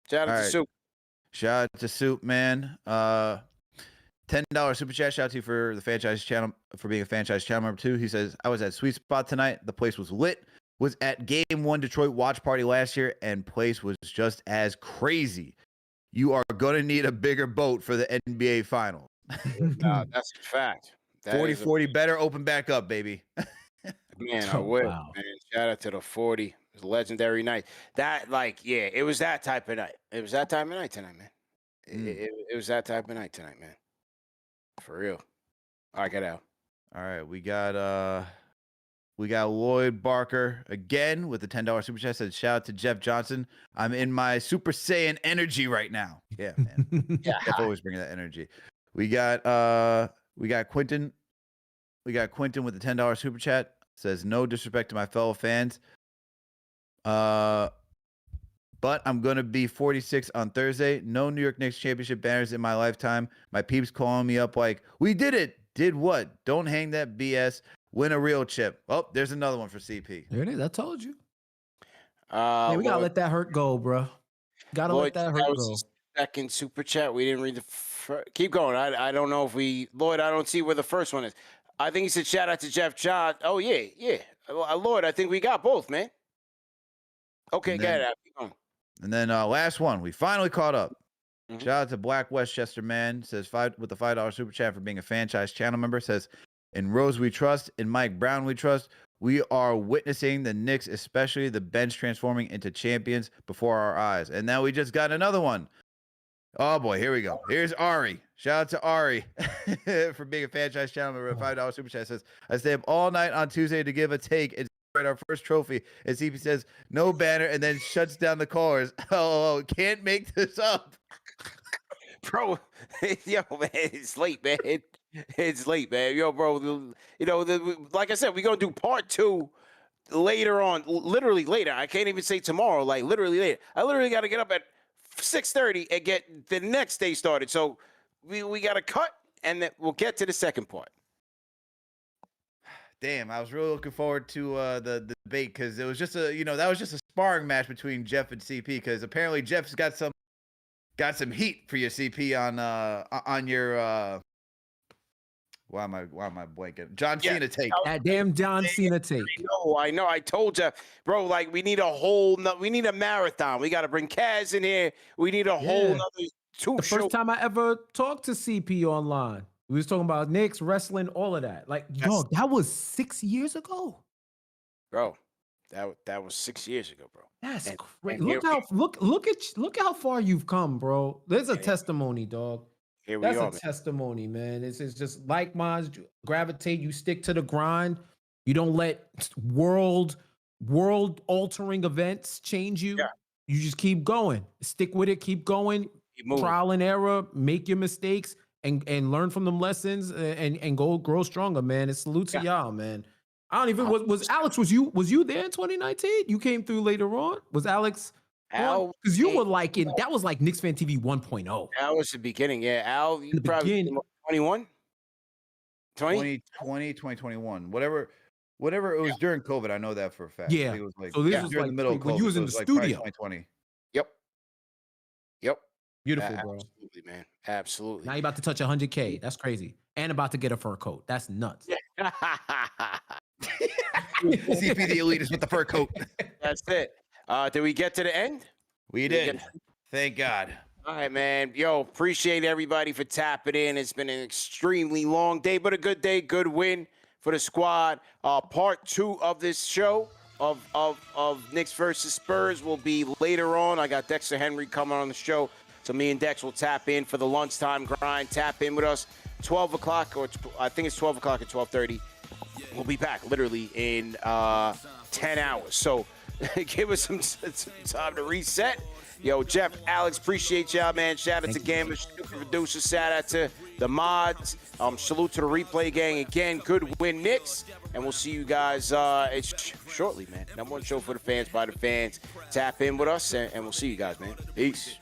Shout out to Soup. Shout out to Soup, man. $10 super chat. Shout out to you for the franchise channel, for being a franchise channel member too. He says, I was at Sweet Spot tonight. The place was lit. Was at Game 1 Detroit watch party last year, and place was just as crazy. You are going to need a bigger boat for the NBA Finals. That's a fact. 40-40 better open back up, baby. Man, I will. Wow. Man, shout out to the 40. It was a legendary night. It was that type of night. It was that time of night tonight, man. It was that type of night tonight, man. For real. All right, get out. All right, we got Lloyd Barker again with the $10 super chat. Said, shout out to Jeff Johnson. I'm in my Super Saiyan energy right now. Yeah, man. Jeff always bringing that energy. We got Quentin. We got Quentin with the $10 super chat. Says, no disrespect to my fellow fans. But I'm going to be 46 on Thursday. No New York Knicks championship banners in my lifetime. My peeps calling me up like, we did it. Did what? Don't hang that BS. Win a real chip. Oh, there's another one for CP. There it is. I told you. We got to let that hurt go, bro. Got to let that hurt go. Second super chat. We didn't read the first. Keep going. I don't know if Lloyd, I don't see where the first one is. I think he said shout out to Jeff John. Oh, yeah. Lloyd, I think we got both, man. Okay, get it out. Keep going. And then last one, we finally caught up. Mm-hmm. Shout out to Black Westchester Man. Says with the $5 super chat for being a franchise channel member. Says, in Rose we trust, in Mike Brown we trust. We are witnessing the Knicks, especially the bench, transforming into champions before our eyes. And now we just got another one. Oh boy, here we go. Here's Ari. Shout out to Ari for being a franchise channel member. A $5 super chat. Says, I stay up all night on Tuesday to give a take and our first trophy. And CP says, no banner, and then shuts down the callers. Oh, can't make this up. Bro, yo, man, it's late, man. It's late, man. Yo, bro, like I said, we're going to do part 2 later on, literally later. I can't even say tomorrow, like literally later. I literally got to get up at 6:30 and get the next day started. So we got to cut, and then we'll get to the second part. damn, I was really looking forward to the debate because it was just that was just a sparring match between Jeff and CP because apparently Jeff's got some heat for your CP on your why am I blanking? John Cena take. That damn John Cena take. I know. I told you, bro. Like we need a marathon. We got to bring Kaz in here. We need a whole nother two. The first time I ever talked to CP online, we was talking about Knicks, wrestling, all of that. Like, dog, that was 6 years ago, bro. That was 6 years ago, bro. That's crazy. Look how far you've come, bro. There's a testimony, dog. Here we That's are, a testimony, man. It's just like minds gravitate. You stick to the grind. You don't let world altering events change you. Yeah. You just keep going. Stick with it. Keep going. Trial and error. Make your mistakes and learn from them lessons and grow stronger, man. And salute to y'all, man. I don't even was Alex. Was you there in 2019? You came through later on. Was Alex? Because you were like that was like KnicksFanTV 1.0. That was the beginning. Yeah, Al, you probably 21? 2020, 2021. Whatever it was during COVID. I know that for a fact. Yeah. I think it was like So this was during like the middle of COVID. when you was in the studio. 2020. Yep. Beautiful, bro. Absolutely, man. Absolutely. Now you're about to touch 100K. That's crazy. And about to get a fur coat. That's nuts. CP the elitist with the fur coat. That's it. Did we get to the end? We did. Thank God. All right, man. Yo, appreciate everybody for tapping in. It's been an extremely long day, but a good day, good win for the squad. Part 2 of this show of Knicks versus Spurs will be later on. I got Dexter Henry coming on the show. So me and Dex will tap in for the lunchtime grind. Tap in with us 12 o'clock, or I think it's 12 o'clock at 12:30. We'll be back literally in 10 hours. So give us some time to reset. Yo, Jeff, Alex, appreciate y'all, man. Shout out to Gambler, super producer. Shout out to the mods. Salute to the replay gang again. Good win, Knicks. And we'll see you guys shortly, man. #1 show for the fans, by the fans. Tap in with us, and we'll see you guys, man. Peace.